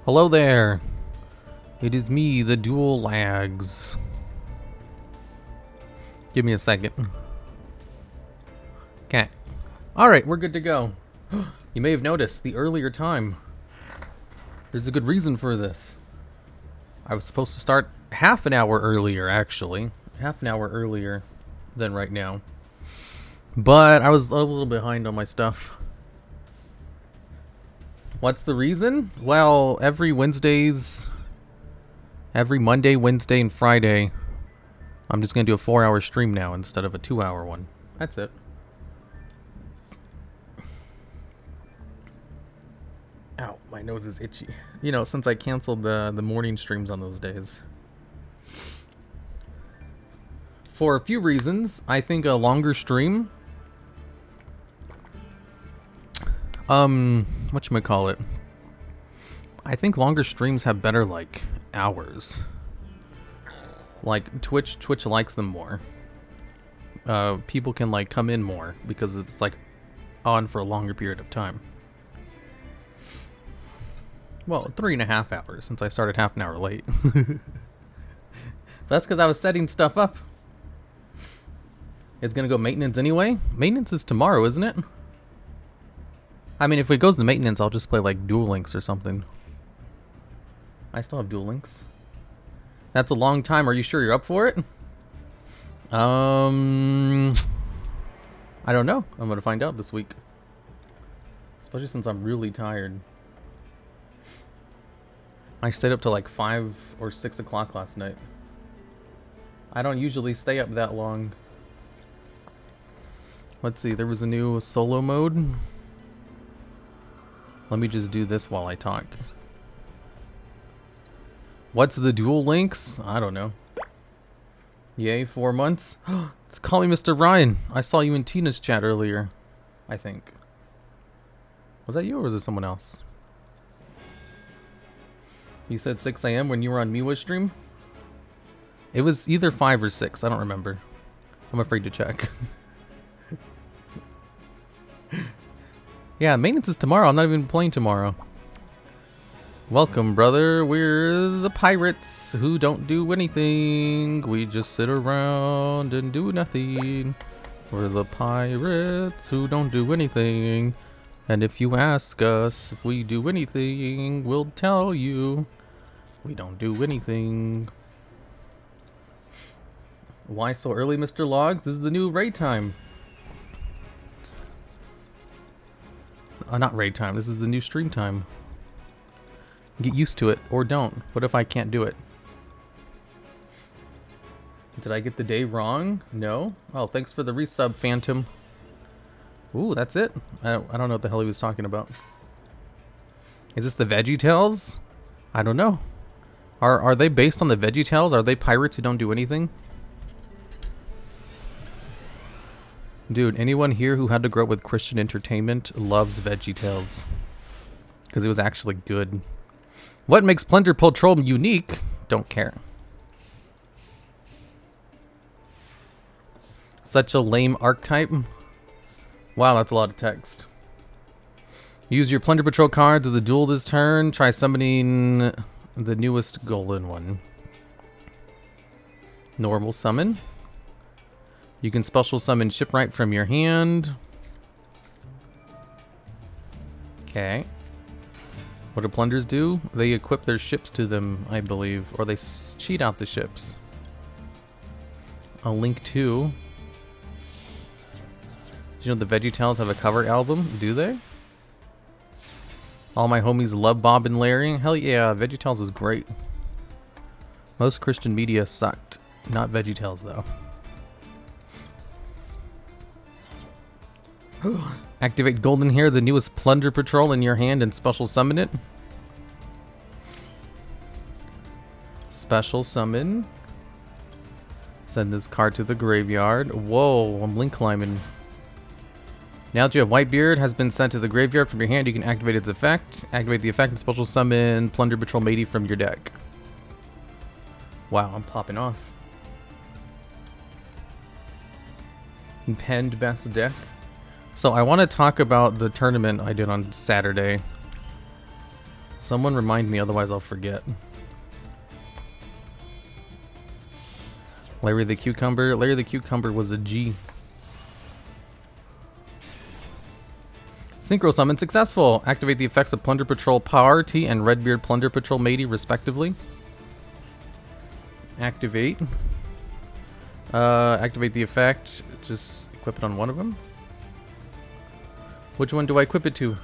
Hello there. It is me, the TheDuelLogs. Give me a second. Okay. Alright, we're good to go. You may have noticed the earlier time. There's a good reason for this. I was supposed to start half an hour earlier, actually. Half an hour earlier than right now. But I was a little behind on my stuff. What's the reason? Well, every Monday, Wednesday, and Friday, I'm just going to do a 4-hour stream now instead of a 2-hour one. That's it. Ow, my nose is itchy. You know, since I canceled the morning streams on those days. For a few reasons, I think a longer stream... whatchamacallit? I think longer streams have better, like, hours. Like, Twitch likes them more. People can, like, come in more because it's, like, on for a longer period of time. Well, 3.5 hours since I started half an hour late. That's because I was setting stuff up. It's gonna go maintenance anyway? Maintenance is tomorrow, isn't it? I mean, if it goes to maintenance, I'll just play, like, Duel Links or something. I still have Duel Links. That's a long time. Are you sure you're up for it? I don't know. I'm gonna find out this week. Especially since I'm really tired. I stayed up till like 5 or 6 o'clock last night. I don't usually stay up that long. Let's see, there was a new solo mode. Let me just do this while I talk. What's the Duel Links? I don't know. Yay, 4 months. It's Call Me Mr. Ryan. I saw you in Tina's chat earlier, I think. Was that you or was it someone else? You said 6 a.m. when you were on Miwa's stream? It was either 5 or 6. I don't remember. I'm afraid to check. Yeah, maintenance is tomorrow. I'm not even playing tomorrow. Welcome, brother. We're the pirates who don't do anything. We just sit around and do nothing. We're the pirates who don't do anything. And if you ask us if we do anything, we'll tell you we don't do anything. Why so early, Mr. Logs? This is the new raid time. Not raid time. This is the new stream time. Get used to it, or don't. What if I can't do it? Did I get the day wrong? No? Oh, thanks for the resub, Phantom. Ooh, that's it? I don't know what the hell he was talking about. Is this the VeggieTales? I don't know. Are they based on the VeggieTales? Are they pirates who don't do anything? Dude, anyone here who had to grow up with Christian entertainment loves VeggieTales. Because it was actually good. What makes Plunder Patroll unique? Don't care. Such a lame archetype. Wow, that's a lot of text. Use your Plunder Patrol card to the duel this turn. Try summoning the newest golden one. Normal summon. You can special summon Shipwright from your hand. Okay. What do plunders do? They equip their ships to them, I believe. Or they cheat out the ships. A link to... Did you know the VeggieTales have a cover album? Do they? All my homies love Bob and Larry. Hell yeah, VeggieTales is great. Most Christian media sucked. Not VeggieTales though. Activate Golden Hair, the newest Plunder Patrol in your hand and special summon it. Special summon. Send this card to the graveyard. Whoa, I'm link climbing. Now that you have Whitebeard has been sent to the graveyard from your hand, you can activate its effect. Activate the effect and special summon Plunder Patrol Matey from your deck. Wow, I'm popping off. Penned best deck. So I want to talk about the tournament I did on Saturday. Someone remind me, otherwise I'll forget. Larry the Cucumber. Larry the Cucumber was a G. Synchro summon successful. Activate the effects of Plunder Patrol Party and Redbeard Plunder Patrol Matey, respectively. Activate. Activate the effect. Just equip it on one of them. Which one do I equip it to?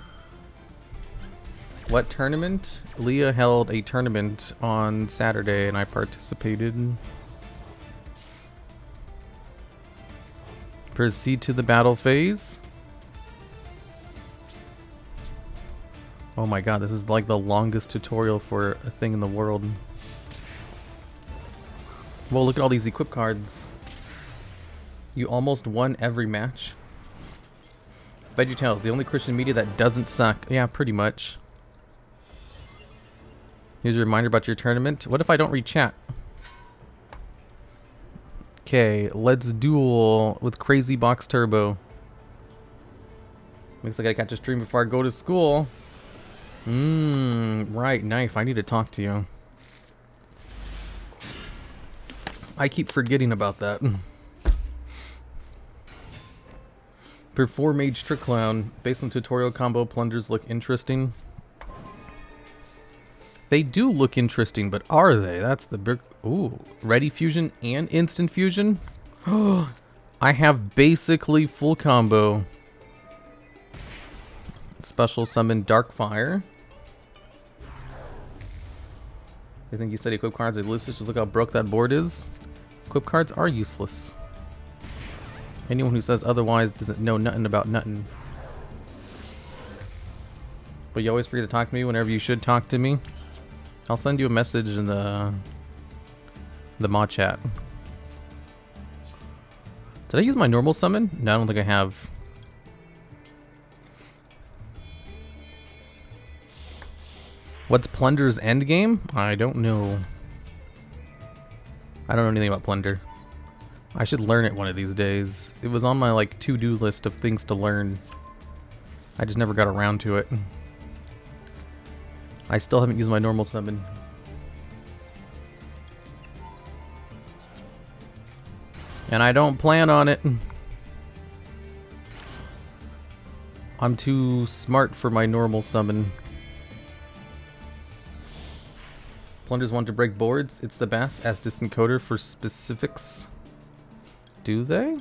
What tournament? Leah held a tournament on Saturday and I participated. Proceed to the battle phase. Oh my god, this is like the longest tutorial for a thing in the world. Whoa, look at all these equip cards. You almost won every match. VeggieTales, the only Christian media that doesn't suck. Yeah, pretty much. Here's a reminder about your tournament. What if I don't read chat? Okay, let's duel with Crazy Box Turbo. Looks like I got to stream before I go to school. Right, Knife, I need to talk to you. I keep forgetting about that. For Mage Trick Clown, based on tutorial combo, plunders look interesting. They do look interesting, but are they? That's the big... Ooh, Ready Fusion and Instant Fusion? I have basically full combo. Special Summon Darkfire. I think you said equip cards are useless. Just look how broke that board is. Equip cards are useless. Anyone who says otherwise doesn't know nothing about nothing. But you always forget to talk to me whenever you should talk to me. I'll send you a message in the mod chat. Did I use my normal summon? No, I don't think I have. What's Plunder's endgame? I don't know. I don't know anything about Plunder. I should learn it one of these days. It was on my like to-do list of things to learn. I just never got around to it. I still haven't used my normal summon. And I don't plan on it. I'm too smart for my normal summon. Plunders want to break boards. It's the best. Ask Distant Coder for specifics. Do they?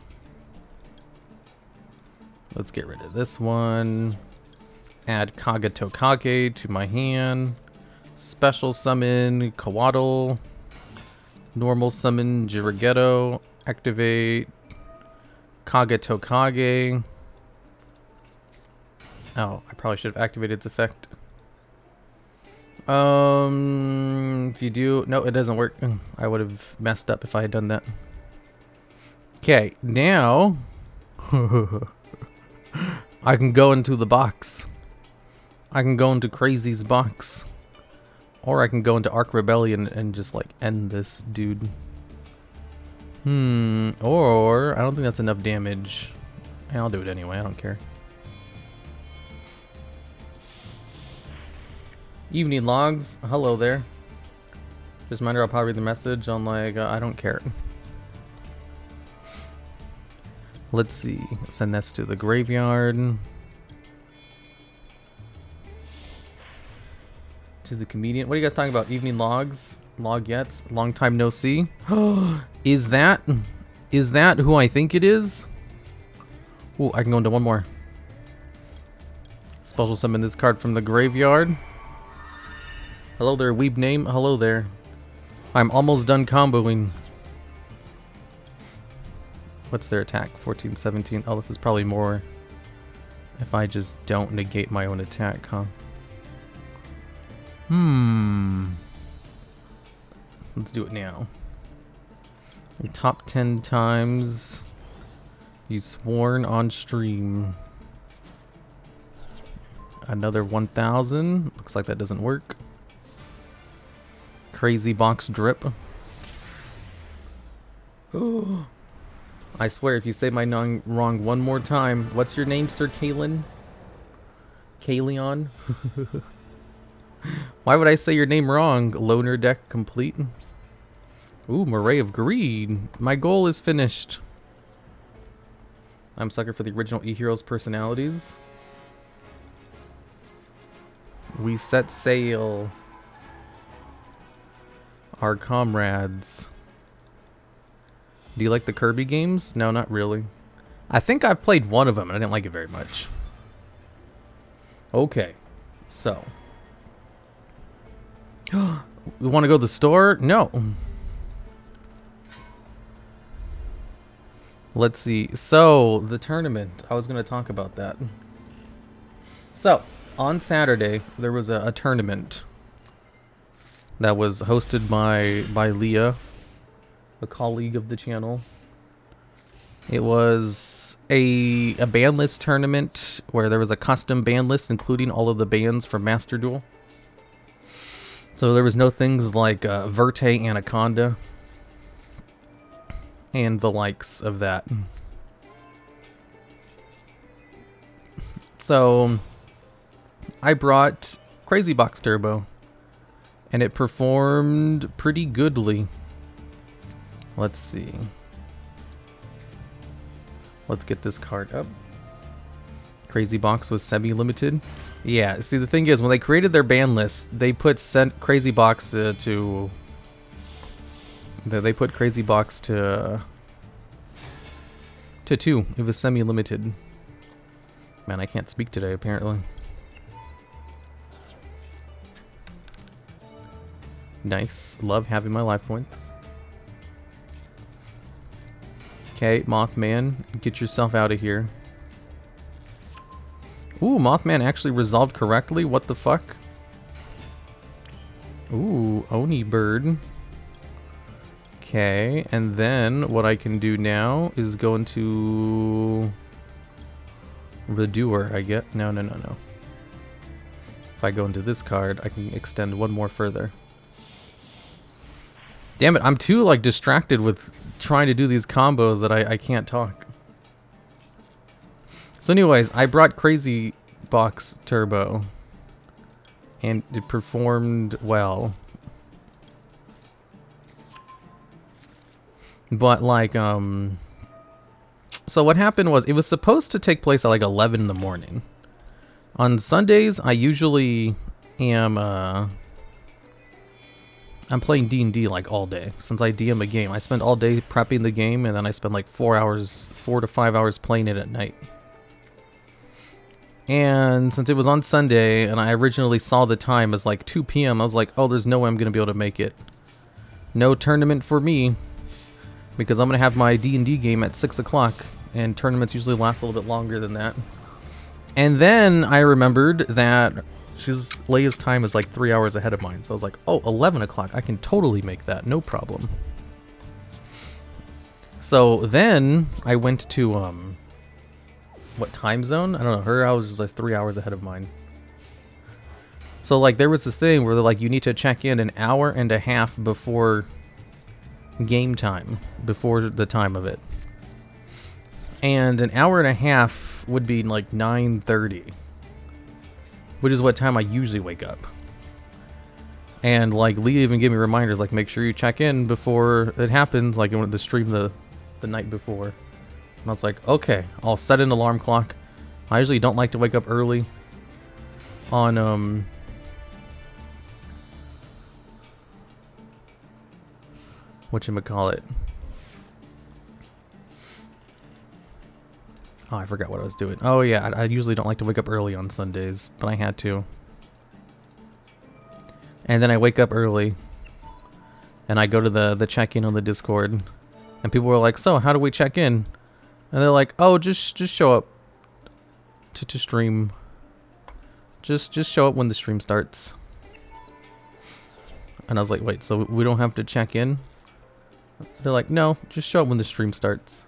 Let's get rid of this one. Add Kagatokage to my hand. Special summon Kawaddle. Normal summon Jirageto. Activate Kagatokage. Oh, I probably should have activated its effect. If you do... No, it doesn't work. I would have messed up if I had done that. Okay, now... I can go into the box. I can go into Crazy's box. Or I can go into Ark Rebellion and just, like, end this dude. Or... I don't think that's enough damage. I'll do it anyway, I don't care. Evening logs. Hello there. Just a reminder, I'll probably read the message on like, I don't care. Let's see. Send this to the graveyard. To the comedian. What are you guys talking about? Evening logs? Logettes? Long time no see? Is that who I think it is? Ooh, I can go into one more. Special summon this card from the graveyard. Hello there, weeb name. Hello there. I'm almost done comboing. What's their attack? 14, 17. Oh, this is probably more if I just don't negate my own attack, huh? Let's do it now. Top 10 times you sworn on stream. Another 1,000. Looks like that doesn't work. Crazy box drip. I swear, if you say my name wrong one more time, what's your name, Sir Kalen? Kaleon? Why would I say your name wrong? Loner deck complete. Ooh, Moray of Greed. My goal is finished. I'm sucker for the original E-Heroes personalities. We set sail. Our comrades. Do you like the Kirby games? No, not really. I think I've played one of them and I didn't like it very much. Okay, so. We want to go to the store? No. Let's see. So, the tournament. I was going to talk about that. So, on Saturday, there was a tournament that was hosted by Leah, a colleague of the channel. It was a ban list tournament where there was a custom ban list including all of the bans from Master Duel. So there was no things like Verte Anaconda and the likes of that. So I brought Crazy Box Turbo and it performed pretty goodly. Let's see. Let's get this card up. Crazy Box was semi-limited. Yeah, see the thing is, when they created their ban list, they put Crazy Box to... They put Crazy Box to 2. It was semi-limited. Man, I can't speak today, apparently. Nice. Love having my life points. Okay, Mothman, get yourself out of here. Ooh, Mothman actually resolved correctly? What the fuck? Ooh, Oni Bird. Okay, and then what I can do now is go into... Redoer, I get. No. If I go into this card, I can extend one more further. Damn it, I'm too, like, distracted with trying to do these combos that I can't talk. So anyways, I brought Crazy Box Turbo. And it performed well. But, like, so what happened was, it was supposed to take place at, like, 11 in the morning. On Sundays, I usually am, I'm playing D&D like all day. Since I DM a game, I spend all day prepping the game, and then I spend like 4 to 5 hours playing it at night. And since it was on Sunday, and I originally saw the time as like 2 p.m., I was like, oh, there's no way I'm going to be able to make it. No tournament for me, because I'm going to have my D&D game at 6 o'clock, and tournaments usually last a little bit longer than that. And then I remembered that Leia's time is like 3 hours ahead of mine. So I was like, oh, 11 o'clock. I can totally make that. No problem. So then I went to, what time zone? I don't know. Her house is like 3 hours ahead of mine. So like there was this thing where they're like, you need to check in an hour and a half before game time. Before the time of it. And an hour and a half would be like 9:30. Which is what time I usually wake up. And like Lee even gave me reminders like make sure you check in before it happens, like in the stream the night before. And I was like, okay, I'll set an alarm clock. I usually don't like to wake up early on whatchamacallit. Oh, I forgot what I was doing. Oh yeah, I usually don't like to wake up early on Sundays, but I had to. And then I wake up early, and I go to the check-in on the Discord, and people were like, so, how do we check in? And they're like, oh, just show up to stream. Just show up when the stream starts. And I was like, wait, so we don't have to check in? They're like, no, just show up when the stream starts.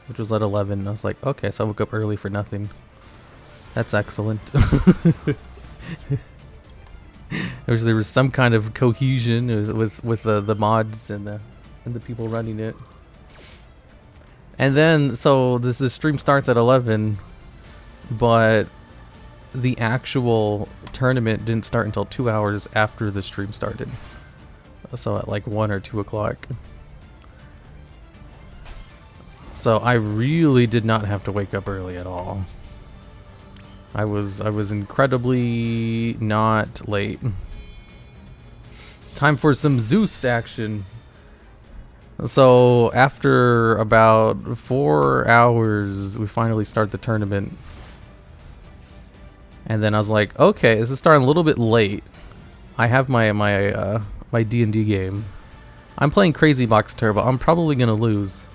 Which was at 11. I was like, okay, so I woke up early for nothing. That's excellent. I wish there was some kind of cohesion with the mods and the people running it. And then, so the stream starts at 11, but the actual tournament didn't start until 2 hours after the stream started. So at like 1 or 2 o'clock. So I really did not have to wake up early at all. I was incredibly not late. Time for some Zeus action. So after about 4 hours, we finally start the tournament. And then I was like, okay, this is starting a little bit late. I have my D&D game. I'm playing Crazy Box Turbo. I'm probably gonna lose.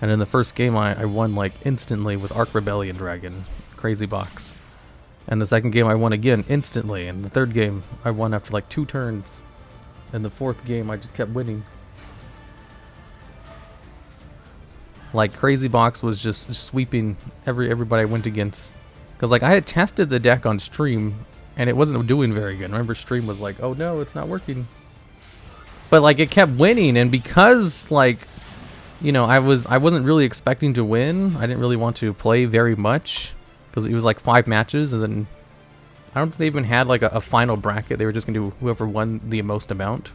And in the first game, I won like instantly with Ark Rebellion Dragon, Crazy Box. And the second game, I won again instantly. And the third game, I won after like 2 turns. And the fourth game, I just kept winning. Like Crazy Box was just sweeping everybody I went against. Because like I had tested the deck on stream, and it wasn't doing very good. Remember, stream was like, oh no, it's not working. But like it kept winning, and because like, you know, I wasn't really expecting to win. I didn't really want to play very much because it was like 5 matches, and then I don't think they even had like a final bracket. They were just gonna do whoever won the most amount.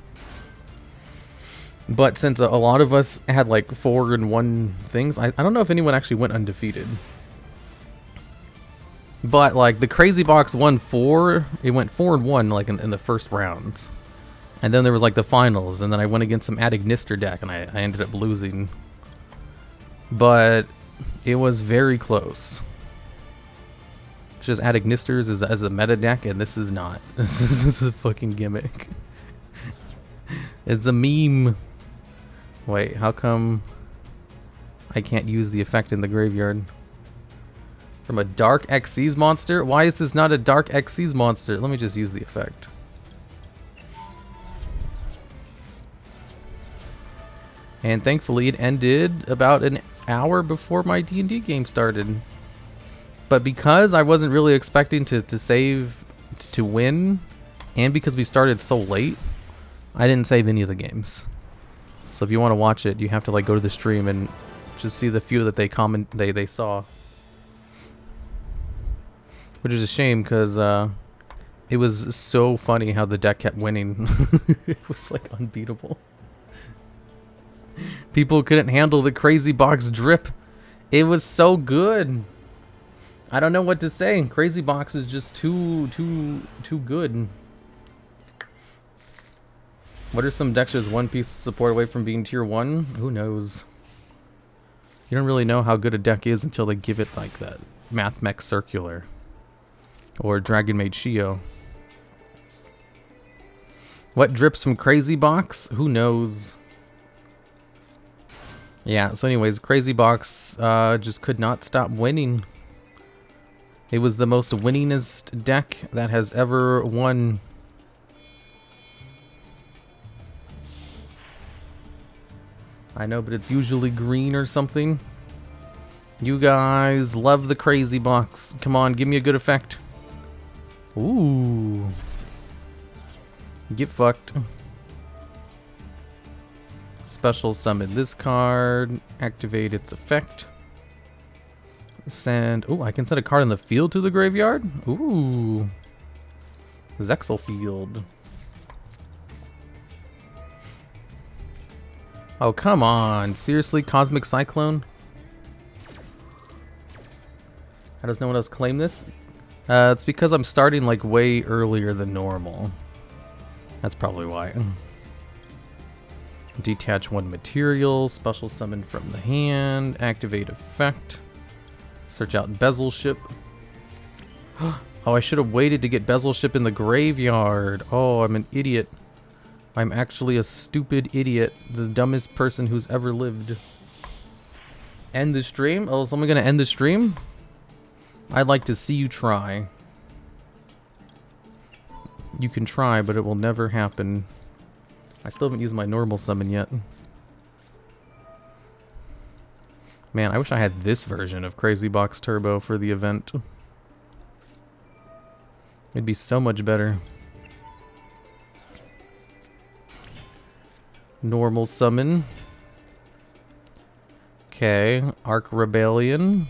But since a lot of us had like 4-1 things, I don't know if anyone actually went undefeated. But like the Crazy Box won 4, it went 4-1 like in the first rounds. And then there was like the finals, and then I went against some Adignister deck, and I ended up losing. But it was very close. It's just Adignisters is as a meta deck, and this is not. This is a fucking gimmick. It's a meme. Wait, how come I can't use the effect in the graveyard? From a Dark Xyz monster? Why is this not a Dark Xyz monster? Let me just use the effect. And thankfully it ended about an hour before my D&D game started. But because I wasn't really expecting to save to win, and because we started so late, I didn't save any of the games. So if you want to watch it, you have to like go to the stream and just see the few that they saw. Which is a shame because it was so funny how the deck kept winning. It was like unbeatable. People couldn't handle the Crazy Box drip. It was so good. I don't know what to say. Crazy Box is just too good. What are some decks just 1 piece of support away from being tier 1? Who knows? You don't really know how good a deck is until they give it like that Math Mech Circular or Dragon Maid Yugioh. What drips from Crazy Box? Who knows? Yeah, so anyways, Crazy Box just could not stop winning. It was the most winningest deck that has ever won. I know, but it's usually green or something. You guys love the Crazy Box. Come on, give me a good effect. Ooh. Get fucked. Special summon this card. Activate its effect. Send... Oh, I can send a card in the field to the graveyard? Ooh. Zexal Field. Oh, come on. Seriously? Cosmic Cyclone? How does no one else claim this? It's because I'm starting like way earlier than normal. That's probably why. Detach 1 material. Special summon from the hand. Activate effect. Search out Bezel Ship. Oh, I should have waited to get Bezel Ship in the graveyard. Oh, I'm an idiot. I'm actually a stupid idiot. The dumbest person who's ever lived. End the stream? Oh, is someone gonna end the stream? I'd like to see you try. You can try, but it will never happen. I still haven't used my normal summon yet. Man, I wish I had this version of Crazy Box Turbo for the event. It'd be so much better. Normal summon. Okay, Ark Rebellion.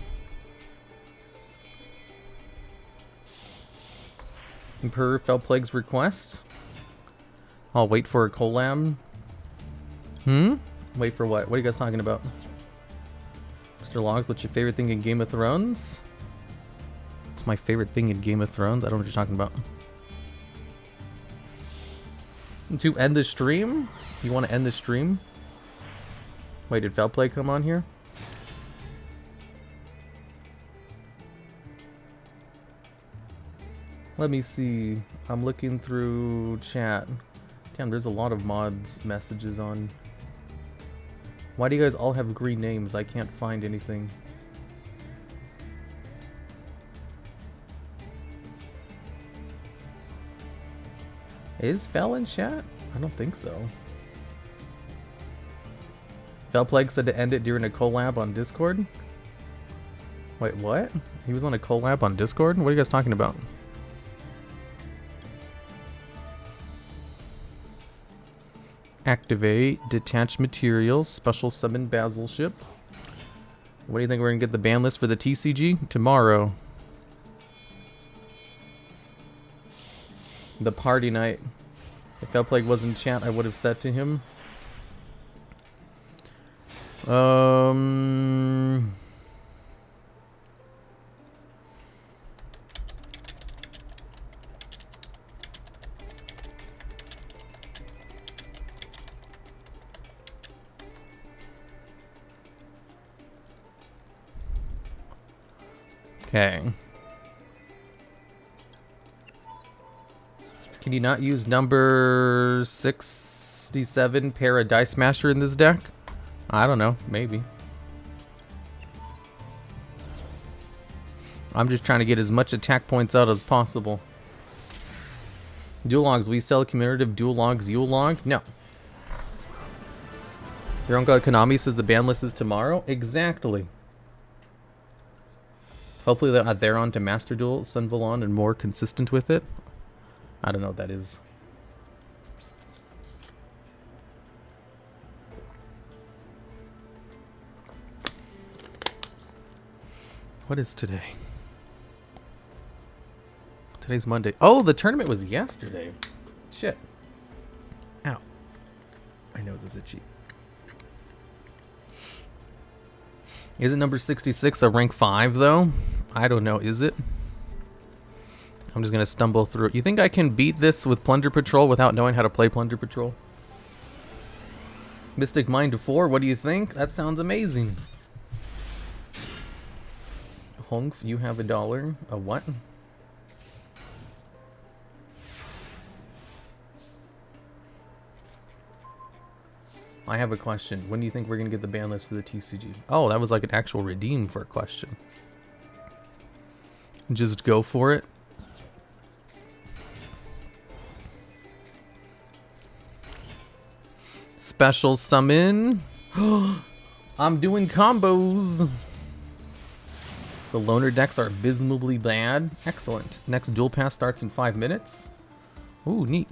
Per Fel Plague's request. I'll wait for a collab. Wait for what? What are you guys talking about? Mr. Logs, what's your favorite thing in Game of Thrones? What's my favorite thing in Game of Thrones? I don't know what you're talking about. To end the stream? You want to end the stream? Wait, did Fel Plague come on here? Let me see. I'm looking through chat. Damn, there's a lot of mods messages on. Why do you guys all have green names? I can't find anything. Is Fel in chat? I don't think so. Fel Plague said to end it during a collab on Discord? Wait, what? He was on a collab on Discord? What are you guys talking about? Activate, detach materials, special summon Basil ship. What do you think we're gonna get the ban list for the TCG? Tomorrow. The party night. If Fel Plague was in chat, I would have said to him. Okay. Can you not use number 67 pair of Dice Smasher in this deck? I don't know, maybe. I'm just trying to get as much attack points out as possible. TheDuelLogs, we sell a commemorative TheDuelLogs Yule log? No. Your uncle Konami says the ban list is tomorrow? Exactly. Hopefully they're on to Master Duel, Sunavalon, and more consistent with it. I don't know what that is. What is today? Today's Monday. Oh, the tournament was yesterday. Shit. Ow. My nose is itchy. Isn't number 66 a rank 5 though? I don't know, is it? I'm just gonna stumble through it. You think I can beat this with Plunder Patroll without knowing how to play Plunder Patrol? Mystic Mind 4, what do you think? That sounds amazing. Honks, you have $1. A what? I have a question. When do you think we're gonna get the ban list for the TCG? Oh, that was like an actual redeem for a question. Just go for it. Special summon. I'm doing combos. The loner decks are abysmally bad. Excellent. Next duel pass starts in 5 minutes. Ooh, neat.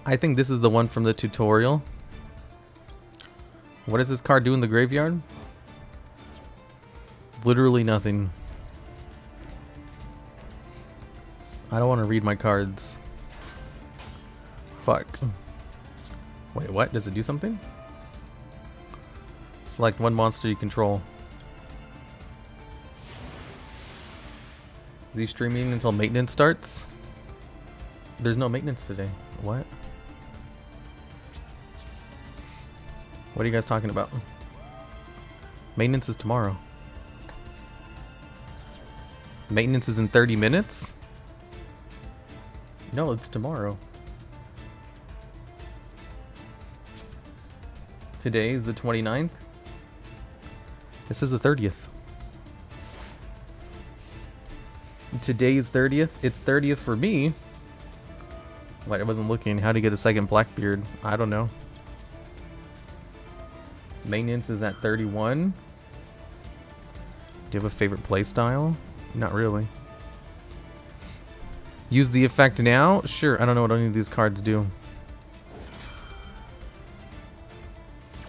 I think this is the one from the tutorial. What does this card do in the graveyard? Literally nothing. I don't want to read my cards. Fuck. Wait, what? Does it do something? Select one monster you control. Is he streaming until maintenance starts? There's no maintenance today. What? What are you guys talking about? Maintenance is tomorrow. Maintenance is in 30 minutes? No, it's tomorrow. Today is the 29th. This is the 30th. Today is 30th. It's 30th for me. What? I wasn't looking. How to get a second Blackbeard? I don't know. Maintenance is at 31. Do you have a favorite playstyle? Not really. Use the effect now? Sure, I don't know what any of these cards do.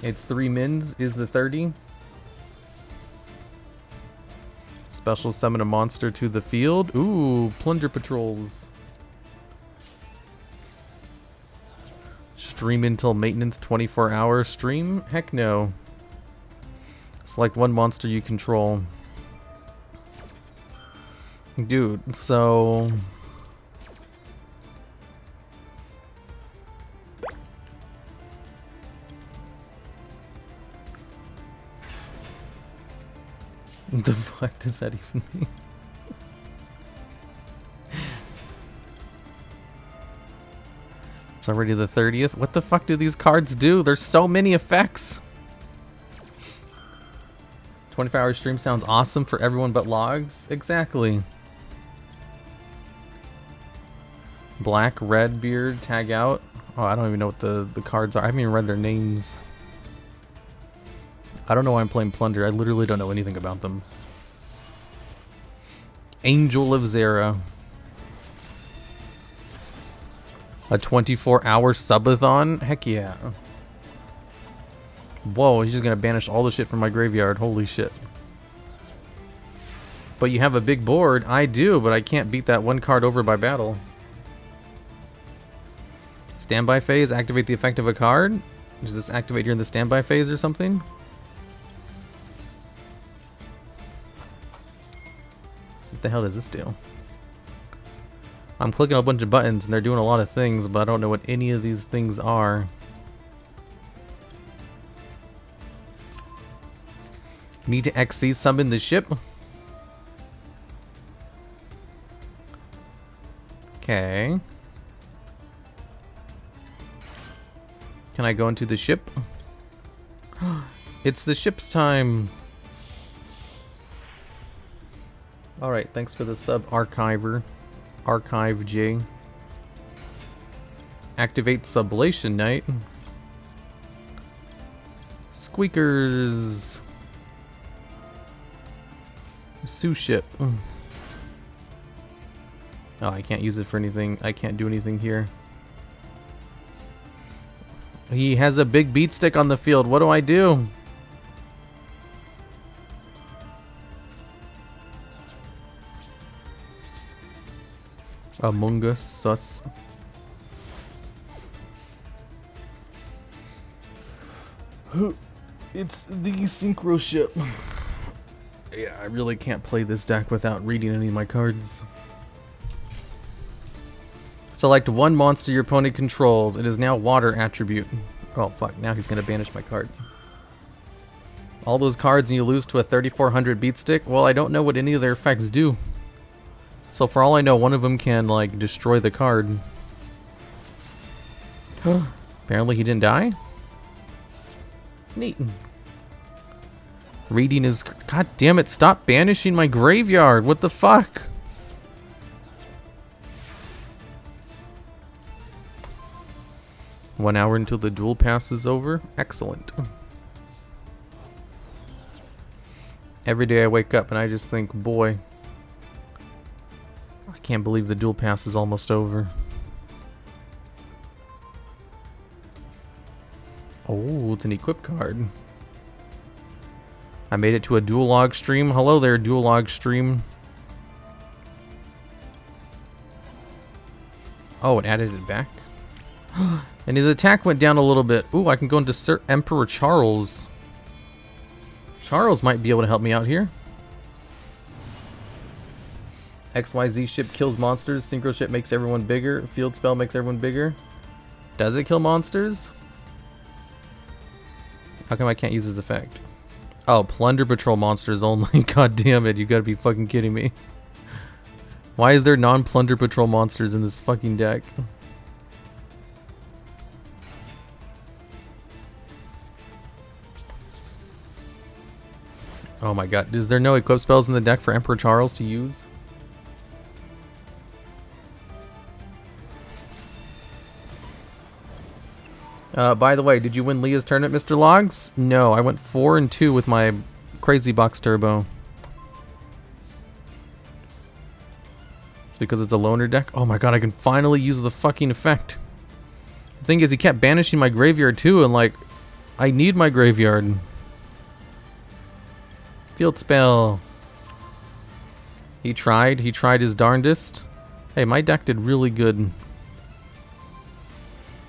It's 3 mins is the 30. Special summon a monster to the field. Ooh, Plunder Patrols. Stream until maintenance 24-hour stream? Heck no. Select one monster you control. Dude, so... the fuck does that even mean? It's already the 30th. What the fuck do these cards do? There's so many effects. 24-hour stream sounds awesome for everyone but logs. Exactly. Black, red beard, tag out. Oh, I don't even know what the cards are. I haven't even read their names. I don't know why I'm playing Plunder. I literally don't know anything about them. Angel of Zera. A 24-hour subathon? Heck yeah. Whoa, he's just gonna banish all the shit from my graveyard. Holy shit. But you have a big board. I do, but I can't beat that one card over by battle. Standby phase, activate the effect of a card? Does this activate during the standby phase or something? What the hell does this do? I'm clicking a bunch of buttons and they're doing a lot of things, but I don't know what any of these things are. Need to XC summon the ship. Okay. Can I go into the ship? It's the ship's time. Alright, thanks for the sub, Archiver. Archive J. Activate Sublation Knight. Squeakers. Sue ship. Oh, I can't use it for anything. I can't do anything here. He has a big beat stick on the field. What do I do? Among Us sus. It's the synchro ship. Yeah, I really can't play this deck without reading any of my cards. Select one monster your opponent controls. It is now water attribute. Oh fuck, now he's gonna banish my card. All those cards and you lose to a 3400 beat stick? Well, I don't know what any of their effects do. So for all I know, one of them can like destroy the card. Apparently he didn't die? Neat. Reading is... God damn it, stop banishing my graveyard. What the fuck? One hour until the duel pass is over. Excellent. Every day I wake up and I just think, boy, I can't believe the duel pass is almost over. Oh, it's an equip card. I made it to a TheDuelLogs stream. Hello there, TheDuelLogs stream. Oh, it added it back. And his attack went down a little bit. Ooh, I can go into Sir Emperor Charles. Charles might be able to help me out here. XYZ ship kills monsters. Synchro ship makes everyone bigger. Field spell makes everyone bigger. Does it kill monsters? How come I can't use his effect? Oh, Plunder Patrol monsters only. God damn it, you gotta be fucking kidding me. Why is there non-Plunder Patrol monsters in this fucking deck? Oh my god, is there no equip spells in the deck for Emperor Charles to use? By the way, did you win Leah's tournament, Mr. Logs? No, I went 4-2 with my Crazy Box Turbo. It's because it's a loner deck? Oh my god, I can finally use the fucking effect. The thing is, he kept banishing my graveyard too, and like, I need my graveyard. Field spell. He tried his darndest. Hey, my deck did really good.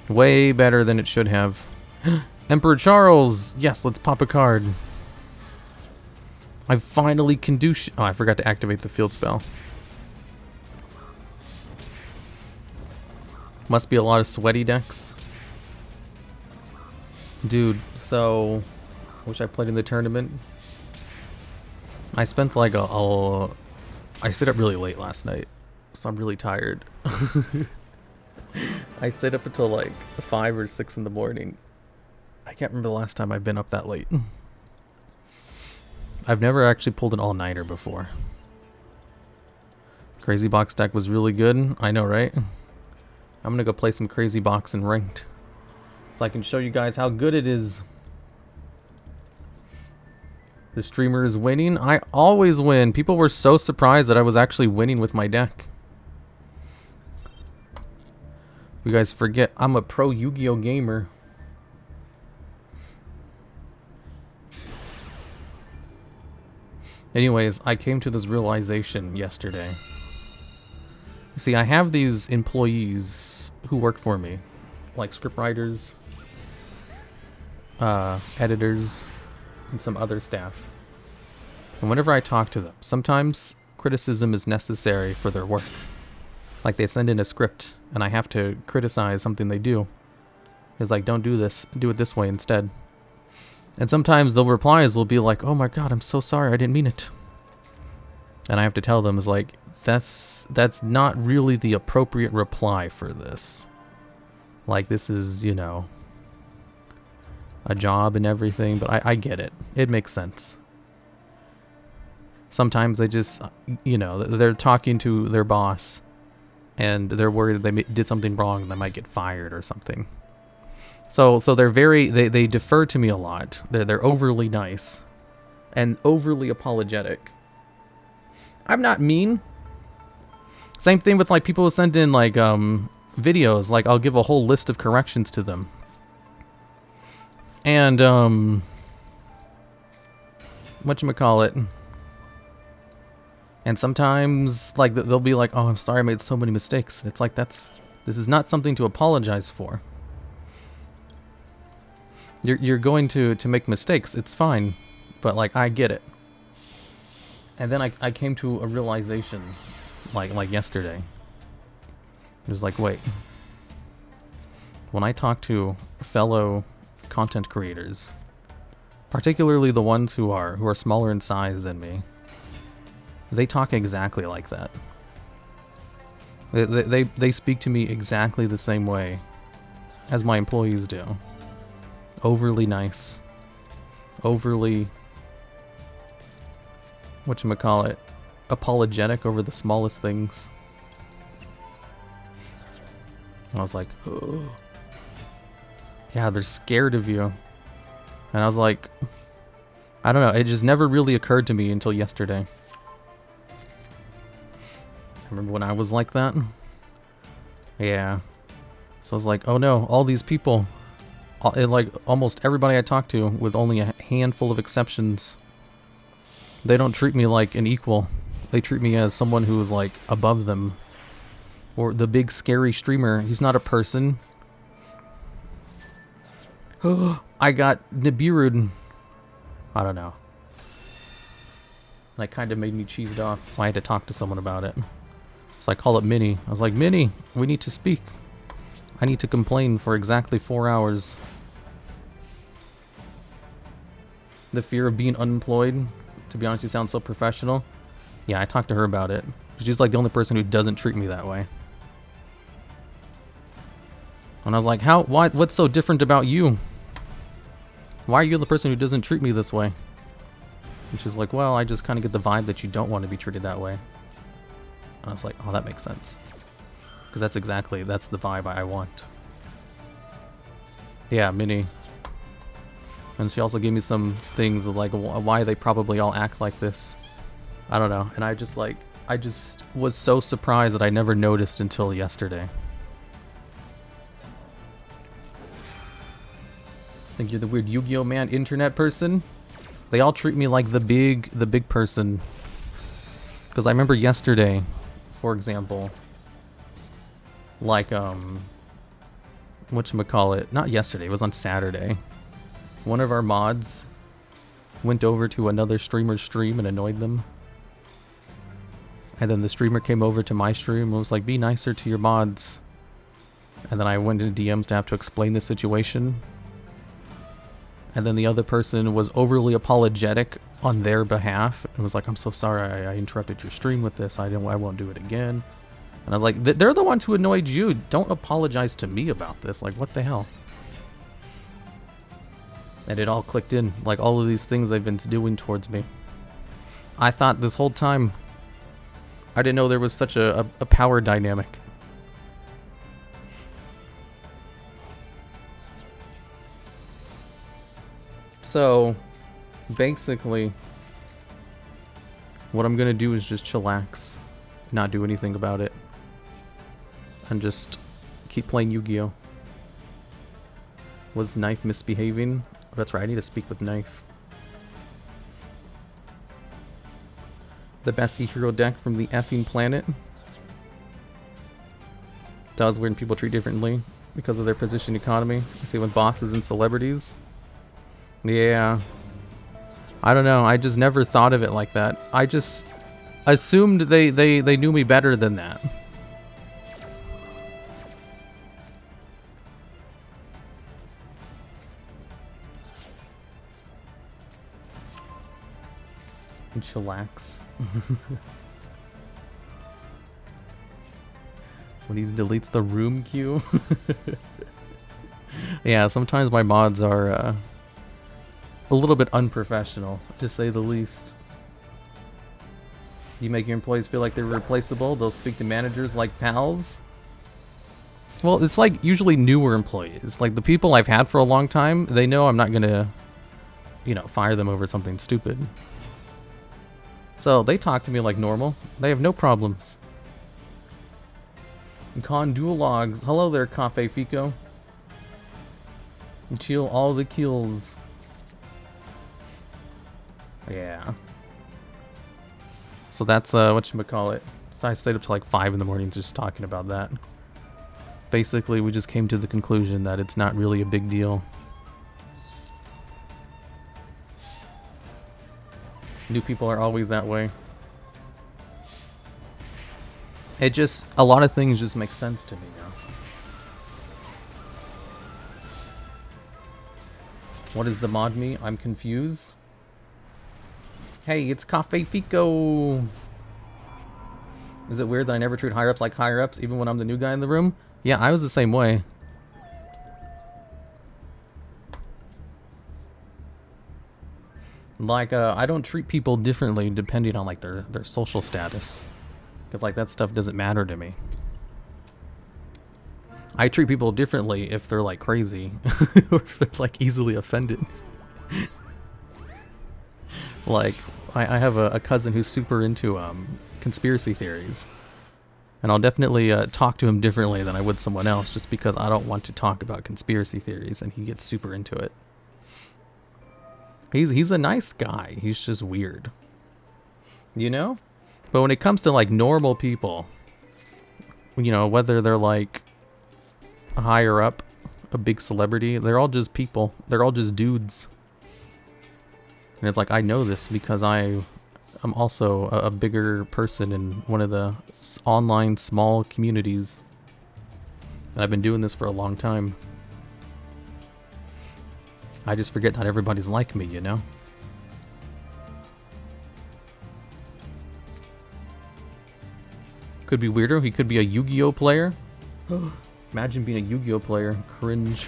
Way better than it should have. Emperor Charles! Yes, let's pop a card. I finally can do oh, I forgot to activate the field spell. Must be a lot of sweaty decks. Dude, so... I wish I played in the tournament. I spent like I stayed up really late last night, so I'm really tired. I stayed up until like 5 or 6 in the morning. I can't remember the last time I've been up that late. I've never actually pulled an all-nighter before. Crazy Box deck was really good. I know, right? I'm gonna go play some Crazy Box in ranked, so I can show you guys how good it is. The streamer is winning. I always win. People were so surprised that I was actually winning with my deck. You guys forget I'm a pro Yu-Gi-Oh gamer. Anyways, I came to this realization yesterday. See, I have these employees who work for me, like scriptwriters, editors, and some other staff. And whenever I talk to them, sometimes criticism is necessary for their work. Like they send in a script and I have to criticize something they do. It's like, don't do this, do it this way instead. And sometimes the replies will be like, oh my god, I'm so sorry, I didn't mean it. And I have to tell them, it's like, that's not really the appropriate reply for this. Like, this is, you know, a job and everything, but I get it. It makes sense. Sometimes they just, you know, they're talking to their boss and they're worried that they did something wrong and they might get fired or something. So they're very, they defer to me a lot. They're overly nice and overly apologetic. I'm not mean. Same thing with like people who send in like videos, like I'll give a whole list of corrections to them. And whatchamacallit. And sometimes like they'll be like, "Oh, I'm sorry I made so many mistakes." It's like this is not something to apologize for. You're going to make mistakes. It's fine. But like I get it. And then I came to a realization like yesterday. It was like, wait. When I talk to fellow content creators, particularly the ones who are smaller in size than me, they talk exactly like that. They speak to me exactly the same way as my employees do. Overly nice. Overly, whatchamacallit, apologetic over the smallest things. I was like, oh. Yeah, they're scared of you. And I was like, I don't know, it just never really occurred to me until yesterday. I remember when I was like that. Yeah. So I was like, oh no, all these people, like almost everybody I talk to, with only a handful of exceptions, they don't treat me like an equal. They treat me as someone who is like above them. Or the big scary streamer. He's not a person. I got Nibiru'd. I don't know. That kind of made me cheesed off, so I had to talk to someone about it. So I called up Minnie. I was like, Minnie, we need to speak. I need to complain for exactly 4 hours. The fear of being unemployed. To be honest, you sound so professional. Yeah, I talked to her about it. She's like the only person who doesn't treat me that way. And I was like, why, what's so different about you? Why are you the person who doesn't treat me this way? And she's like, well, I just kind of get the vibe that you don't want to be treated that way. And I was like, oh, that makes sense. Because that's the vibe I want. Yeah, Minnie. And she also gave me some things of like why they probably all act like this. I don't know. And I just was so surprised that I never noticed until yesterday. Think you're the weird Yu-Gi-Oh man internet person? They all treat me like the big person. Because I remember yesterday, for example, like, whatchamacallit, not yesterday, it was on Saturday. One of our mods went over to another streamer's stream and annoyed them. And then the streamer came over to my stream and was like, be nicer to your mods. And then I went into DMs to have to explain the situation. And then the other person was overly apologetic on their behalf. And was like, I'm so sorry I interrupted your stream with this. I won't do it again. And I was like, they're the ones who annoyed you. Don't apologize to me about this. Like, what the hell? And it all clicked in. Like, all of these things they've been doing towards me. I thought this whole time, I didn't know there was such a power dynamic. So, basically, what I'm gonna do is just chillax, not do anything about it, and just keep playing Yu-Gi-Oh! Was Knife misbehaving? Oh, that's right, I need to speak with Knife. The best e-hero deck from the effing planet. Does when people treat differently because of their position economy. You see with bosses and celebrities. Yeah. I don't know, I just never thought of it like that. I just assumed they knew me better than that. And chillax. When he deletes the room queue. Yeah, sometimes my mods are a little bit unprofessional, to say the least. You make your employees feel like they're replaceable. They'll speak to managers like pals. Well, it's like usually newer employees. Like the people I've had for a long time, they know I'm not gonna, you know, fire them over something stupid. So they talk to me like normal. They have no problems. TheDuelLogs. Hello there, Cafe Fico. Chill all the kills. Yeah. So that's whatchamacallit. So I stayed up till like 5 in the morning just talking about that. Basically, we just came to the conclusion that it's not really a big deal. New people are always that way. It just, a lot of things just make sense to me now. What is the mod me? I'm confused. Hey, it's Cafe Fico! Is it weird that I never treat higher-ups like higher-ups, even when I'm the new guy in the room? Yeah, I was the same way. Like, I don't treat people differently depending on, like, their social status. Because, like, that stuff doesn't matter to me. I treat people differently if they're, like, crazy. Or if they're, like, easily offended. Like, I have a cousin who's super into conspiracy theories. And I'll definitely talk to him differently than I would someone else, just because I don't want to talk about conspiracy theories, and he gets super into it. He's a nice guy, he's just weird. You know? But when it comes to, like, normal people, you know, whether they're, like, higher up, a big celebrity, they're all just people. They're all just dudes. And it's like, I know this because I'm also a bigger person in one of the online small communities. And I've been doing this for a long time. I just forget not everybody's like me, you know? Could be weirder. He could be a Yu-Gi-Oh player. Imagine being a Yu-Gi-Oh player. Cringe.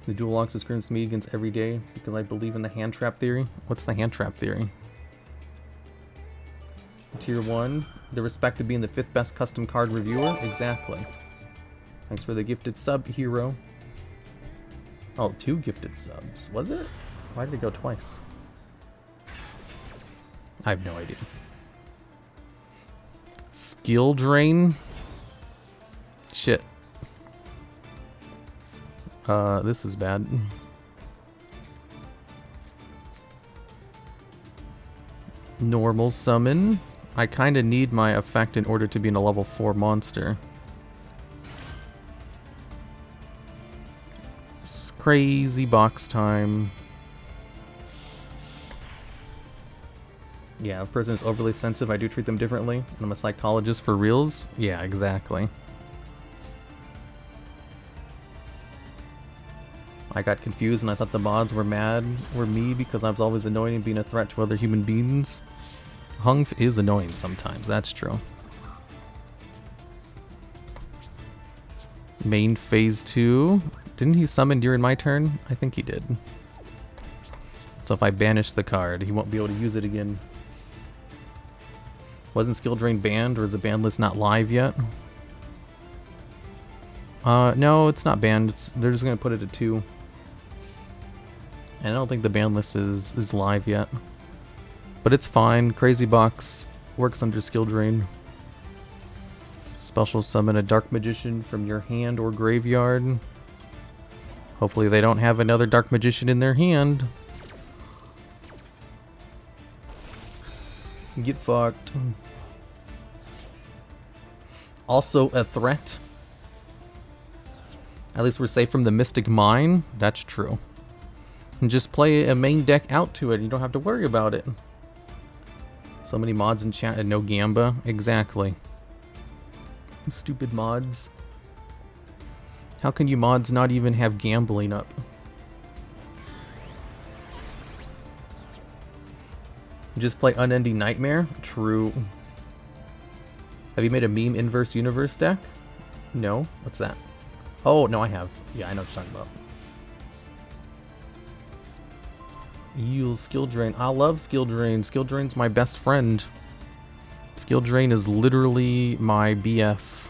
The TheDuelLogs discriminates me against every day because I believe in the hand trap theory. What's the hand trap theory? Tier 1. The respect of being the 5th best custom card reviewer. Exactly. Thanks for the gifted sub, hero. Oh, 2 gifted subs. Was it? Why did it go twice? I have no idea. Skill drain? Shit. This is bad. Normal summon. I kind of need my effect in order to be in a level 4 monster. It's crazy box time. Yeah, if a person is overly sensitive, I do treat them differently. And I'm a psychologist for reals. Yeah, exactly. I got confused and I thought the mods were me because I was always annoying and being a threat to other human beings. Hung is annoying sometimes, that's true. Main phase 2. Didn't he summon during my turn? I think he did. So if I banish the card, he won't be able to use it again. Wasn't skill drain banned, or is the ban list not live yet? No, it's not banned. They're just gonna put it at 2. And I don't think the ban list is live yet. But it's fine. Crazy Box works under skill drain. Special summon a Dark Magician from your hand or graveyard. Hopefully they don't have another Dark Magician in their hand. Get fucked. Also a threat. At least we're safe from the Mystic Mine. That's true. And just play a main deck out to it. You don't have to worry about it. So many mods in chat and no Gamba. Exactly. Stupid mods. How can you mods not even have gambling up? Just play Unending Nightmare? True. Have you made a meme inverse universe deck? No. What's that? Oh, no, I have. Yeah, I know what you're talking about. Yield skill drain. I love skill drain. Skill drain's my best friend. Skill drain is literally my BF.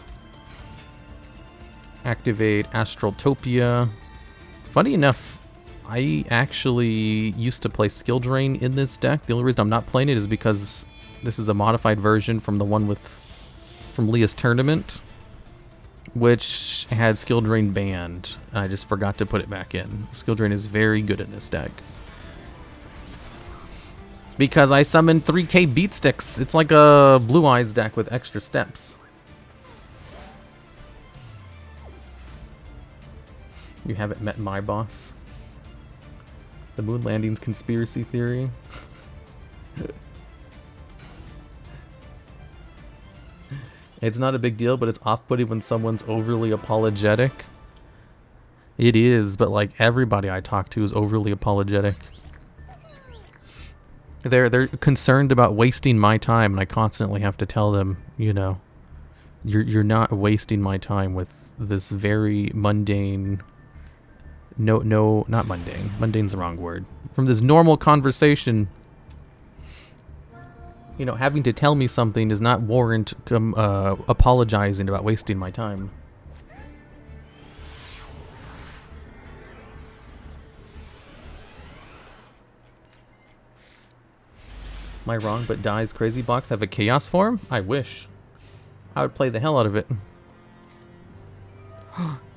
Activate Astraltopia. Funny enough, I actually used to play skill drain in this deck. The only reason I'm not playing it is because this is a modified version from the one from Leah's tournament, which had skill drain banned. And I just forgot to put it back in. Skill drain is very good in this deck. Because I summoned 3k beat sticks. It's like a Blue Eyes deck with extra steps. You haven't met my boss. The moon landing's conspiracy theory. It's not a big deal, but it's off-putting when someone's overly apologetic. It is, but like everybody I talk to is overly apologetic. They're concerned about wasting my time, and I constantly have to tell them, you know, you're not wasting my time with this very mundane. No, not mundane. Mundane's the wrong word. From this normal conversation, you know, having to tell me something does not warrant apologizing about wasting my time. Am I wrong, but Dai's Crazy Box have a chaos form? I wish. I would play the hell out of it.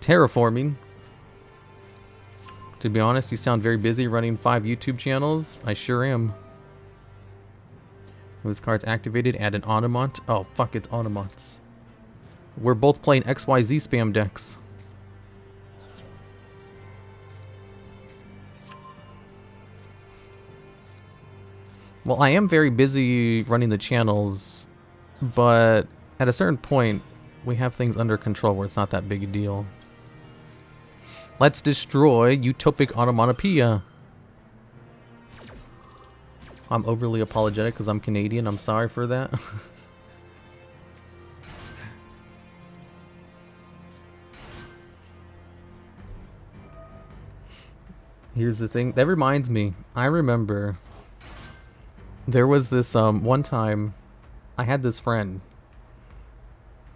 Terraforming. To be honest, you sound very busy running 5 YouTube channels. I sure am. When this card's activated, add an Onomont. Oh, fuck, it's Onomonts. We're both playing XYZ spam decks. Well, I am very busy running the channels, but at a certain point, we have things under control where it's not that big a deal. Let's destroy Utopic Onomatopoeia. I'm overly apologetic because I'm Canadian. I'm sorry for that. Here's the thing. That reminds me. I remember there was this one time I had this friend,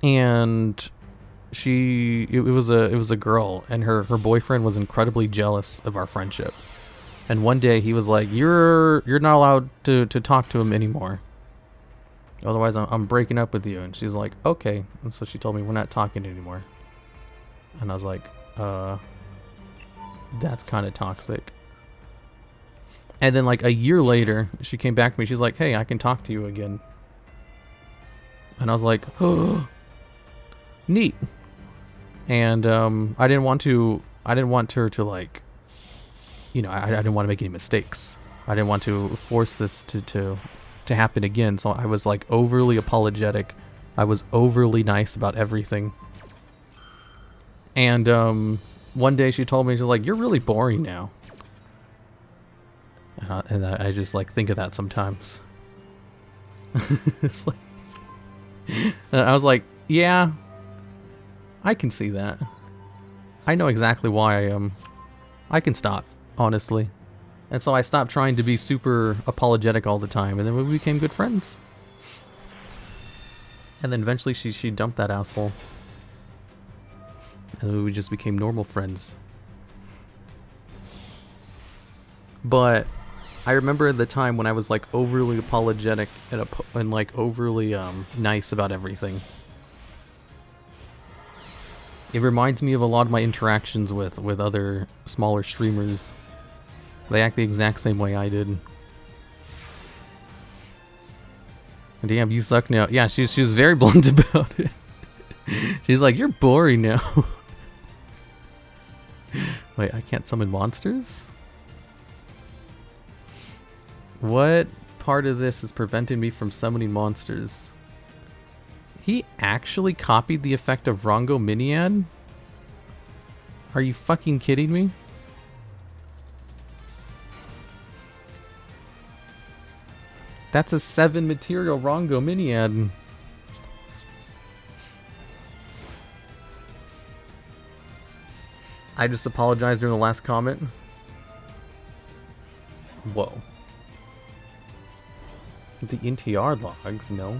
and it was a girl, and her boyfriend was incredibly jealous of our friendship. And one day he was like, you're not allowed to talk to him anymore, otherwise I'm breaking up with you. And she's like, okay. And so she told me, we're not talking anymore. And I was like, that's kind of toxic. And then like a year later, she came back to me. She's like, "Hey, I can talk to you again." And I was like, "Oh, neat." And I didn't want her to like, you know, I didn't want to make any mistakes. I didn't want to force this to happen again. So I was like overly apologetic. I was overly nice about everything. And one day she told me, she's like, "You're really boring now." And I just like think of that sometimes. It's like, and I was like, yeah, I can see that. I know exactly why I am. I can stop, honestly. And so I stopped trying to be super apologetic all the time, and then we became good friends. And then eventually she dumped that asshole. And then we just became normal friends. But I remember the time when I was like overly apologetic and like overly nice about everything. It reminds me of a lot of my interactions with other smaller streamers. They act the exact same way I did. Damn, you suck now. Yeah, she was very blunt about it. She's like, "You're boring now." Wait, I can't summon monsters? What part of this is preventing me from summoning monsters? He actually copied the effect of Rongo Miniad? Are you fucking kidding me? That's a 7 material Rongo Miniad. I just apologized during the last comment. Whoa. The NTR logs, no.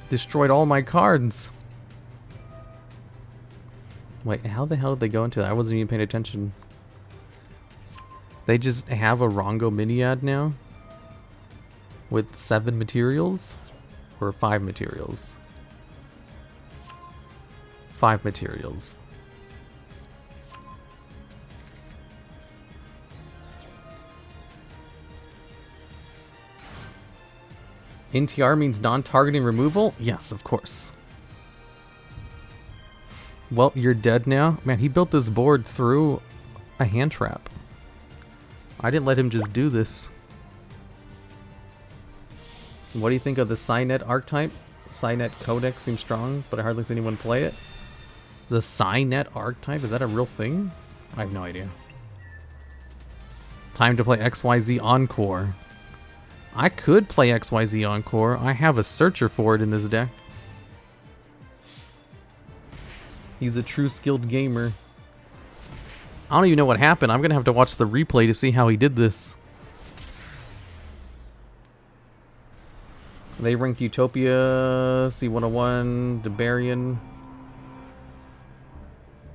Destroyed all my cards. Wait, how the hell did they go into that? I wasn't even paying attention. They just have a Rongo Miniad now? With 7 materials? Or 5 materials? 5 materials. NTR means non-targeting removal? Yes, of course. Well, you're dead now. Man, he built this board through a hand trap. I didn't let him just do this. What do you think of the Cynet archetype? Cynet Codex seems strong, but I hardly see anyone play it. The Cynet archetype? Is that a real thing? I have no idea. Time to play XYZ Encore. I could play XYZ Encore. I have a searcher for it in this deck. He's a true skilled gamer. I don't even know what happened. I'm gonna have to watch the replay to see how he did this. They ranked Utopia, C101, Debarian.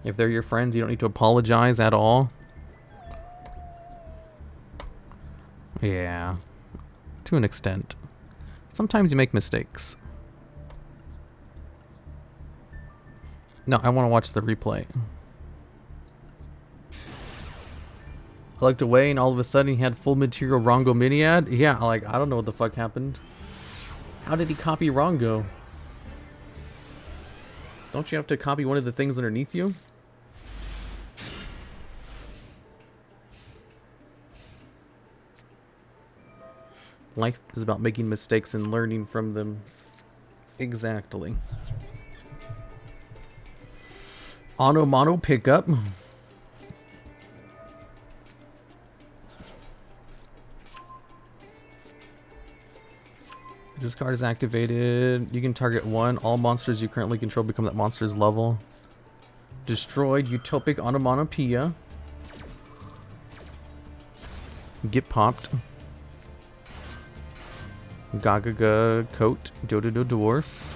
If they're your friends, you don't need to apologize at all. Yeah. To an extent. Sometimes you make mistakes. No, I want to watch the replay. I looked away and all of a sudden he had full material Rongo Miniad. Yeah, like, I don't know what the fuck happened. How did he copy Rongo? Don't you have to copy one of the things underneath you? Life is about making mistakes and learning from them. Exactly. Mono pickup. This card is activated. You can target one. All monsters you currently control become that monster's level. Destroyed Utopic Onomatopoeia. Get popped. Gagaga Coat. Dododo Dwarf.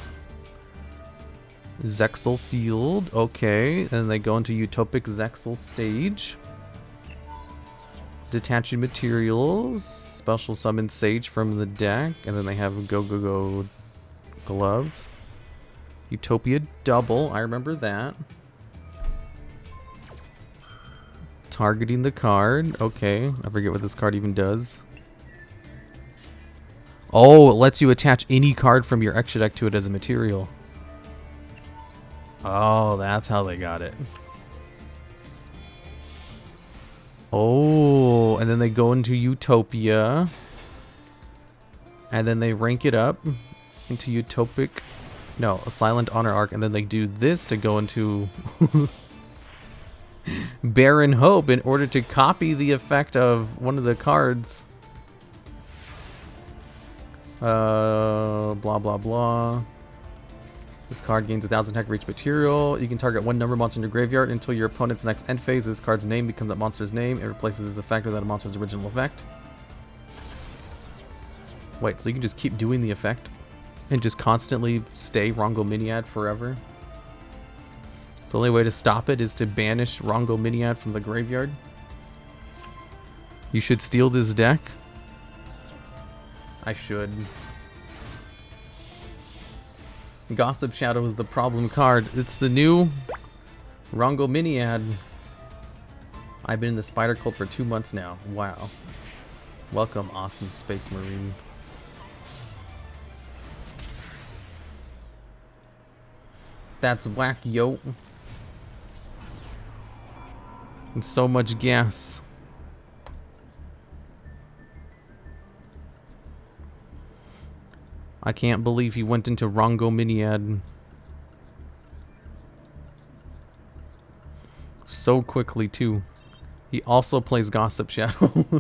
Zexal Field. Okay. And they go into Utopic Zexal stage. Detaching materials. Special summon Sage from the deck. And then they have Go Glove. Utopia Double. I remember that. Targeting the card. Okay, I forget what this card even does. Oh, it lets you attach any card from your extra deck to it as a material. Oh, that's how they got it. Oh, and then they go into Utopia. And then they rank it up into Utopic. No, a Silent Honor Arc. And then they do this to go into Barren Hope in order to copy the effect of one of the cards. Blah, blah, blah. This card gains 1,000 attack for each material. You can target one number monster in your graveyard until your opponent's next end phase. This card's name becomes that monster's name. It replaces this effect with that monster's original effect. Wait, so you can just keep doing the effect and just constantly stay Rongo Miniad forever? The only way to stop it is to banish Rongo Miniad from the graveyard. You should steal this deck. I should. Gossip Shadow is the problem card. It's the new Rongo Miniad. I've been in the Spider Cult for 2 months now. Wow. Welcome, awesome Space Marine. That's whack, yo. And so much gas. I can't believe he went into Rongo Miniad so quickly, too. He also plays Gossip Shadow.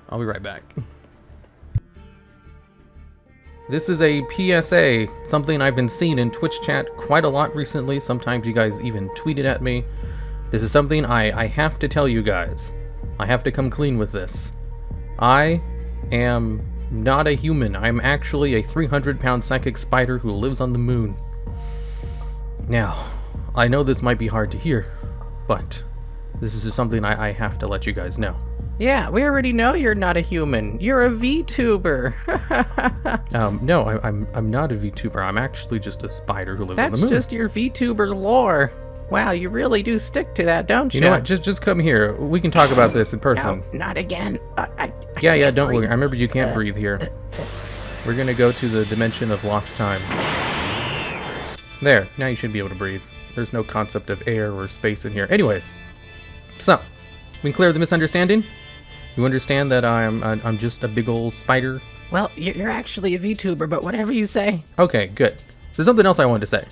I'll be right back. This is a PSA, something I've been seeing in Twitch chat quite a lot recently. Sometimes you guys even tweet it at me. This is something I have to tell you guys. I have to come clean with this. I am not a human. I'm actually a 300-pound psychic spider who lives on the moon. Now, I know this might be hard to hear, but this is just something I have to let you guys know. Yeah, we already know you're not a human. You're a VTuber. No, I'm not a VTuber. I'm actually just a spider who lives on the moon. That's just your VTuber lore. Wow, you really do stick to that, don't you? You know what? Just come here. We can talk about this in person. No, not again. Yeah, don't worry. I remember you can't breathe here. We're gonna go to the dimension of lost time. There. Now you should be able to breathe. There's no concept of air or space in here. Anyways, so we can clear the misunderstanding. You understand that I'm just a big old spider? Well, you're actually a VTuber, but whatever you say. Okay, good. There's something else I wanted to say.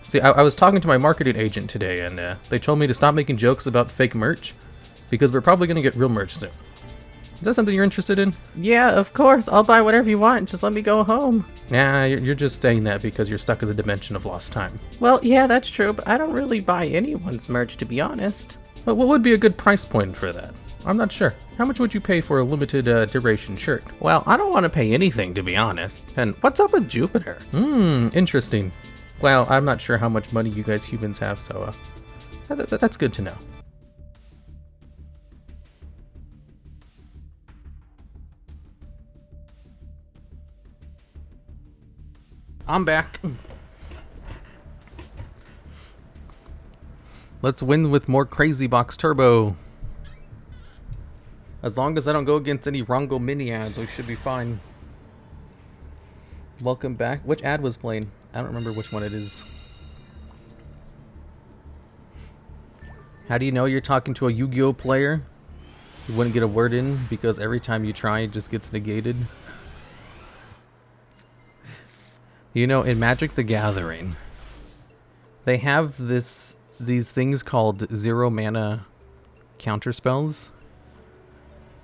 See, I was talking to my marketing agent today, and they told me to stop making jokes about fake merch, because we're probably going to get real merch soon. Is that something you're interested in? Yeah, of course. I'll buy whatever you want. Just let me go home. Nah, you're just saying that because you're stuck in the dimension of lost time. Well, yeah, that's true, but I don't really buy anyone's merch, to be honest. But what would be a good price point for that? I'm not sure. How much would you pay for a limited duration shirt? Well, I don't want to pay anything, to be honest. And what's up with Jupiter? Interesting. Well, I'm not sure how much money you guys humans have, so that's good to know. I'm back. Let's win with more Crazy Box Turbo. As long as I don't go against any Rongo Miniads, we should be fine. Welcome back. Which ad was playing? I don't remember which one it is. How do you know you're talking to a Yu-Gi-Oh player? You wouldn't get a word in because every time you try, it just gets negated. You know, in Magic the Gathering, they have these things called 0 mana counterspells,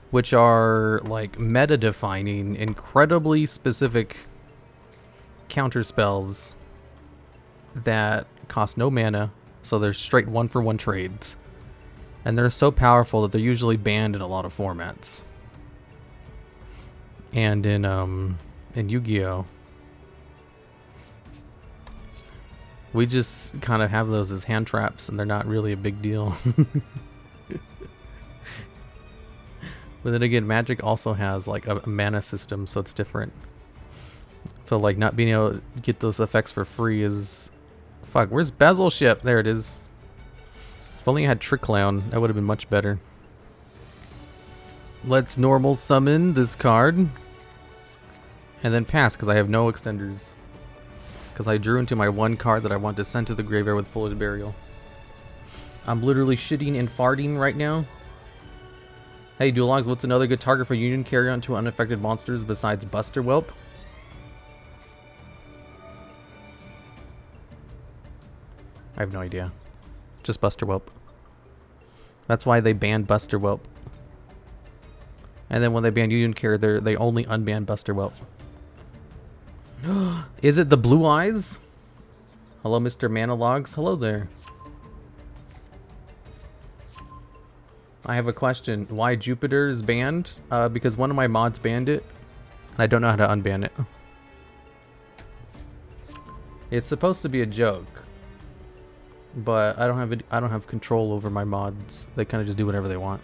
which are like meta-defining, incredibly specific counterspells that cost no mana, so they're straight 1-for-1 trades. And they're so powerful that they're usually banned in a lot of formats. And in Yu-Gi-Oh, we just kind of have those as hand traps, and they're not really a big deal. But then again, Magic also has like a mana system, so it's different. So like not being able to get those effects for free is Fuck, where's Basil ship? There it is. If only I had Trick Clown, that would have been much better. Let's normal summon this card. And then pass, because I have no extenders. Because I drew into my one card that I want to send to the graveyard with Foolish Burial. I'm literally shitting and farting right now. Hey, DuelLogs, what's another good target for Union carry on to unaffected monsters besides Buster Whelp? I have no idea. Just Buster Whelp. That's why they banned Buster Whelp. And then when they ban Union carry, they only unban Buster Whelp. Is it the Blue Eyes? Hello, Mr. Manalogs. Hello there. I have a question. Why Jupiter is banned? Because one of my mods banned it, and I don't know how to unban it. It's supposed to be a joke, but I don't have control over my mods. They kind of just do whatever they want.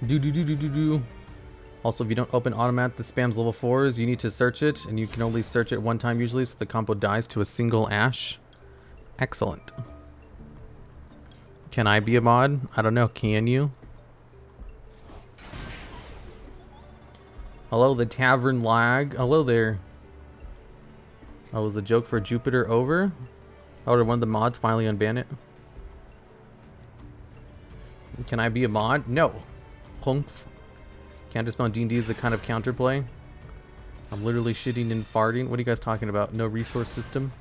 Do. Also, if you don't open automat that spams level 4s, you need to search it, and you can only search it one time usually, so the combo dies to a single ash. Excellent. Can I be a mod? I don't know. Can you? Hello, the Tavern Lag. Hello there. Oh, was the joke for Jupiter over? Oh, did one of the mods finally unban it? Can I be a mod? No. Humph. Counterspell D&D is the kind of counterplay. I'm literally shitting and farting. What are you guys talking about? No resource system?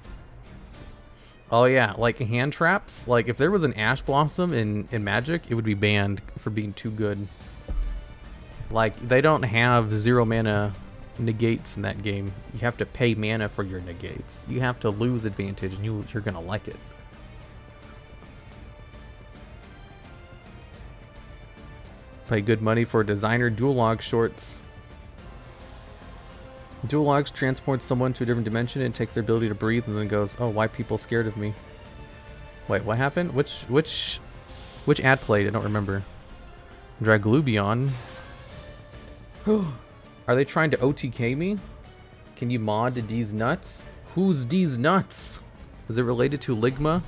Oh yeah, like hand traps. Like if there was an Ash Blossom in Magic, it would be banned for being too good. Like they don't have 0 mana negates in that game. You have to pay mana for your negates. You have to lose advantage and you're gonna like it. Pay good money for designer DuelLogs shorts. DuelLogs transports someone to a different dimension and takes their ability to breathe and then goes, oh, why people scared of me? Wait, what happened? Which ad played? I don't remember. Draglubion. Are they trying to OTK me? Can you mod D's nuts? Who's D's nuts? Is it related to Ligma?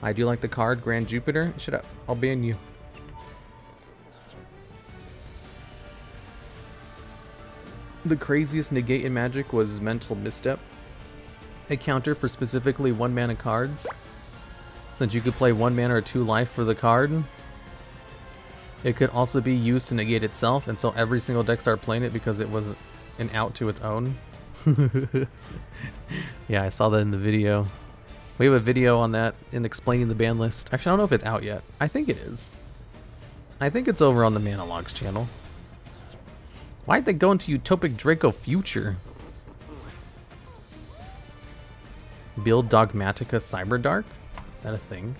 I do like the card Grand Jupiter. Shut up. I'll ban you. The craziest negate in Magic was Mental Misstep. A counter for specifically 1 mana cards. Since you could play 1 mana or 2 life for the card. It could also be used to negate itself, and so every single deck started playing it because it was an out to its own. Yeah, I saw that in the video. We have a video on that in explaining the ban list. Actually, I don't know if it's out yet. I think it is. I think it's over on the Manalogs channel. Why'd they go into Utopic Draco Future? Build Dogmatica Cyberdark? Is that a thing?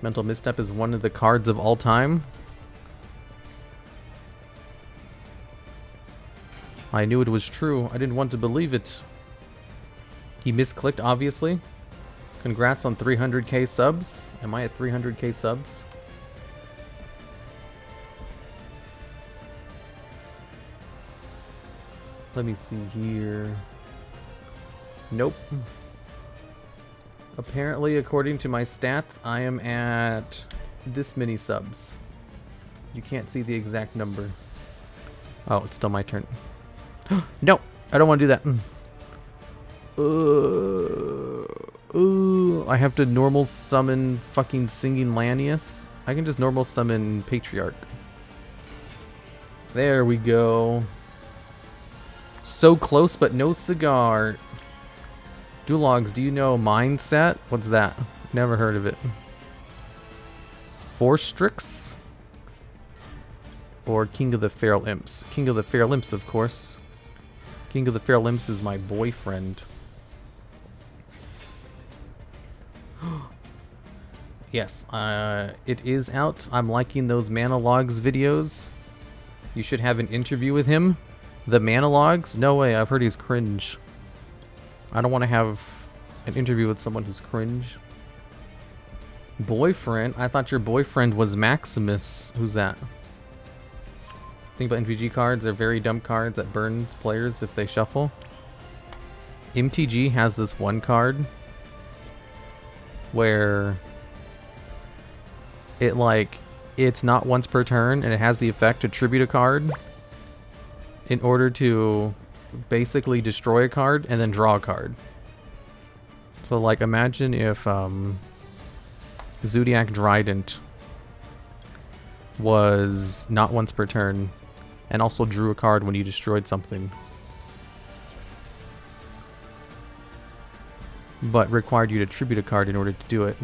Mental Misstep is one of the cards of all time. I knew it was true. I didn't want to believe it. He misclicked, obviously. Congrats on 300k subs. Am I at 300k subs? Let me see here. Nope. Apparently, according to my stats, I am at this many subs. You can't see the exact number. Oh, it's still my turn. No, I don't want to do that. I have to normal summon fucking Singing Lanius. I can just normal summon Patriarch. There we go. So close, but no cigar. DuelLogs, do you know Mindset? What's that? Never heard of it. Forstrix? Or King of the Feral Imps? King of the Feral Imps, of course. King of the Feral Imps is my boyfriend. Yes, it is out. I'm liking those Manalogs videos. You should have an interview with him. The Manalogs? No way, I've heard he's cringe. I don't want to have an interview with someone who's cringe. Boyfriend? I thought your boyfriend was Maximus. Who's that? Think about MTG cards. They're very dumb cards that burn players if they shuffle. MTG has this one card where it's not once per turn, and it has the effect to tribute a card in order to basically destroy a card and then draw a card. So like imagine if Zodiac Drident was not once per turn and also drew a card when you destroyed something, but required you to tribute a card in order to do it.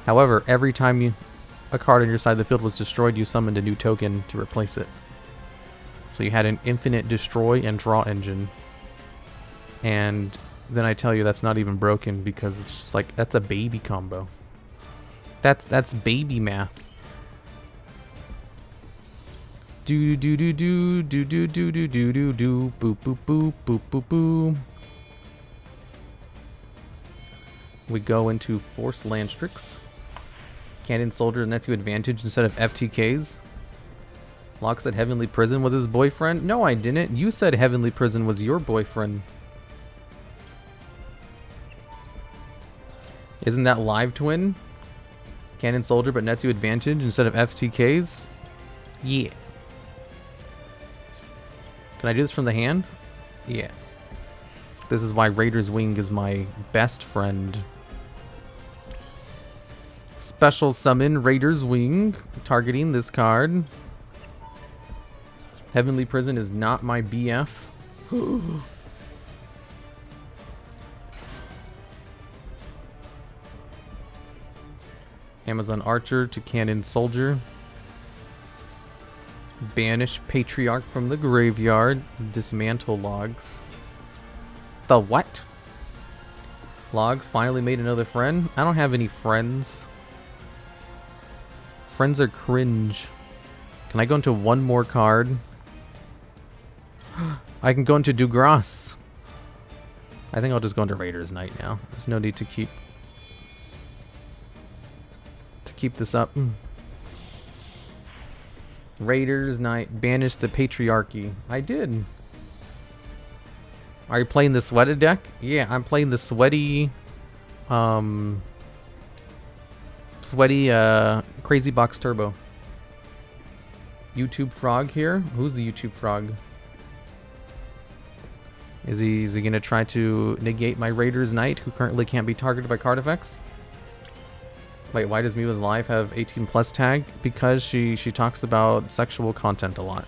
However, every time a card on your side of the field was destroyed, you summoned a new token to replace it. So you had an infinite destroy and draw engine. And then I tell you that's not even broken because it's just like, that's a baby combo. That's baby math. Do do do do do do do do do do do boop boop boop boop boop boop. We go into Force Landstrix. Cannon Soldier nets you advantage instead of FTKs. Locke said Heavenly Prison was his boyfriend. No, I didn't. You said Heavenly Prison was your boyfriend. Isn't that Live Twin? Cannon Soldier but nets you advantage instead of FTKs? Yeah. Can I do this from the hand? Yeah. This is why Raider's Wing is my best friend. Special summon Raider's Wing, targeting this card. Heavenly Prison is not my BF. Amazon Archer to Cannon Soldier. Banish Patriarch from the graveyard. Dismantle Logs. The what? Logs finally made another friend? I don't have any friends. Friends are cringe. Can I go into one more card? I can go into Dugras. I think I'll just go into Raider's Night now. There's no need to keep this up. Raider's Night. Banish the Patriarchy. I did. Are you playing the sweated deck? Yeah, I'm playing the sweaty Crazy Box Turbo. YouTube Frog here. Who's the YouTube Frog? Is he gonna try to negate my Raider's Knight, who currently can't be targeted by card effects? Wait, why does Miwa's Live have 18 plus tag? Because she talks about sexual content a lot.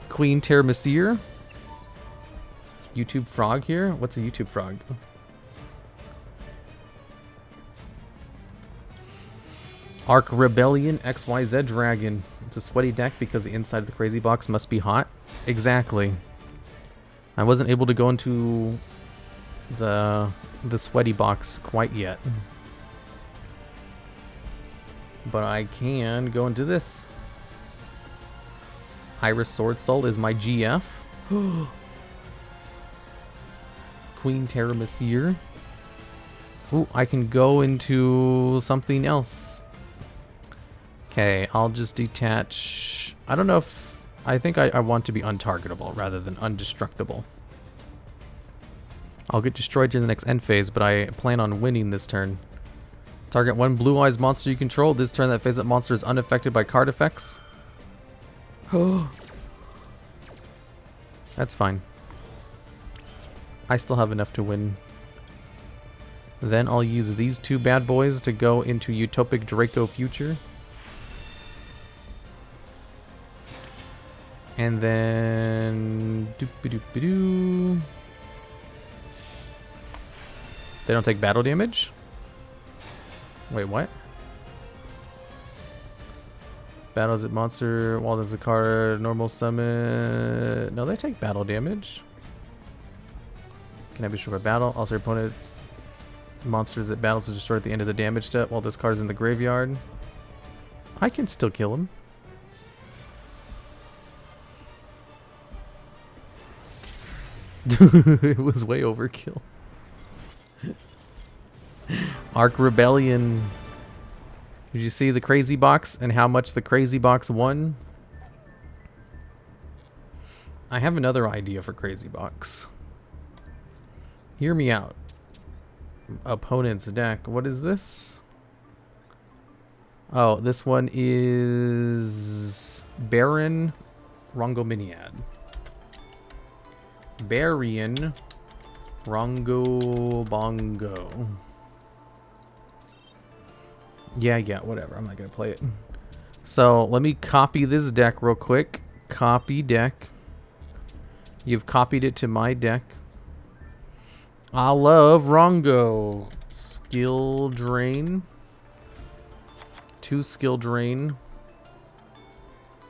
Queen Teir Messier. YouTube Frog here? What's a YouTube Frog? Arc Rebellion XYZ Dragon. It's a sweaty deck because the inside of the crazy box must be hot. Exactly. I wasn't able to go into the sweaty box quite yet. But I can go into this. Iris Sword Soul is my GF. Queen Teir Messier. Ooh, I can go into something else. Okay, I'll just detach. I don't know if... I think I want to be untargetable rather than undestructible. I'll get destroyed during the next end phase, but I plan on winning this turn. Target one Blue Eyes monster you control. This turn, that face-up monster is unaffected by card effects. That's fine. I still have enough to win. Then I'll use these two bad boys to go into Utopic Draco Future. And then... doop-a-doop-a-doo. They don't take battle damage? Wait, what? Battles at monster while there's a card, normal summon... No, they take battle damage. Can I be sure of battle? Also, your opponent's monsters at battles is destroyed at the end of the damage step while this card is in the graveyard. I can still kill him. It was way overkill. Arc Rebellion. Did you see the crazy box and how much the crazy box won? I have another idea for crazy box. Hear me out. Opponent's deck. What is this? Oh, this one is Baron Rongominiad. Baron Rongo Bongo. Yeah, whatever. I'm not gonna play it. So let me copy this deck real quick. Copy deck. You've copied it to my deck. I love Rongo. Skill drain. 2 skill drain.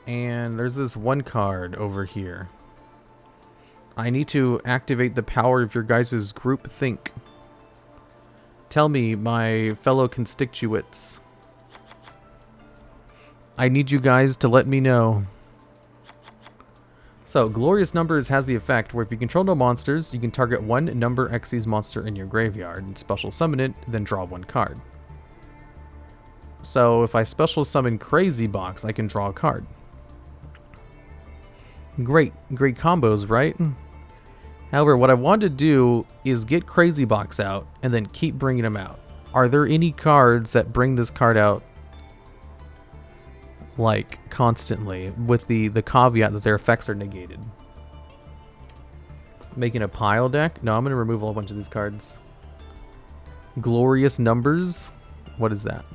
And there's this one card over here. I need to activate the power of your guys' group think. Tell me, my fellow constituents. I need you guys to let me know. So, Glorious Numbers has the effect where if you control no monsters, you can target one number Xyz monster in your graveyard and special summon it, then draw 1 card. So, if I special summon Crazy Box, I can draw a card. Great combos, right? However, what I want to do is get Crazy Box out and then keep bringing them out. Are there any cards that bring this card out like constantly with the caveat that their effects are negated? Making a pile deck? No, I'm going to remove a whole bunch of these cards. Glorious Numbers? What is that?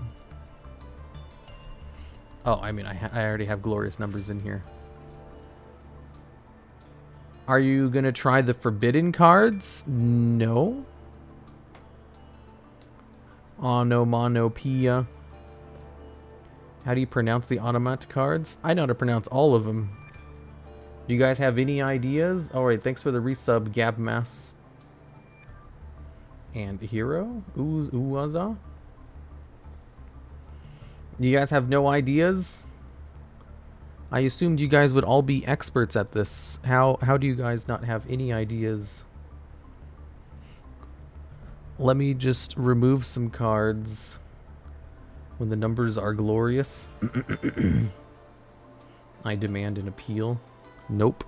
Oh, I mean, I already have Glorious Numbers in here. Are you going to try the forbidden cards? No. Onomatopoeia. How do you pronounce the automat cards? I know how to pronounce all of them. Do you guys have any ideas? Alright, thanks for the resub, Gabmas. And Hero? Uwaza? You guys have no ideas? I assumed you guys would all be experts at this. How do you guys not have any ideas? Let me just remove some cards when the numbers are glorious. I demand an appeal. Nope.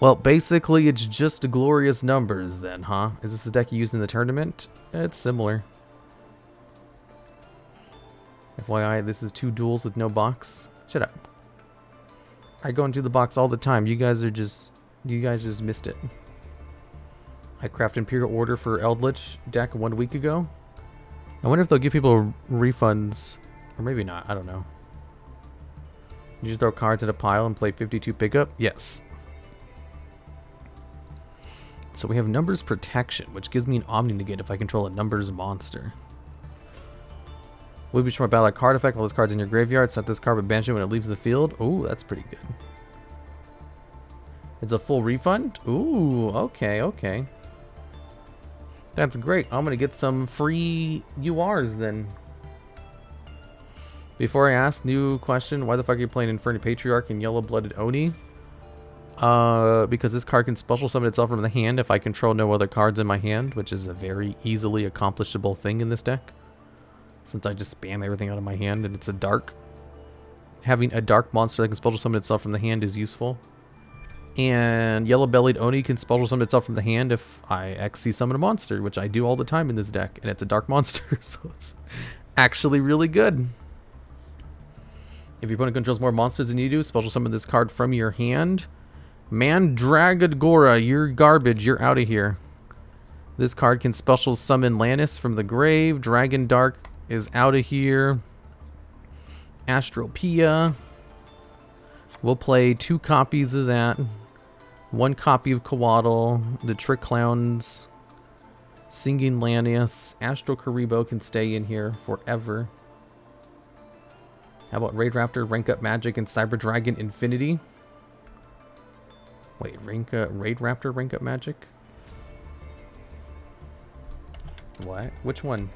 Well, basically it's just glorious numbers then, huh? Is this the deck you used in the tournament? It's similar. FYI, this is 2 duels with no box. Shut up. I go into the box all the time. You guys just missed it. I crafted Imperial Order for Eldritch deck 1 week ago. I wonder if they'll give people refunds. Or maybe not. I don't know. You just throw cards in a pile and play 52 pickup? Yes. So we have Numbers Protection, which gives me an Omni Negate if I control a Numbers monster. Will be short battle card effect while this card's in your graveyard. Set this card with banish it when it leaves the field. Ooh, that's pretty good. It's a full refund? Ooh, okay. That's great. I'm gonna get some free URs then. Before I ask, new question. Why the fuck are you playing Infernal Patriarch and Yellow-Blooded Oni? Because this card can special summon itself from the hand if I control no other cards in my hand, which is a very easily accomplishable thing in this deck. Since I just spam everything out of my hand and it's a dark. Having a dark monster that can special summon itself from the hand is useful. And Yellow-Bellied Oni can special summon itself from the hand if I XC summon a monster, which I do all the time in this deck, and it's a dark monster, so it's actually really good. If your opponent controls more monsters than you do, special summon this card from your hand. Mandragora, you're garbage, you're out of here. This card can special summon Lannis from the grave. Dragon Dark is out of here. Astropia. We'll play 2 copies of that. 1 copy of Coatl. The Trick Clowns. Singing Lannis. Astro Karibo can stay in here forever. How about Raid Raptor, Rank Up Magic, and Cyber Dragon Infinity? Wait, Raid Raptor, Rank Up Magic? What? Which one?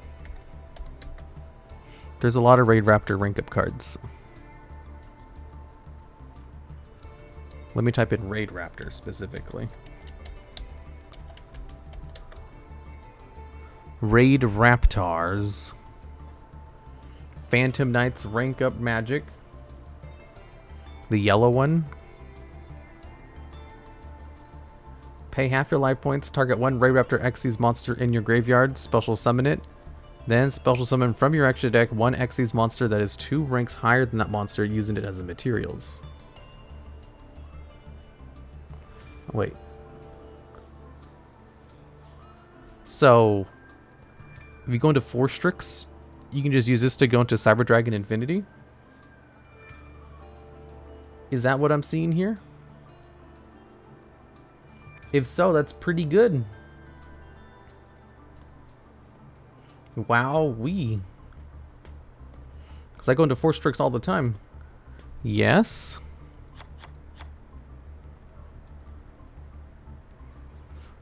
There's a lot of Raid Raptor rank up cards. Let me type in Raid Raptor specifically. Raid Raptors. Phantom Knights rank up magic. The yellow one. Pay half your life points. Target one Ray Raptor Xyz monster in your graveyard. Special summon it. Then special summon from your extra deck one Xyz monster that is 2 ranks higher than that monster, using it as a materials. Wait. So, if you go into 4 Strix, you can just use this to go into Cyber Dragon Infinity? Is that what I'm seeing here? If so, that's pretty good. Wow-wee. Because I go into 4 Strix all the time. Yes.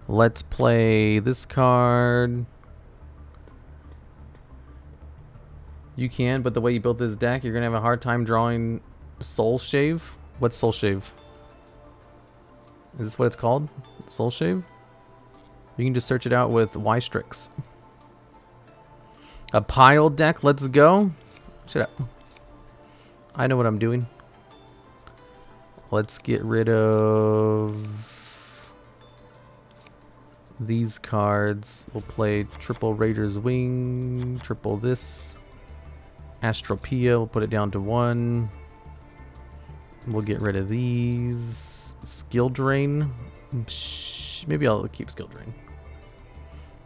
Let's play this card. You can, but the way you built this deck, you're going to have a hard time drawing Soul Shave. What's Soul Shave? Is this what it's called? Soul Shave? You can just search it out with Y-Strix. A pile deck, let's go. Shut up. I know what I'm doing. Let's get rid of these cards. We'll play triple Raider's Wing, triple this. Astropia, we'll put it down to 1. We'll get rid of these. Skill Drain. Maybe I'll keep Skill Drain.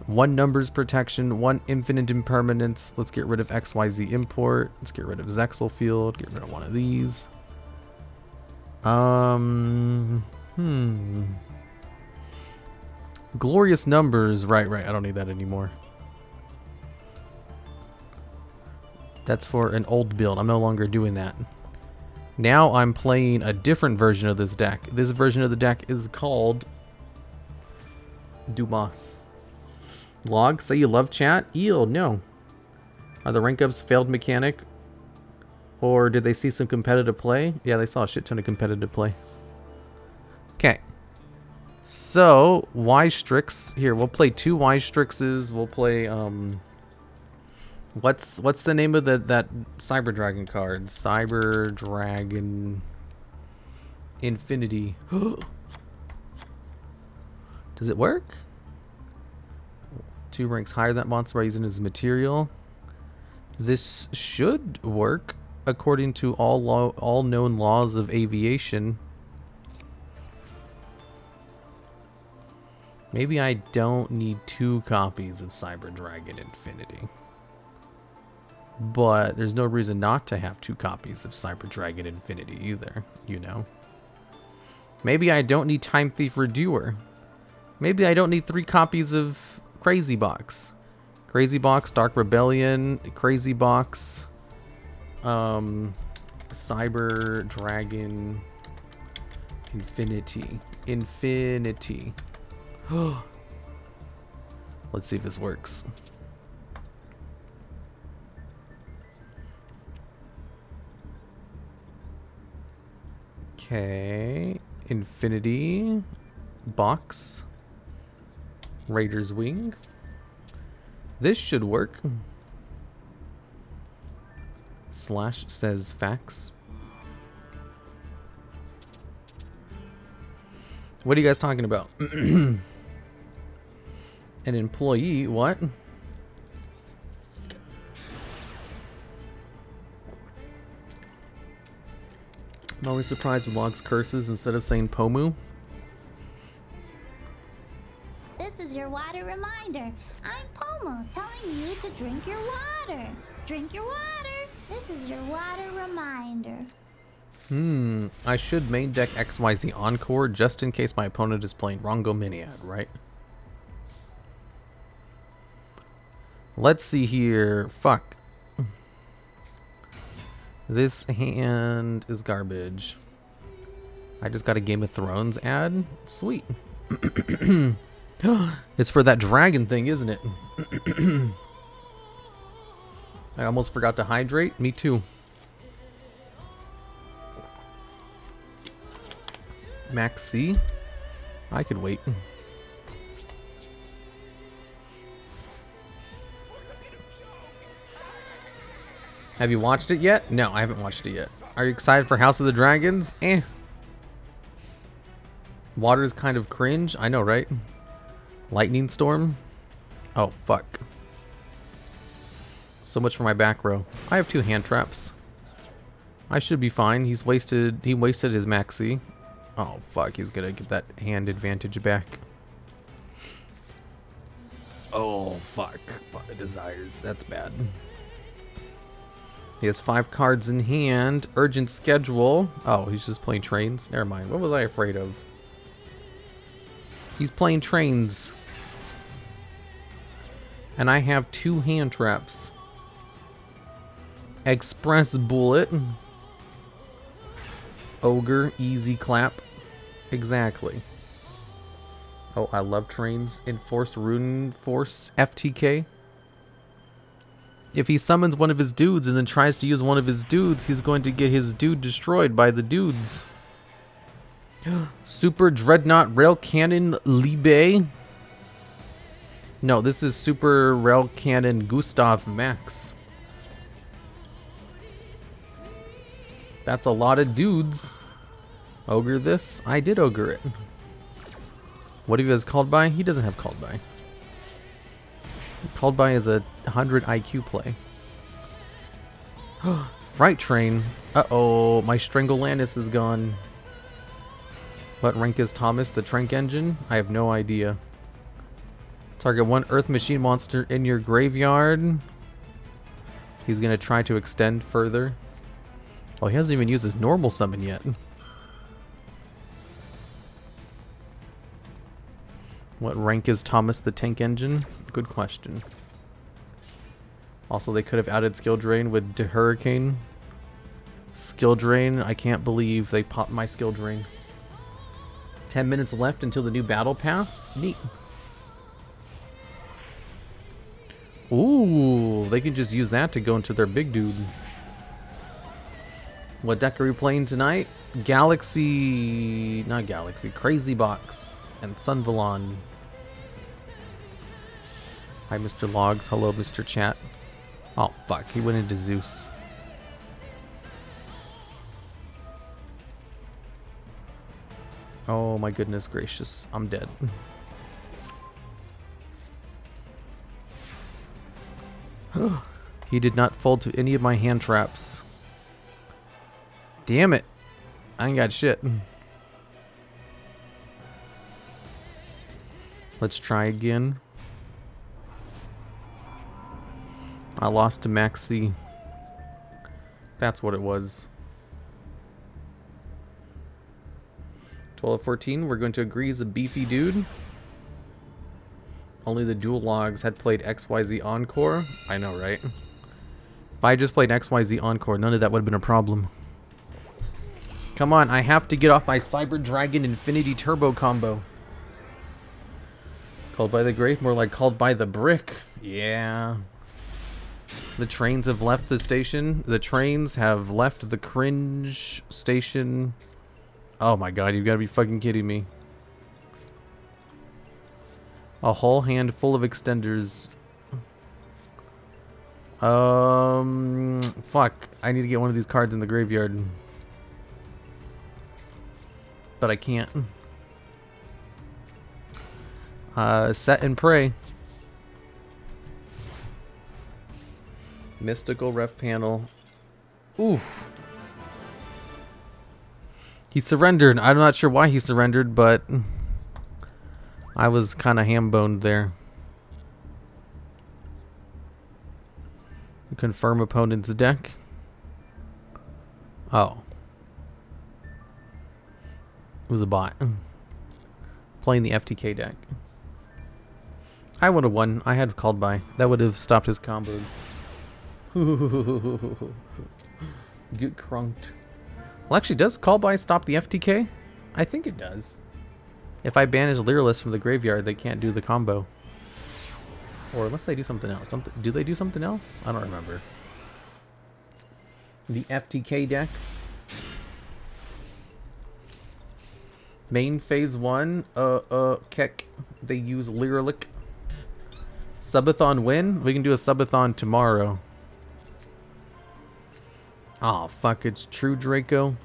1 numbers protection, 1 infinite impermanence. Let's get rid of XYZ import. Let's get rid of Zexal Field. Get rid of one of these. Glorious numbers. Right. I don't need that anymore. That's for an old build. I'm no longer doing that. Now I'm playing a different version of this deck. This version of the deck is called Dumas. Log, say you love chat? Eel, no. Are the rank ups failed mechanic? Or did they see some competitive play? Yeah, they saw a shit ton of competitive play. Okay. So, Y-Strix. Here, we'll play 2 Y-Strixes. We'll play, What's the name of that Cyber Dragon card? Cyber Dragon Infinity. Does it work? 2 ranks higher than that monster by using his material. This should work according to all known laws of aviation. Maybe I don't need 2 copies of Cyber Dragon Infinity. But there's no reason not to have 2 copies of Cyber Dragon Infinity either, you know. Maybe I don't need Time Thief Redoer. Maybe I don't need 3 copies of Crazy Box. Crazy Box, Dark Rebellion, Crazy Box, Cyber Dragon Infinity. Let's see if this works. Okay, Infinity Box, Raider's Wing. This should work. Slash says facts. What are you guys talking about? An employee? What? I'm always surprised with Log's curses instead of saying Pomu. This is your water reminder. I'm Pomu, telling you to drink your water. Drink your water. This is your water reminder. I should main deck XYZ Encore just in case my opponent is playing Rongo Miniad, right? Let's see here. Fuck. This hand is garbage. I just got a Game of Thrones ad. Sweet. It's for that dragon thing, isn't it? I almost forgot to hydrate. Me too. Max C? I could wait. Have you watched it yet? No, I haven't watched it yet. Are you excited for House of the Dragons? Eh. Water's kind of cringe. I know, right? Lightning Storm? Oh, fuck. So much for my back row. I have 2 hand traps. I should be fine. He wasted his maxi. Oh, fuck. He's gonna get that hand advantage back. Oh, fuck. Desires. That's bad. He has 5 cards in hand. Urgent schedule. Oh, he's just playing trains. Never mind. What was I afraid of? He's playing trains. And I have 2 hand traps. Express bullet. Ogre, easy clap. Exactly. Oh, I love trains. Enforced Rune Force FTK. If he summons one of his dudes and then tries to use one of his dudes, he's going to get his dude destroyed by the dudes. Super Dreadnought Rail Cannon Libe. No, this is Super Rail Cannon Gustav Max. That's a lot of dudes. Ogre this? I did ogre it. What if he has called by? He doesn't have called by. Called by is a 100 IQ play. Fright Train. Uh-oh, my Strangolanus is gone. What rank is Thomas the Trank Engine? I have no idea. Target 1 Earth Machine monster in your graveyard. He's gonna try to extend further. Oh, he hasn't even used his normal summon yet. What rank is Thomas the Tank Engine? Good question. Also, they could have added skill drain with the Hurricane. Skill drain, I can't believe they popped my skill drain. 10 minutes left until the new battle pass. Neat. Ooh, they can just use that to go into their big dude. What deck are we playing tonight? Crazy Box and Sunavalon. Hi, Mr. Logs. Hello, Mr. Chat. Oh, fuck. He went into Zeus. Oh, my goodness gracious. I'm dead. He did not fold to any of my hand traps. Damn it. I ain't got shit. Let's try again. I lost to Maxi. That's what it was. 12 of 14. We're going to agree he's a beefy dude. Only the TheDuelLogs had played XYZ Encore. I know, right? If I just played XYZ Encore, none of that would have been a problem. Come on, I have to get off my Cyber Dragon Infinity Turbo combo. Called by the Grave, more like called by the Brick. Yeah. The trains have left the station. The trains have left the cringe station. Oh my god, you've got to be fucking kidding me. A whole hand full of extenders. Fuck. I need to get one of these cards in the graveyard. But I can't. Set and pray. Mystical ref panel. Oof. He surrendered. I'm not sure why he surrendered, but I was kind of ham-boned there. Confirm opponent's deck. Oh. It was a bot. Playing the FTK deck. I would have won. I had called by. That would have stopped his combos. Get crunked. Well, actually, does call by stop the FTK? I think it does. If I banish Lyralist from the graveyard, they can't do the combo. Or unless they do something else. Do they do something else? I don't remember. The FTK deck. Main phase 1. Keck. They use Lyralic. Subathon win? We can do a Subathon tomorrow. Oh, fuck, it's true, Draco.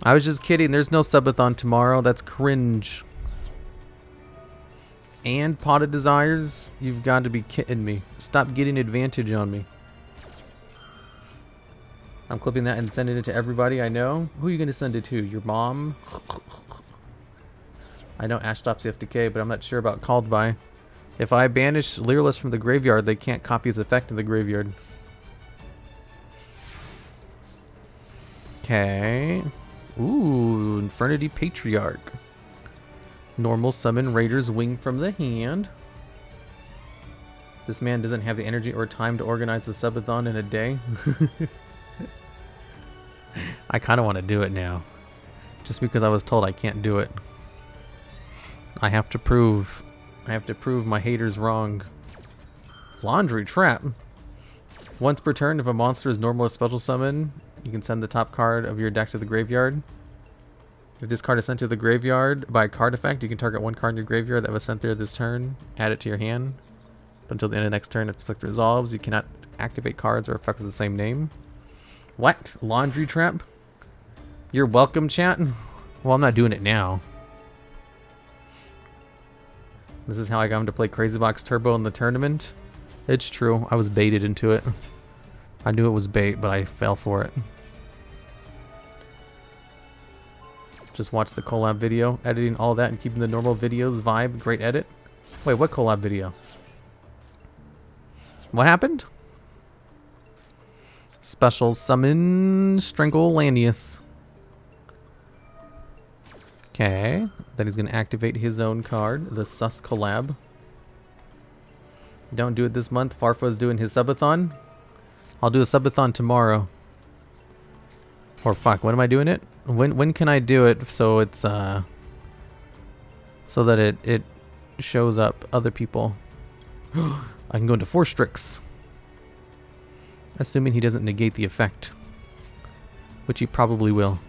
I was just kidding. There's no subathon tomorrow. That's cringe. And Pot of Desires? You've got to be kidding me. Stop getting advantage on me. I'm clipping that and sending it to everybody I know. Who are you going to send it to? Your mom? I know Ash stops FTK, but I'm not sure about Called By. If I banish Leerless from the graveyard, they can't copy its effect in the graveyard. Okay. Ooh, Infernity Patriarch. Normal summon Raider's Wing from the hand. This man doesn't have the energy or time to organize the subathon in a day. I kind of want to do it now. Just because I was told I can't do it. I have to prove my haters wrong. Laundry Trap. Once per turn, if a monster is normal or special summon, you can send the top card of your deck to the graveyard. If this card is sent to the graveyard by a card effect, you can target one card in your graveyard that was sent there this turn, add it to your hand. But until the end of the next turn, its effect resolves. You cannot activate cards or effects with the same name. What? Laundry Trap? You're welcome, chat? Well, I'm not doing it now. This is how I got him to play Crazy Box Turbo in the tournament. It's true. I was baited into it. I knew it was bait, but I fell for it. Just watch the collab video. Editing all that and keeping the normal videos vibe. Great edit. Wait, what collab video? What happened? Special summon Stranglelanius. Okay. Then he's going to activate his own card. The Sus collab. Don't do it this month. Farfo's doing his subathon. I'll do a subathon tomorrow. Or fuck, when am I doing it? When can I do it so it's so that it shows up other people? I can go into 4 Strix. Assuming he doesn't negate the effect. Which he probably will.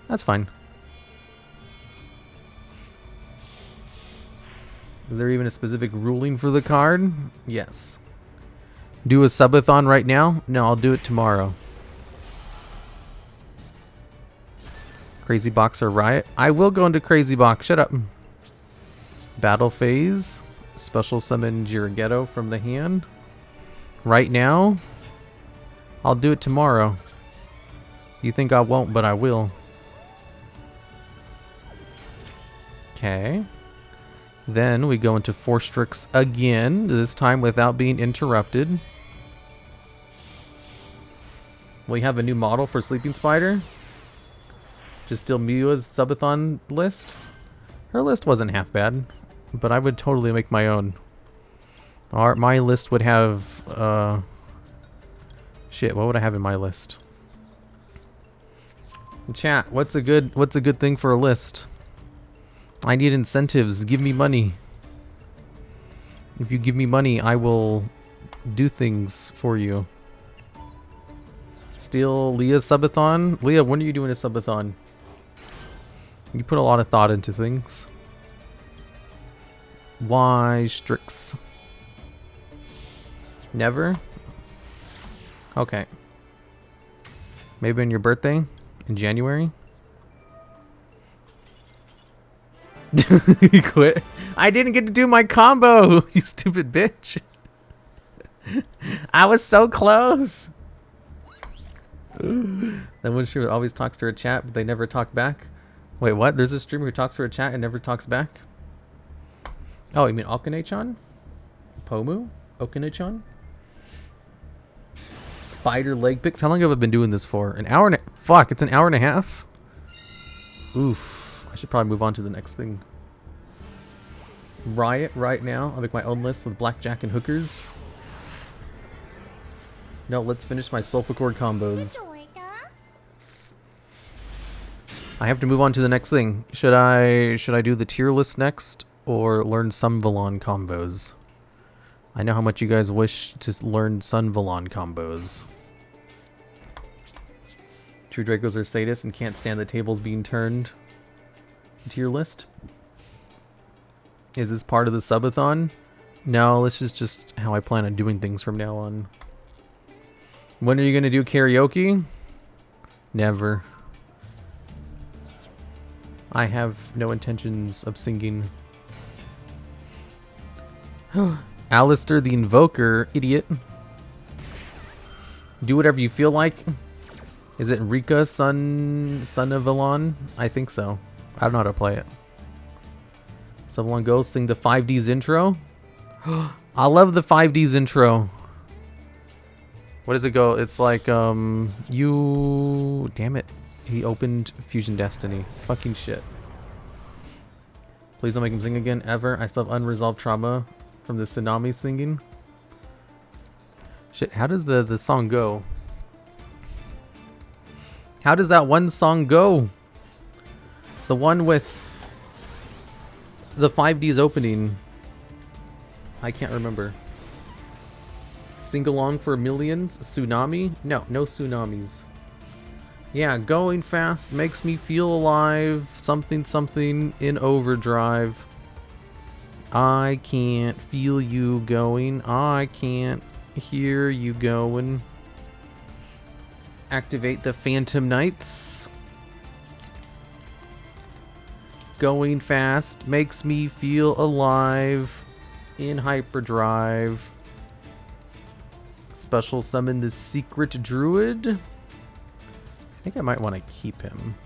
That's fine. Is there even a specific ruling for the card? Yes. Do a subathon right now? No, I'll do it tomorrow. Crazy Box or Riot? I will go into Crazy Box. Shut up. Battle phase. Special summon Jirighetto from the hand. Right now? I'll do it tomorrow. You think I won't, but I will. Okay. Then we go into 4 Strix again, this time without being interrupted. We have a new model for Sleeping Spider. Just still Mia's subathon list. Her list wasn't half bad, but I would totally make my own. My list would have shit, what would I have in my list? Chat, what's a good thing for a list? I need incentives. Give me money. If you give me money, I will do things for you. Steal Leah's subathon? Leah, when are you doing a subathon? You put a lot of thought into things. Why Strix? Never? Okay. Maybe on your birthday? In January? You quit? I didn't get to do my combo, you stupid bitch. I was so close. That one streamer always talks to her chat, but they never talk back. Wait, what? There's a streamer who talks to her chat and never talks back? Oh, you mean Okane-chan? Pomu? Okane-chan? Spider leg picks? How long have I been doing this for? An hour and a... Fuck, it's an hour and a half? Oof. I should probably move on to the next thing. Riot right now. I'll make my own list with blackjack and hookers. No, let's finish my Sulfur Cord combos. I have to move on to the next thing. Should I do the tier list next or learn Sunavalon combos? I know how much you guys wish to learn Sunavalon combos. True Dracos are sadists and can't stand the tables being turned. Tier list. Is this part of the subathon? No, this is just how I plan on doing things from now on. When are you gonna do karaoke? Never. I have no intentions of singing. Alistair the Invoker, idiot. Do whatever you feel like. Is it Rika Sunavalon? I think so. I don't know how to play it. Someone go sing the 5Ds intro. I love the 5Ds intro. What does it go? It's like, you... Damn it. He opened Fusion Destiny. Fucking shit. Please don't make him sing again, ever. I still have unresolved trauma from the tsunami singing. Shit, how does the song go? How does that one song go? The one with the 5Ds opening. I can't remember. Sing along for millions? Tsunami? No, no tsunamis. Yeah, going fast makes me feel alive. Something, something in overdrive. I can't feel you going. I can't hear you going. Activate the Phantom Knights. Going fast makes me feel alive in hyperdrive. Special summon the Secret Druid. I think I might want to keep him.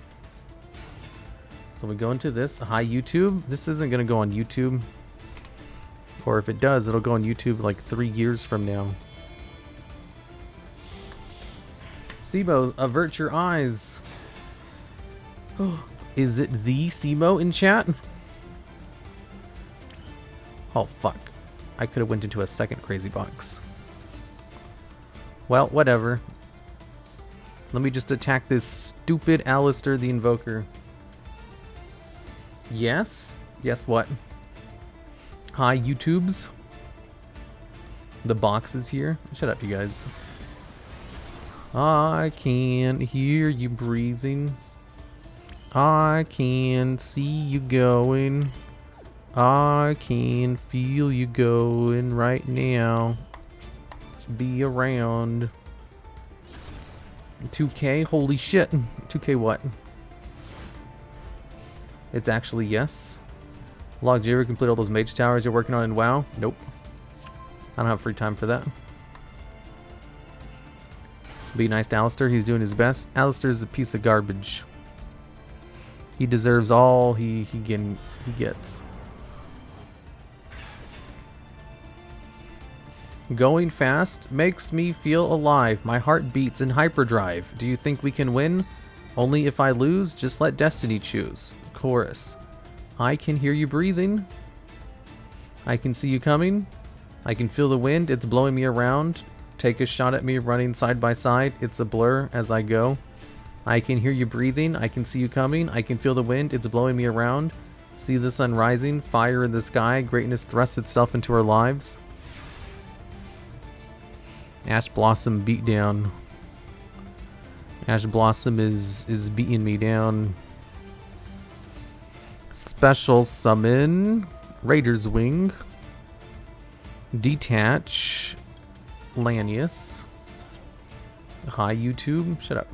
So we go into this. Hi, YouTube. This isn't going to go on YouTube. Or if it does, it'll go on YouTube like 3 years from now. Simo, avert your eyes. Is it the Simo in chat? Oh, fuck. I could have went into a second crazy box. Well, whatever. Let me just attack this stupid Alistair the Invoker. Yes? Yes, what? Hi, YouTubes. The box is here. Shut up, you guys. I can't hear you breathing. I can see you going. I can feel you going right now. Be around. 2K? Holy shit. 2K what? It's actually yes. Log, did you ever complete all those mage towers you're working on in WoW? Nope. I don't have free time for that. Be nice to Alistair. He's doing his best. Alistair's a piece of garbage. He deserves all he gets. Going fast makes me feel alive. My heart beats in hyperdrive. Do you think we can win? Only if I lose, just let destiny choose. Chorus. I can hear you breathing. I can see you coming. I can feel the wind. It's blowing me around. Take a shot at me running side by side. It's a blur as I go. I can hear you breathing. I can see you coming. I can feel the wind. It's blowing me around. See the sun rising. Fire in the sky. Greatness thrusts itself into our lives. Ash Blossom beat down. Ash Blossom is beating me down. Special summon Raider's Wing. Detach Lanius. Hi, YouTube. Shut up.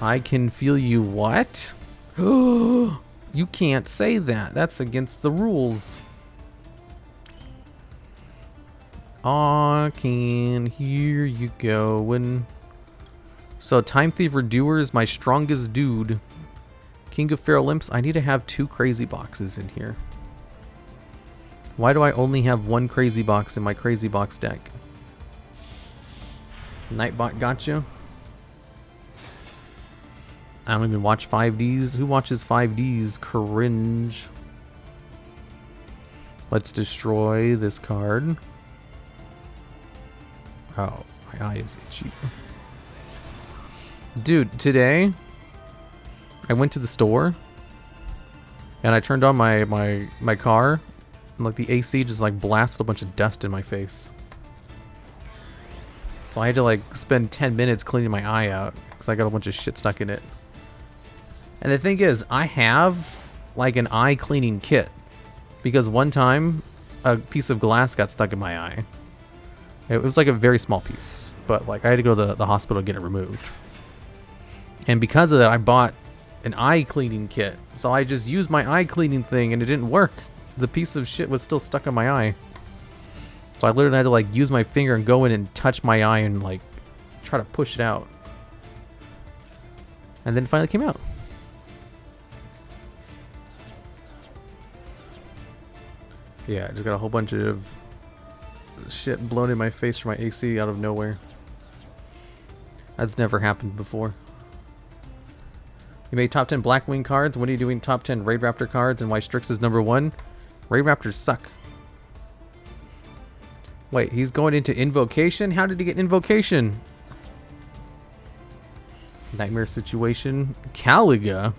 I can feel you. What? You can't say that. That's against the rules. I can hear you going. So Time Thiever Doer is my strongest dude. King of Feral Imps. I need to have 2 crazy boxes in here. Why do I only have 1 crazy box in my crazy box deck? Nightbot gotcha. I don't even watch 5Ds. Who watches 5Ds? Cringe. Let's destroy this card. Oh, my eye is itchy. Dude, today I went to the store and I turned on my car and like the AC just like blasted a bunch of dust in my face. So I had to like spend 10 minutes cleaning my eye out because I got a bunch of shit stuck in it. And the thing is, I have like an eye cleaning kit. Because one time, a piece of glass got stuck in my eye. It was like a very small piece, but like I had to go to the hospital to get it removed. And because of that, I bought an eye cleaning kit. So I just used my eye cleaning thing and it didn't work. The piece of shit was still stuck in my eye. So I literally had to like use my finger and go in and touch my eye and like try to push it out. And then it finally came out. Yeah, I just got a whole bunch of shit blown in my face from my AC out of nowhere. That's never happened before. You made top 10 Blackwing cards. When are you doing top 10 Raid Raptor cards and why Strix is number 1? Raid Raptors suck. Wait, he's going into Invocation? How did he get Invocation? Nightmare situation. Caliga.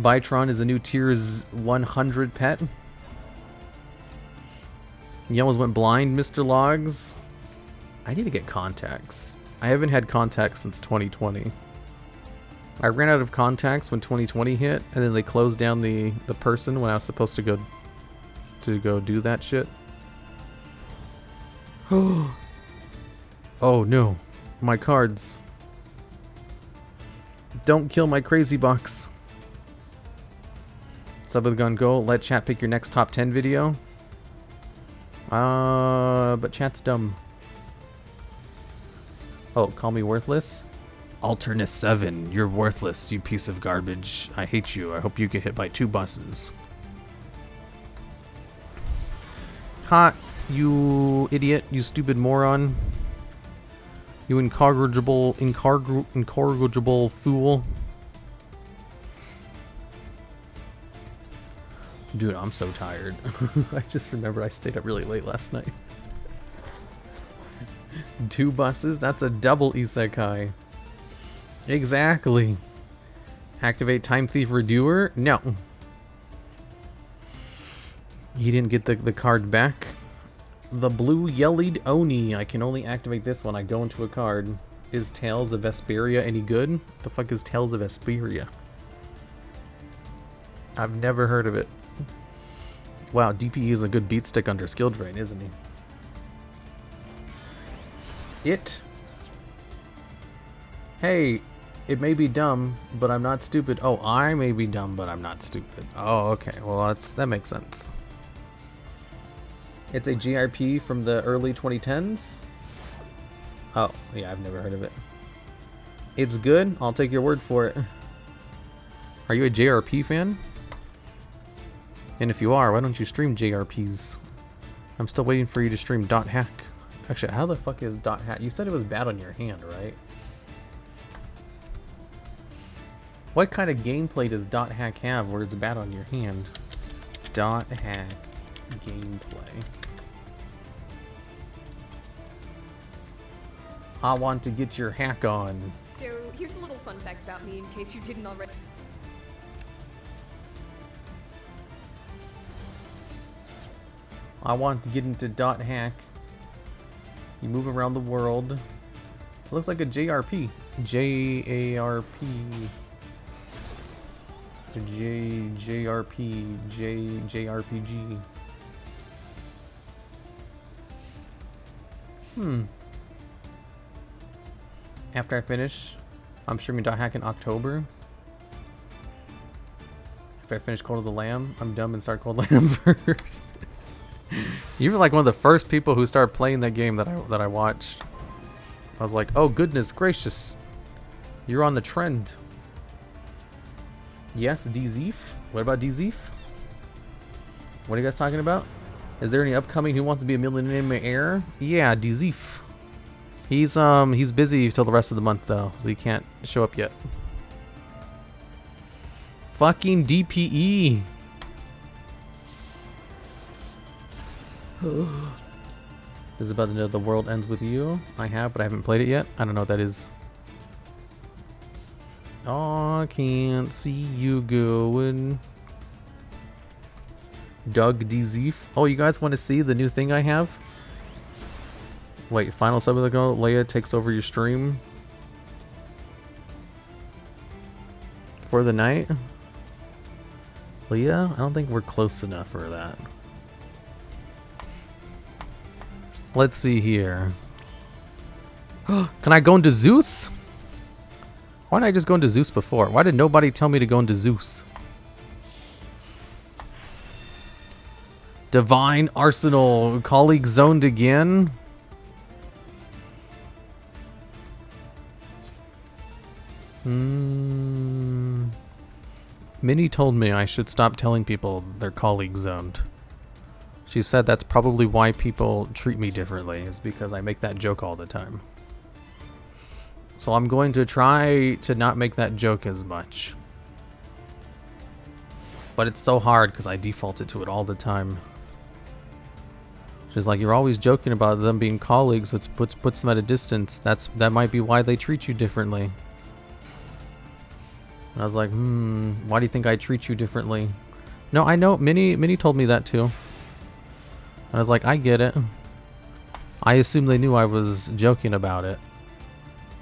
Bytron is a new tiers 100 pet. You almost went blind, Mr. Logs. I need to get contacts. I haven't had contacts since 2020. I ran out of contacts when 2020 hit, and then they closed down the person when I was supposed to go do that shit. Oh no, my cards. Don't kill my crazy box. Sub with gun go. Let chat pick your next top 10 video. But chat's dumb. Oh, call me worthless? Alternate 7, you're worthless, you piece of garbage. I hate you. I hope you get hit by 2 buses. Ha, you idiot, you stupid moron. You incorrigible fool. Dude, I'm so tired. I just remember I stayed up really late last night. 2 buses? That's a double isekai. Exactly. Activate Time Thief Redoer? No. He didn't get the card back. The blue yellied Oni. I can only activate this when I go into a card. Is Tales of Vesperia any good? The fuck is Tales of Vesperia? I've never heard of it. Wow, DPE is a good beat stick under skill drain, isn't he? Hey, it may be dumb, but I'm not stupid. Oh, I may be dumb, but I'm not stupid. Oh, okay. Well, that makes sense. It's a GRP from the early 2010s. Oh, yeah, I've never heard of it. It's good. I'll take your word for it. Are you a JRP fan? And if you are, why don't you stream JRPs? I'm still waiting for you to stream .hack. Actually, how the fuck is .hack? You said it was bad on your hand, right? What kind of gameplay does .hack have where it's bad on your hand? .hack gameplay. I want to get your hack on. So, here's a little fun fact about me in case you didn't already. I want to get into .hack. You move around the world. It looks like a JRP. JARP. JRPG. After I finish, I'm streaming .hack in October. After I finish Cold of the Lamb, I'm dumb and start Cold of the Lamb first. You were like one of the first people who started playing that game that I watched. I was like, oh goodness gracious, you're on the trend. Yes, DZeef. What about DZeef? What are you guys talking about? Is there any upcoming Who Wants to Be a Millionaire? Yeah, DZeef. He's busy till the rest of the month though, so he can't show up yet. Fucking DPE. Is about to know The World Ends With You. I have, but I haven't played it yet. I don't know what that is. Oh, I can't see you going. Doug DZeef. Oh, you guys want to see the new thing I have? Wait, final sub ago, Leia takes over your stream. for the night. Leah? I don't think we're close enough for that. Let's see here. Can I go into Zeus? Why didn't I just go into Zeus before? Why did nobody tell me to go into Zeus? Divine Arsenal. Colleague zoned again. Minnie told me I should stop telling people their colleague zoned. She said that's probably why people treat me differently, is because I make that joke all the time. So I'm going to try to not make that joke as much. But it's so hard because I defaulted to it all the time. She's like, you're always joking about them being colleagues, which puts them at a distance. That might be why they treat you differently. And I was like, why do you think I treat you differently? No, I know. Minnie told me that too. I was like, I get it. I assume they knew I was joking about it.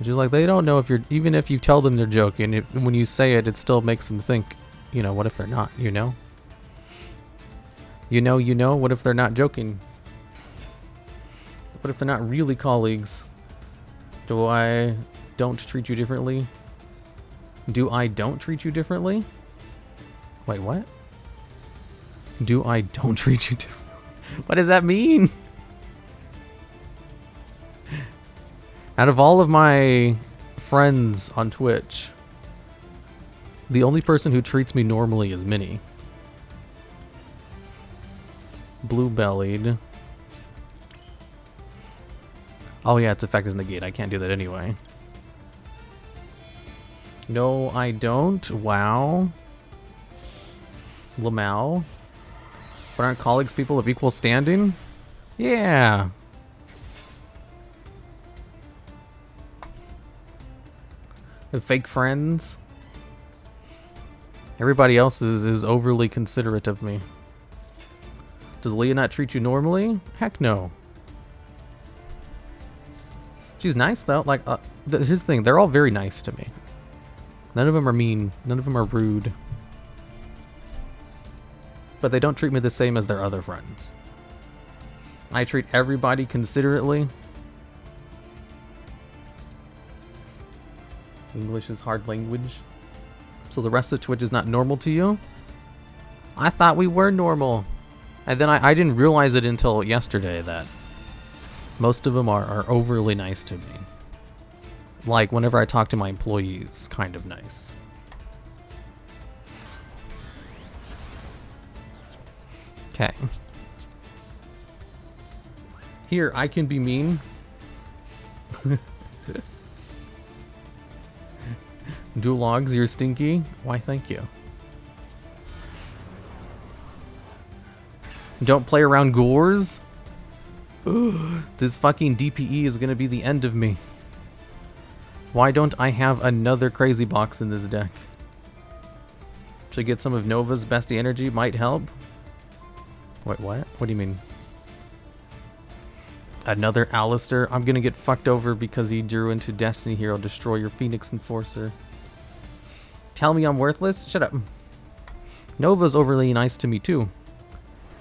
She's like, they don't know if you're, even if you tell them they're joking, when you say it, it still makes them think, you know, what if they're not, you know? You know, what if they're not joking? What if they're not really colleagues? Do I don't treat you differently? Do I don't treat you differently? Wait, what? Do I don't treat you differently? What does that mean? Out of all of my friends on Twitch, the only person who treats me normally is Minnie. Blue-bellied. Oh yeah, its effect is negate. I can't do that anyway. No, I don't. Wow. Lamau. But aren't colleagues people of equal standing? Yeah. The fake friends. Everybody else is overly considerate of me. Does Leah not treat you normally? Heck no. She's nice though. Like, here's the thing. They're all very nice to me. None of them are mean. None of them are rude. But they don't treat me the same as their other friends. I treat everybody considerately. English is hard language. So the rest of Twitch is not normal to you? I thought we were normal. And then I didn't realize it until yesterday that most of them are overly nice to me. Like whenever I talk to my employees, kind of nice. Okay. Here, I can be mean. DuelLogs, you're stinky. Why, thank you. Don't play around gores. This fucking DPE is gonna be the end of me. Why don't I have another crazy box in this deck? Should get some of Nova's bestie energy, might help. Wait, what? What do you mean? Another Alistair? I'm gonna get fucked over because he drew into Destiny Hero, destroy your Phoenix Enforcer. Tell me I'm worthless? Shut up. Nova's overly nice to me too.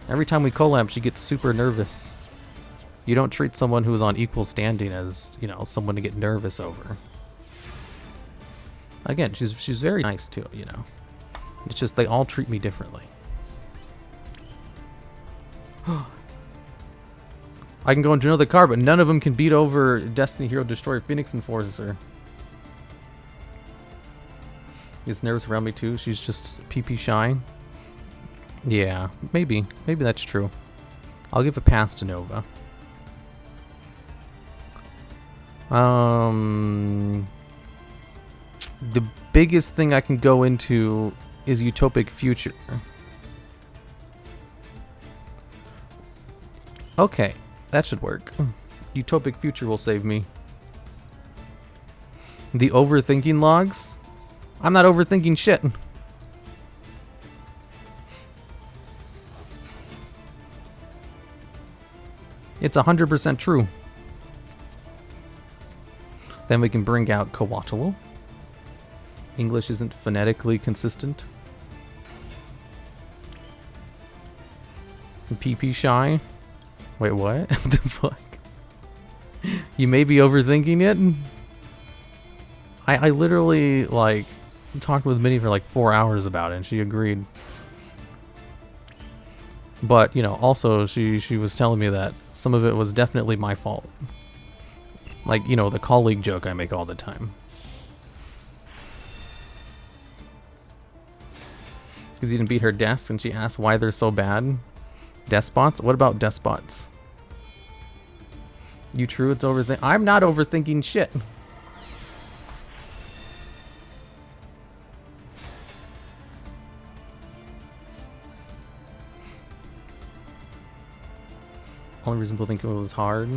Every time we collab, she gets super nervous. You don't treat someone who is on equal standing as, you know, someone to get nervous over. Again, she's very nice too, you know. It's just they all treat me differently. I can go into another card, but none of them can beat over Destiny Hero, Destroyer, Phoenix Enforcer. Gets nervous around me too. She's just PP shy. Yeah, maybe that's true. I'll give a pass to Nova. The biggest thing I can go into is Utopic Future. Okay, that should work. Utopic Future will save me. The overthinking logs? I'm not overthinking shit. It's 100% true. Then we can bring out Coatl. English isn't phonetically consistent. PP shy? Wait, what? What the fuck? You may be overthinking it? I literally, like, talked with Minnie for like 4 hours about it, and she agreed. But, you know, also she was telling me that some of it was definitely my fault. Like, you know, the colleague joke I make all the time. Because you didn't beat her desk, and she asked why they're so bad. Despots? What about despots? You true it's overthink? I'm not overthinking shit. Only reason people think it was hard.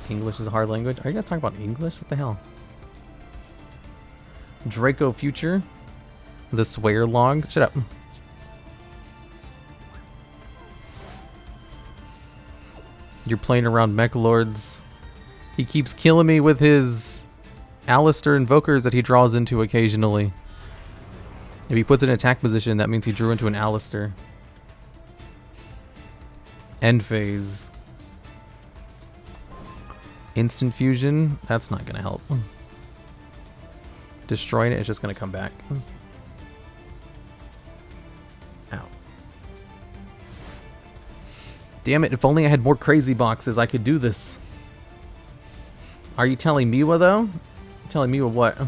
English is a hard language. Are you guys talking about English? What the hell? Draco Future. The swear log. Shut up. You're playing around Mech Lords. He keeps killing me with his Alistair invokers that he draws into occasionally. If he puts it in attack position, that means he drew into an Alistair. End phase. Instant fusion. That's not going to help. Destroying it is just going to come back. Ow. Damn it, if only I had more crazy boxes, I could do this. Are you telling Miwa, though? Telling Miwa what? What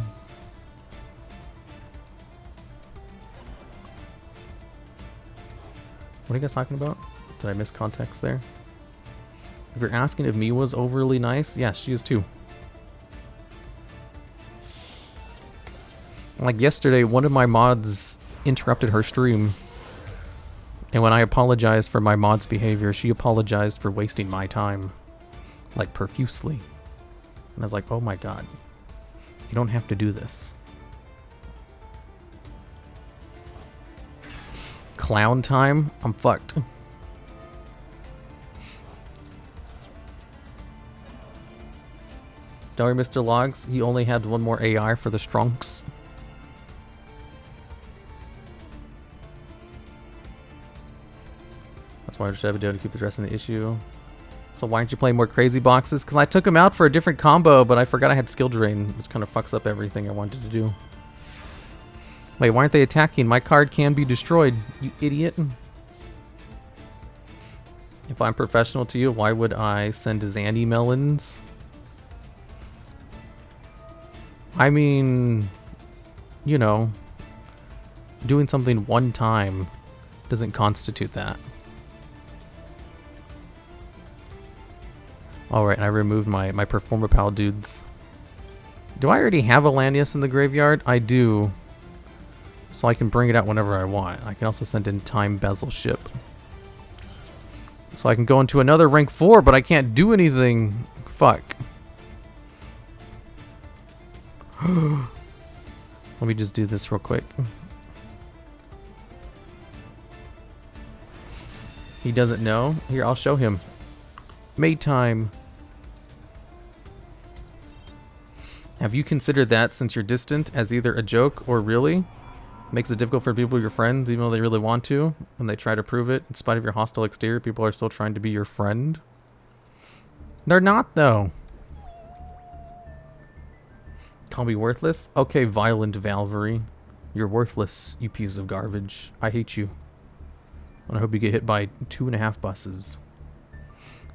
are you guys talking about? Did I miss context there? If you're asking if Miwa's overly nice, yes, she is too. Like yesterday, one of my mods interrupted her stream. And when I apologized for my mod's behavior, she apologized for wasting my time. Like, profusely. And I was like, oh my god. You don't have to do this. Clown time? I'm fucked. Don't worry, Mr. Logs. He only had one more AI for the Strunks. That's why I just have a to keep addressing the issue. So why aren't you playing more crazy boxes? Because I took him out for a different combo, but I forgot I had skill drain, which kind of fucks up everything I wanted to do. Wait, why aren't they attacking? My card can be destroyed, you idiot. If I'm professional to you, why would I send Zanny melons? I mean, you know, doing something one time doesn't constitute that. Alright, I removed my Performer Pal dudes. Do I already have a Lanius in the graveyard? I do. So I can bring it out whenever I want. I can also send in Time Bezel Ship. So I can go into another rank 4, but I can't do anything. Fuck. Let me just do this real quick. He doesn't know? Here, I'll show him. Mate time. Have you considered that, since you're distant, as either a joke or really? Makes it difficult for people your friends, even though they really want to. When they try to prove it, in spite of your hostile exterior, people are still trying to be your friend. They're not, though. Call me worthless? Okay, violent Valvery. You're worthless, you piece of garbage. I hate you. And I hope you get hit by 2.5 buses.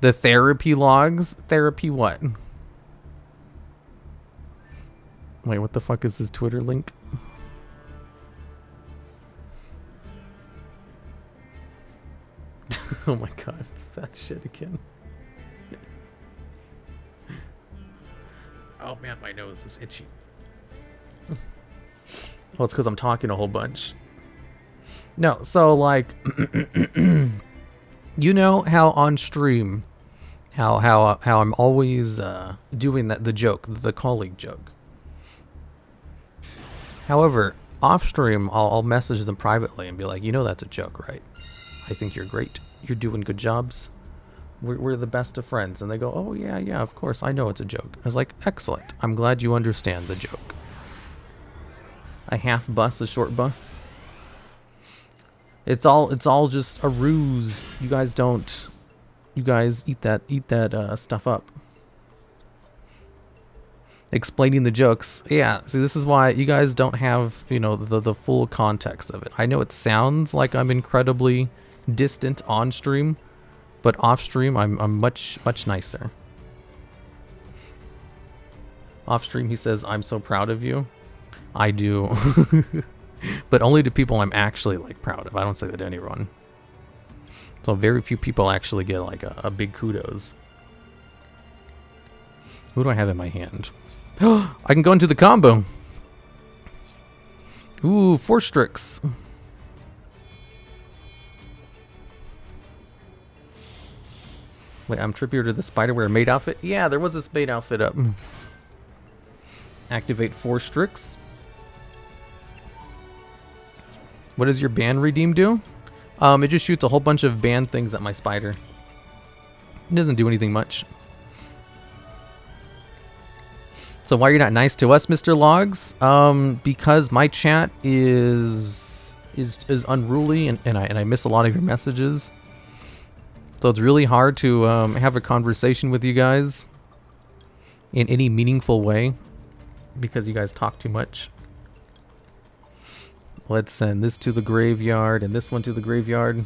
The therapy logs? Therapy what? Wait, what the fuck is his Twitter link? Oh my god, it's that shit again. Oh man, my nose is itchy. Well, it's because I'm talking a whole bunch. No, so like, you know how on stream, how I'm always doing the joke, the colleague joke. However, off stream, I'll message them privately and be like, you know that's a joke, right? I think you're great. You're doing good jobs. We're the best of friends. And they go, oh yeah, of course, I know it's a joke. I was like, excellent. I'm glad you understand the joke. A half bus, a short bus. It's all just a ruse. You guys don't. You guys eat that stuff up. Explaining the jokes. Yeah, see, this is why you guys don't have, you know, the full context of it. I know it sounds like I'm incredibly distant on stream, but off stream I'm much nicer. Off stream he says, "I'm so proud of you." I do. But only to people I'm actually like proud of. I don't say that to anyone. So very few people actually get like a big kudos. Who do I have in my hand? I can go into the combo. Ooh, 4 Strix. Wait, I'm trippier to the Spiderware maid outfit? Yeah, there was this maid outfit up. Activate 4 Strix. What does your band redeem do? It just shoots a whole bunch of band things at my spider. It doesn't do anything much. So why are you not nice to us, Mr. Logs? Because my chat is unruly and I miss a lot of your messages. So it's really hard to have a conversation with you guys in any meaningful way because you guys talk too much. Let's send this to the graveyard and this one to the graveyard.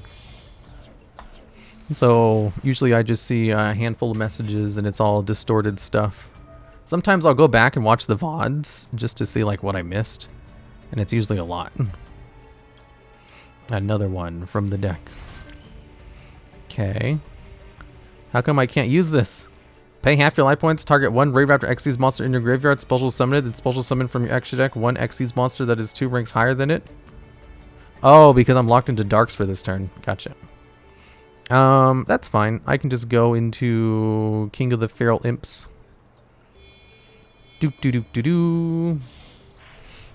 So usually I just see a handful of messages and it's all distorted stuff. Sometimes I'll go back and watch the VODs just to see like what I missed. And it's usually a lot. Another one from the deck. Okay. How come I can't use this? Pay half your life points, target 1 Rave Raptor Xyz monster in your graveyard, special summon it, then special summon from your extra deck 1 Xyz monster that is 2 ranks higher than it. Oh, because I'm locked into darks for this turn. Gotcha. That's fine. I can just go into King of the Feral Imps. Doop doo doop doo doo.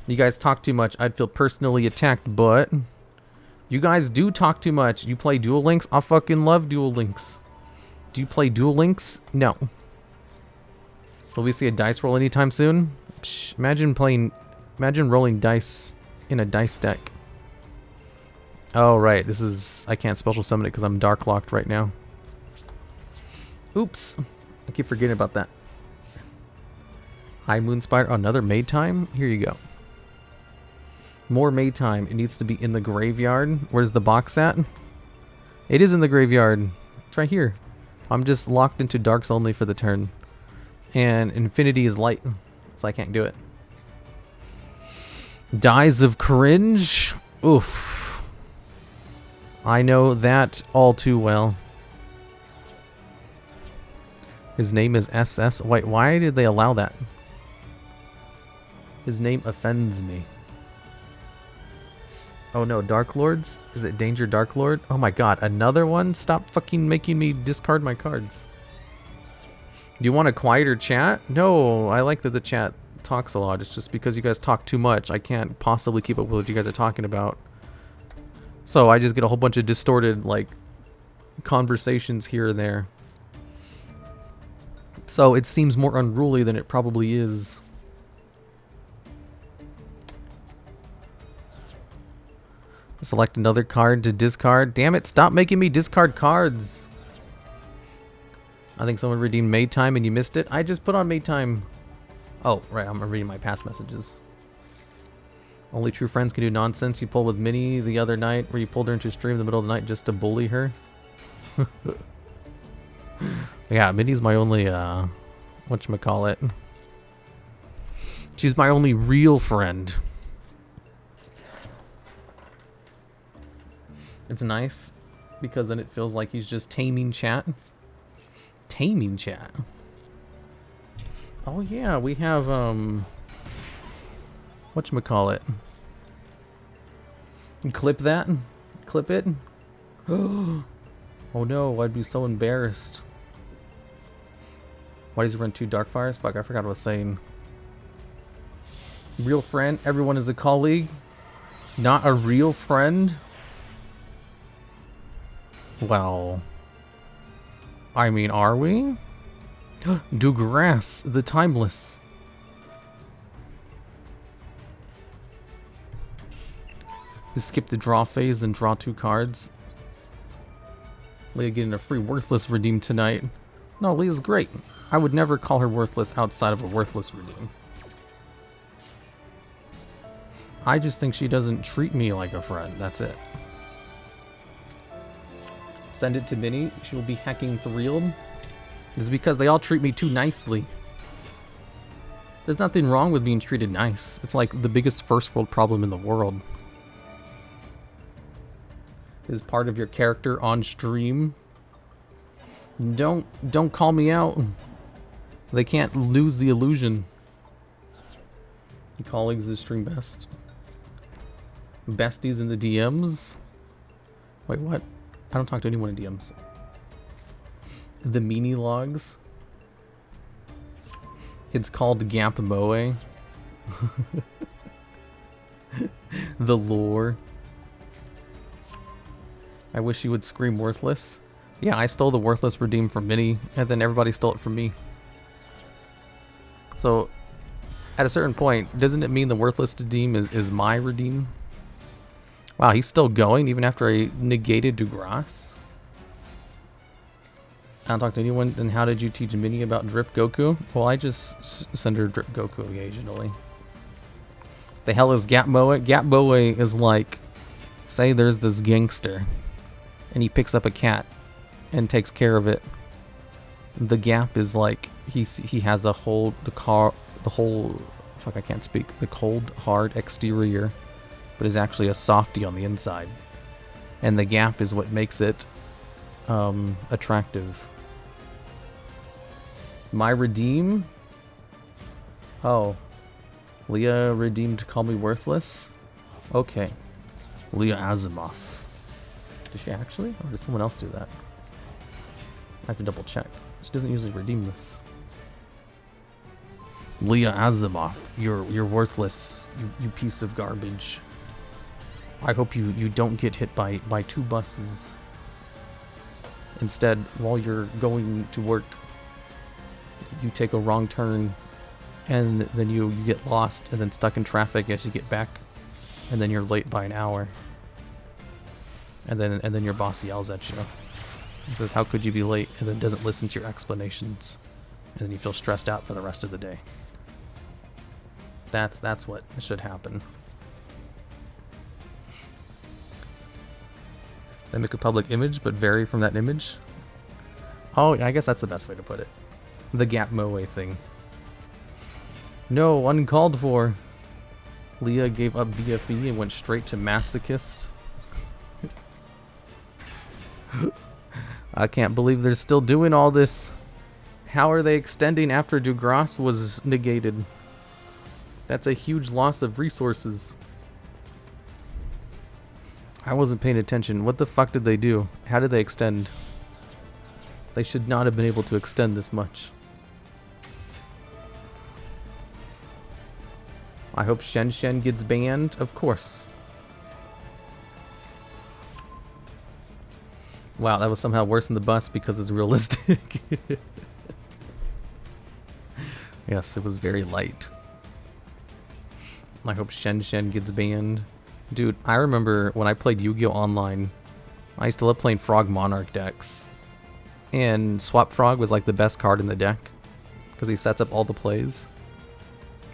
You guys talk too much. I'd feel personally attacked, but you guys do talk too much. You play Duel Links? I fucking love Duel Links. Do you play Duel Links? No. Will we see a dice roll anytime soon? Psh, imagine rolling dice in a dice deck. Oh, right. This is... I can't special summon it because I'm dark locked right now. Oops. I keep forgetting about that. High Moon Spider. Oh, another maid time? Here you go. More maid time. It needs to be in the graveyard. Where's the box at? It is in the graveyard. It's right here. I'm just locked into darks only for the turn. And infinity is light, so I can't do it. Dies of Cringe? Oof. I know that all too well. His name is SS. Wait, why did they allow that? His name offends me. Oh no, Dark Lords? Is it Danger Dark Lord? Oh my god, another one? Stop fucking making me discard my cards. Do you want a quieter chat? No, I like that the chat talks a lot. It's just because you guys talk too much. I can't possibly keep up with what you guys are talking about. So I just get a whole bunch of distorted, like, conversations here and there. So it seems more unruly than it probably is. Select another card to discard. Damn it, stop making me discard cards. I think someone redeemed Maid Time and you missed it. I just put on Maid Time. Oh, right, I'm reading my past messages. Only true friends can do nonsense. You pulled with Minnie the other night where you pulled her into a stream in the middle of the night just to bully her. Yeah, Minnie's my only, whatchamacallit. She's my only real friend. It's nice because then it feels like he's just taming chat. Taming chat. Oh yeah, we have whatchamacallit. Clip that. Clip it. Oh no, I'd be so embarrassed. Why does he run 2 Darkfires? Fuck, I forgot what I was saying. Real friend, everyone is a colleague. Not a real friend. Well, I mean, are we? Dugrass, the Timeless. Just skip the draw phase, then draw 2 cards. Leah getting a free worthless redeem tonight. No, Leah's great. I would never call her worthless outside of a worthless redeem. I just think she doesn't treat me like a friend, that's it. Send it to Minnie, she will be hacking thrilled. It's because they all treat me too nicely. There's nothing wrong with being treated nice. It's like the biggest first world problem in the world. Is part of your character on stream. Don't call me out. They can't lose the illusion. Your colleagues is stream best. Besties in the DMs. Wait, what? I don't talk to anyone in DMs. The mini logs. It's called Gap Moe. The lore. I wish you would scream worthless. Yeah, I stole the worthless redeem from Minnie, and then everybody stole it from me. So, at a certain point, doesn't it mean the worthless redeem is my redeem? Wow, he's still going even after I negated Dugrass? I don't talk to anyone. Then how did you teach Minnie about Drip Goku? Well, I just send her Drip Goku occasionally. The hell is Gap Moe? Gap Moe is like, say there's this gangster, and he picks up a cat and takes care of it. The Gap is like he has the whole fuck, I can't speak, the cold hard exterior, but is actually a softie on the inside, and the Gap is what makes it attractive. My redeem? Oh, Leah redeemed Call Me Worthless? Okay, Leah Asimov. Did she actually? Or did someone else do that? I have to double check. She doesn't usually redeem this. Leah Asimov, you're worthless, you piece of garbage. I hope you don't get hit by 2 buses. Instead, while you're going to work, you take a wrong turn, and then you get lost and then stuck in traffic as you get back, and then you're late by an hour. And then your boss yells at you. He says, how could you be late? And then doesn't listen to your explanations. And then you feel stressed out for the rest of the day. That's what should happen. They make a public image, but vary from that image. Oh, I guess that's the best way to put it. The Gap Moe thing. No, uncalled for. Leah gave up BFE and went straight to masochist. I can't believe they're still doing all this. How are they extending after Dugrass was negated? That's a huge loss of resources. I wasn't paying attention. What the fuck did they do? How did they extend? They should not have been able to extend this much. I hope Shen Shen gets banned. Of course. Wow, that was somehow worse than the bus because it's realistic. Yes, it was very light. I hope Shen Shen gets banned. Dude, I remember when I played Yu-Gi-Oh! Online, I used to love playing Frog Monarch decks. And Swap Frog was like the best card in the deck, because he sets up all the plays.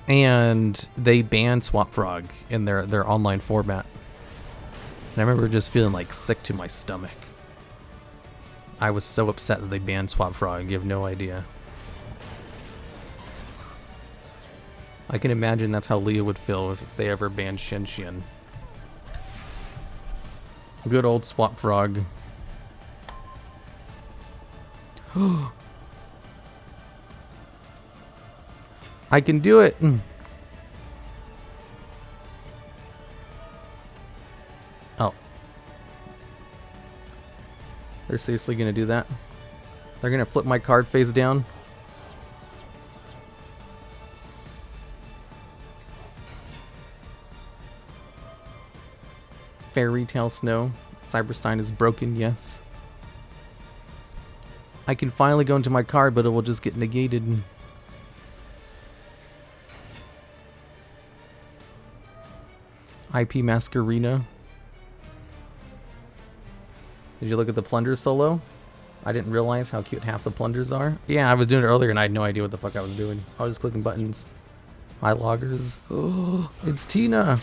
And they banned Swap Frog in their online format. And I remember just feeling like sick to my stomach. I was so upset that they banned Swap Frog, you have no idea. I can imagine that's how Leah would feel if they ever banned Shen Shen. Good old Swap Frog. I can do it! Oh. They're seriously gonna do that? They're gonna flip my card face down? Fairy Tale Snow. Cyberstein is broken, yes. I can finally go into my card, but it will just get negated. IP Masquerina. Did you look at the Plunder solo? I didn't realize how cute half the Plunders are. Yeah, I was doing it earlier and I had no idea what the fuck I was doing. I was just clicking buttons. Hi, loggers. Oh, it's Tina.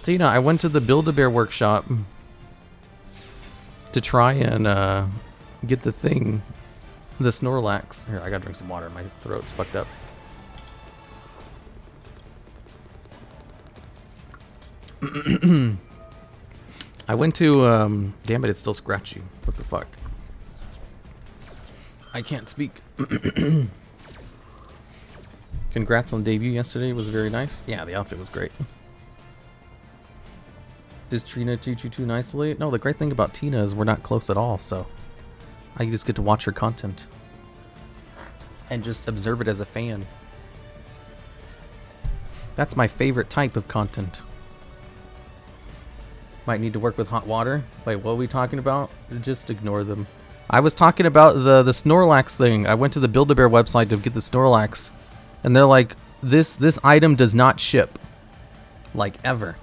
Tina, I went to the Build-A-Bear workshop to try and get the thing. The Snorlax. Here, I gotta drink some water. My throat's fucked up. I went to, damn it, it's still scratchy. What the fuck? I can't speak. Congrats on debut yesterday. It was very nice. Yeah, the outfit was great. Does Trina treat you too nicely? No, the great thing about Tina is we're not close at all, so I just get to watch her content and just observe it as a fan. That's my favorite type of content. Might need to work with hot water. Wait, what are we talking about? Just ignore them. I was talking about the Snorlax thing. I went to the Build-A-Bear website to get the Snorlax, and they're like, this item does not ship. Like, ever.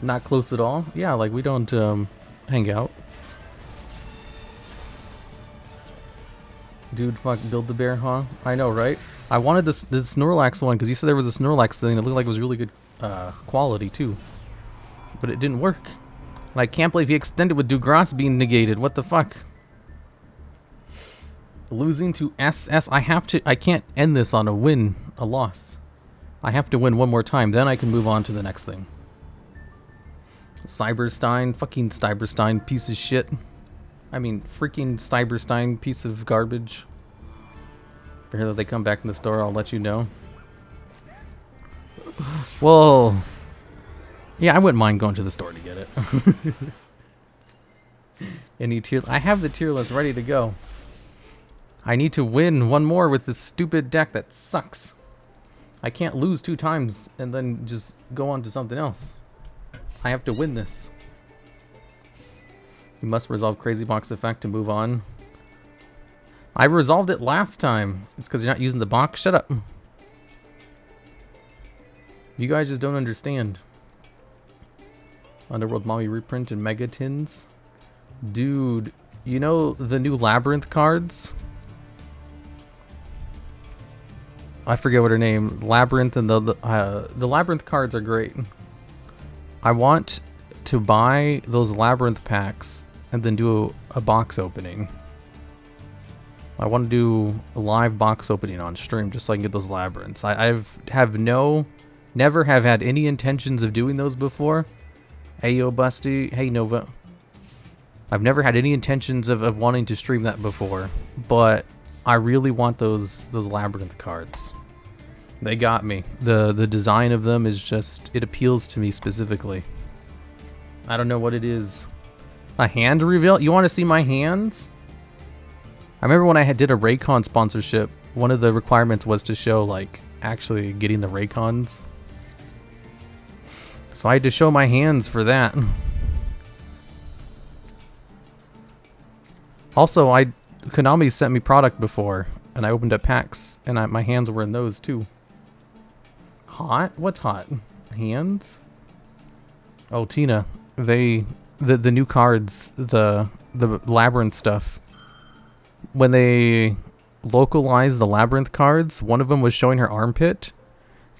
Not close at all? Yeah, like, we don't hang out. Dude, fuck, Build-A-Bear, huh? I know, right? I wanted the Snorlax one, because you said there was a Snorlax thing that looked like it was really good quality, too. But it didn't work. And I can't believe he extended with Dugras being negated. What the fuck? Losing to SS. I can't end this on a loss. I have to win one more time. Then I can move on to the next thing. Cyberstein. Fucking Cyberstein. Piece of shit. I mean, freaking Cyberstein. Piece of garbage. If I hear that they come back in the store, I'll let you know. Whoa. Yeah, I wouldn't mind going to the store to get it. Any tier? I have the tier list ready to go. I need to win one more with this stupid deck that sucks. I can't lose 2 times and then just go on to something else. I have to win this. You must resolve Crazy Box effect to move on. I resolved it last time. It's because you're not using the box. Shut up. You guys just don't understand. Underworld Mommy reprint and Megatins. Dude, you know the new Labyrinth cards? I forget what her name. Labyrinth and the Labyrinth cards are great. I want to buy those Labyrinth packs and then do a box opening. I want to do a live box opening on stream just so I can get those Labyrinths. Never have had any intentions of doing those before. Hey, yo, Busty. Hey, Nova. I've never had any intentions of wanting to stream that before, but I really want those Labyrinth cards. They got me. The design of them is just, it appeals to me specifically. I don't know what it is. A hand reveal? You want to see my hands? I remember when I did a Raycon sponsorship, one of the requirements was to show, like, actually getting the Raycons. So I had to show my hands for that. Also, Konami sent me product before, and I opened up packs, and my hands were in those too. Hot? What's hot? Hands? Oh, Tina, the new cards, the Labyrinth stuff. When they localized the Labyrinth cards, one of them was showing her armpit,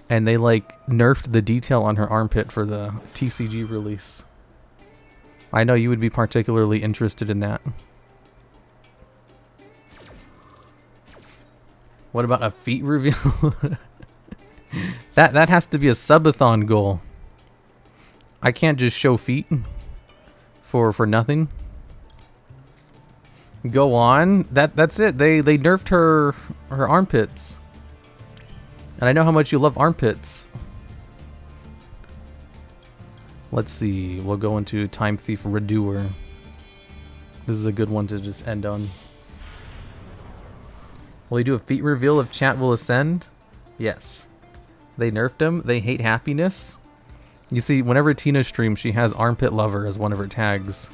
and they like nerfed the detail on her armpit for the TCG release. I know you would be particularly interested in that. What about a feet reveal? That has to be a subathon goal. I can't just show feet for nothing. Go on. That's it. They nerfed her armpits. And I know how much you love armpits. Let's see. We'll go into Time Thief Redoer. This is a good one to just end on. Will you do a feet reveal if chat will ascend? Yes. They nerfed him. They hate happiness. You see, whenever Tina streams, she has Armpit Lover as one of her tags.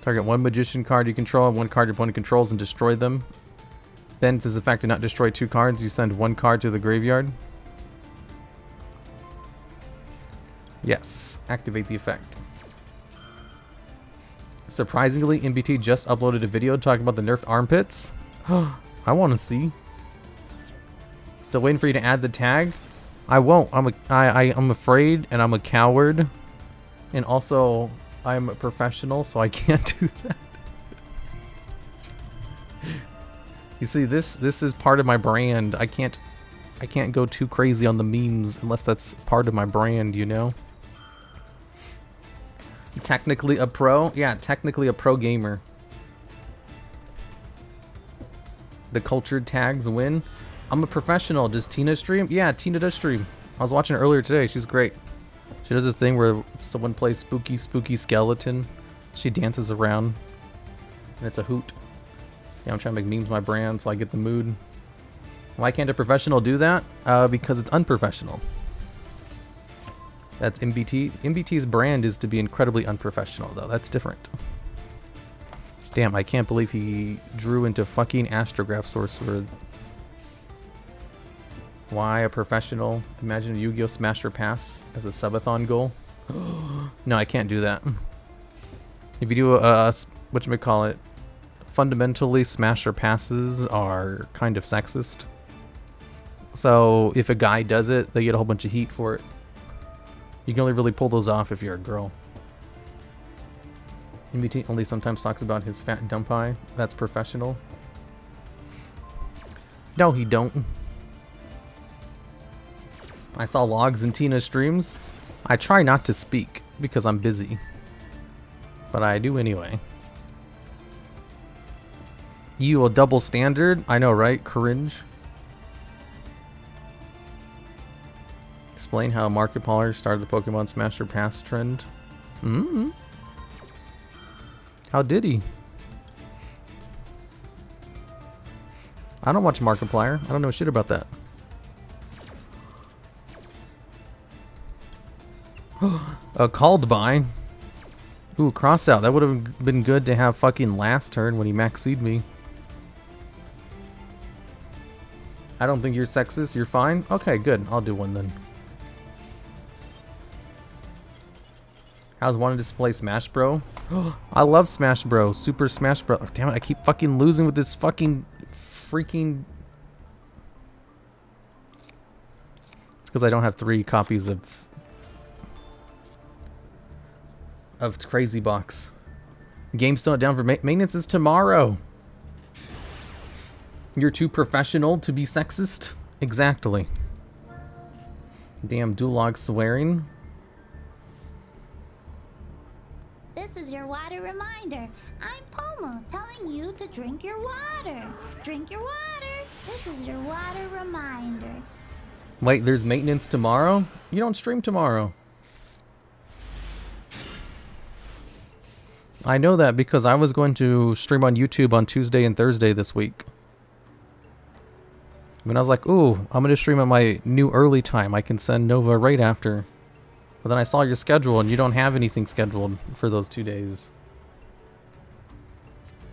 Target one magician card you control and one card your opponent controls and destroy them. Then, if there's the fact to not destroy 2 cards, you send 1 card to the graveyard. Yes, activate the effect. Surprisingly, MBT just uploaded a video talking about the nerfed armpits. I want to see. Still waiting for you to add the tag. I won't. I'm afraid, and I'm a coward, and also I'm a professional, so I can't do that. You see, this is part of my brand. I can't go too crazy on the memes unless that's part of my brand, you know? Technically a pro? Yeah, technically a pro gamer. The cultured tags win. I'm a professional. Does Tina stream? Yeah, Tina does stream. I was watching her earlier today. She's great. She does this thing where someone plays spooky skeleton. She dances around. And it's a hoot. Yeah, I'm trying to make memes my brand so I get the mood. Why can't a professional do that? Because it's unprofessional. That's MBT. MBT's brand is to be incredibly unprofessional, though. That's different. Damn, I can't believe he drew into fucking astrograph sorcerer. Why a professional? Imagine a Yu-Gi-Oh! Smasher Pass as a subathon goal. No, I can't do that. If you do whatchamacallit, fundamentally Smasher Passes are kind of sexist. So if a guy does it, they get a whole bunch of heat for it. You can only really pull those off if you're a girl. MBT only sometimes talks about his fat dump eye. That's professional. No, he don't. I saw logs in Tina's streams. I try not to speak because I'm busy. But I do anyway. You a double standard? I know, right? Cringe. Explain how Markiplier started the Pokemon Smasher Pass trend. How did he? I don't watch Markiplier. I don't know shit about that. Called by. Ooh, cross out. That would have been good to have fucking last turn when he maxied me. I don't think you're sexist. You're fine? Okay, good. I'll do one then. How's wanted to play Smash Bro? I love Smash Bro. Super Smash Bro. Oh, damn it, I keep fucking losing with this fucking freaking... It's because I don't have 3 copies of Crazy Box. Game's still not down for maintenance is tomorrow. You're too professional to be sexist? Exactly. Damn DuelLogs swearing. This is your water reminder. I'm Pomo, telling you to drink your water. Drink your water. This is your water reminder. Wait, there's maintenance tomorrow? You don't stream tomorrow. I know that because I was going to stream on YouTube on Tuesday and Thursday this week. And I was like, ooh, I'm going to stream at my new early time. I can send Nova right after. But then I saw your schedule and you don't have anything scheduled for those 2 days.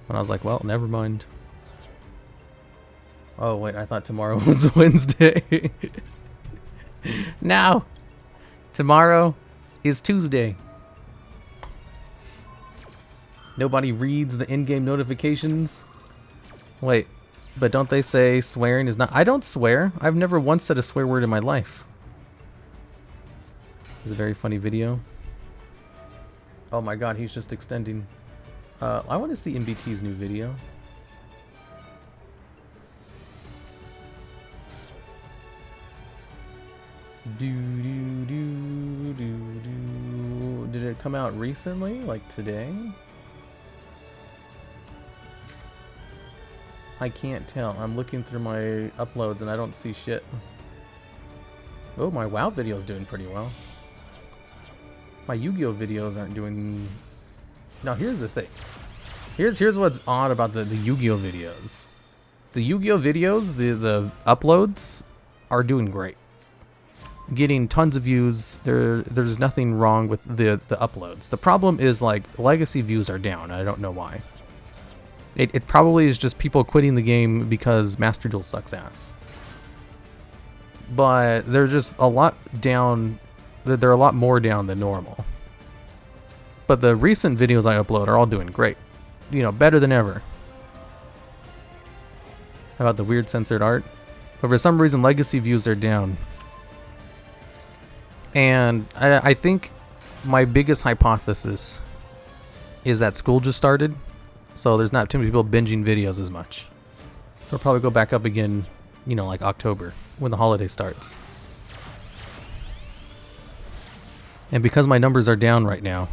And I was like, well, never mind. Oh, wait, I thought tomorrow was Wednesday. No! Tomorrow is Tuesday. Nobody reads the in-game notifications? Wait, but don't they say swearing is not... I don't swear. I've never once said a swear word in my life. It's a very funny video. Oh my god, he's just extending. I want to see MBT's new video. Did it come out recently? Like today? I can't tell. I'm looking through my uploads and I don't see shit. Oh, my WoW video's doing pretty well. My Yu-Gi-Oh videos aren't doing... Now here's the thing. Here's what's odd about the Yu-Gi-Oh videos. The Yu-Gi-Oh videos, the uploads, are doing great. Getting tons of views. There's nothing wrong with the uploads. The problem is like legacy views are down. I don't know why. It probably is just people quitting the game because Master Duel sucks ass. But they're just a lot down. They're a lot more down than normal. But the recent videos I upload are all doing great. You know, better than ever. How about the weird censored art? But for some reason, legacy views are down. And I think my biggest hypothesis is that school just started. So there's not too many people binging videos as much. They'll probably go back up again, you know, like October, when the holiday starts. And because my numbers are down right now,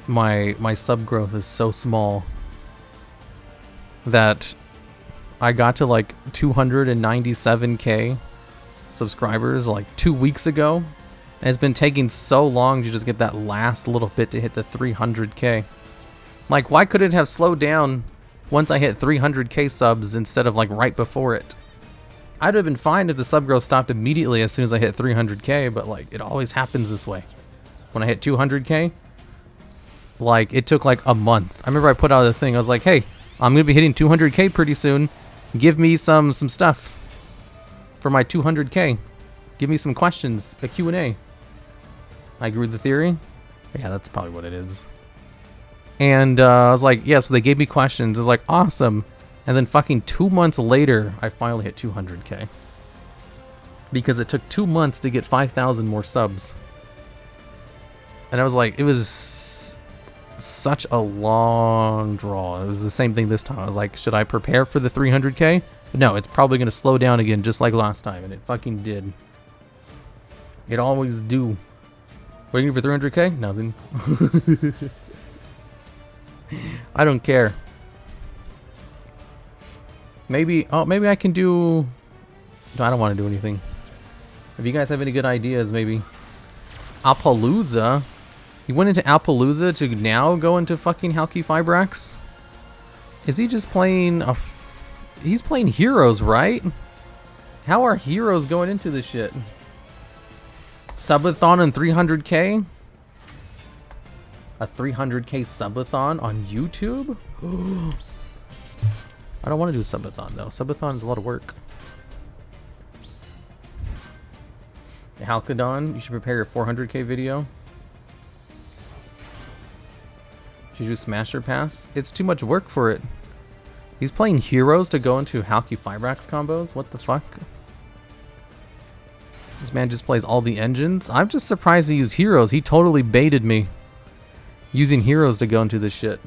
my sub growth is so small that I got to like 297k subscribers like 2 weeks ago. And it's been taking so long to just get that last little bit to hit the 300k. Like, why could it have slowed down once I hit 300k subs instead of like right before it? I'd have been fine if the sub growth stopped immediately as soon as I hit 300k, but like, it always happens this way. When I hit 200k, like, it took like a month. I remember I put out a thing, I was like, hey, I'm gonna be hitting 200k pretty soon. Give me some stuff for my 200k. Give me some questions, a Q&A. I agree with the theory. Yeah, that's probably what it is. And I was like, yeah, so they gave me questions. I was like, awesome. And then fucking 2 months later, I finally hit 200k. Because it took 2 months to get 5,000 more subs. And I was like, it was such a long draw. It was the same thing this time. I was like, should I prepare for the 300k? But no, it's probably going to slow down again just like last time. And it fucking did. It always do. Waiting for 300k? Nothing. I don't care. Maybe, oh, maybe I can do... No, I don't want to do anything. If you guys have any good ideas, maybe. Appaloosa? He went into Appaloosa to now go into fucking Halki Fibrax? Is he just playing a... He's playing heroes, right? How are heroes going into this shit? Subathon and 300k? A 300k subathon on YouTube? I don't want to do subathon though. Subathon is a lot of work. Halcadon, you should prepare your 400k video. Should you do Smasher Pass? It's too much work for it. He's playing heroes to go into Halki Fibrax combos? What the fuck? This man just plays all the engines? I'm just surprised he used heroes. He totally baited me. Using heroes to go into this shit.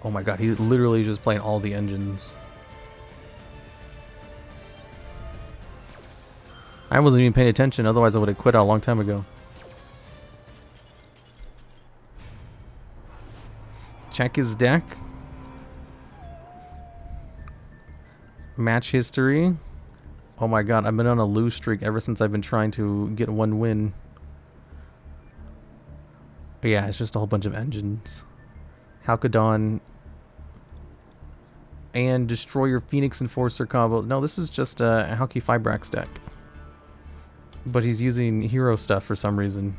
Oh my god, he's literally just playing all the engines. I wasn't even paying attention, otherwise I would have quit out a long time ago. Check his deck. Match history. Oh my god, I've been on a lose streak ever since I've been trying to get one win. But yeah, it's just a whole bunch of engines. Halcadon and destroy your Phoenix Enforcer combo. No, this is just a Halki Fibrax deck. But he's using hero stuff for some reason.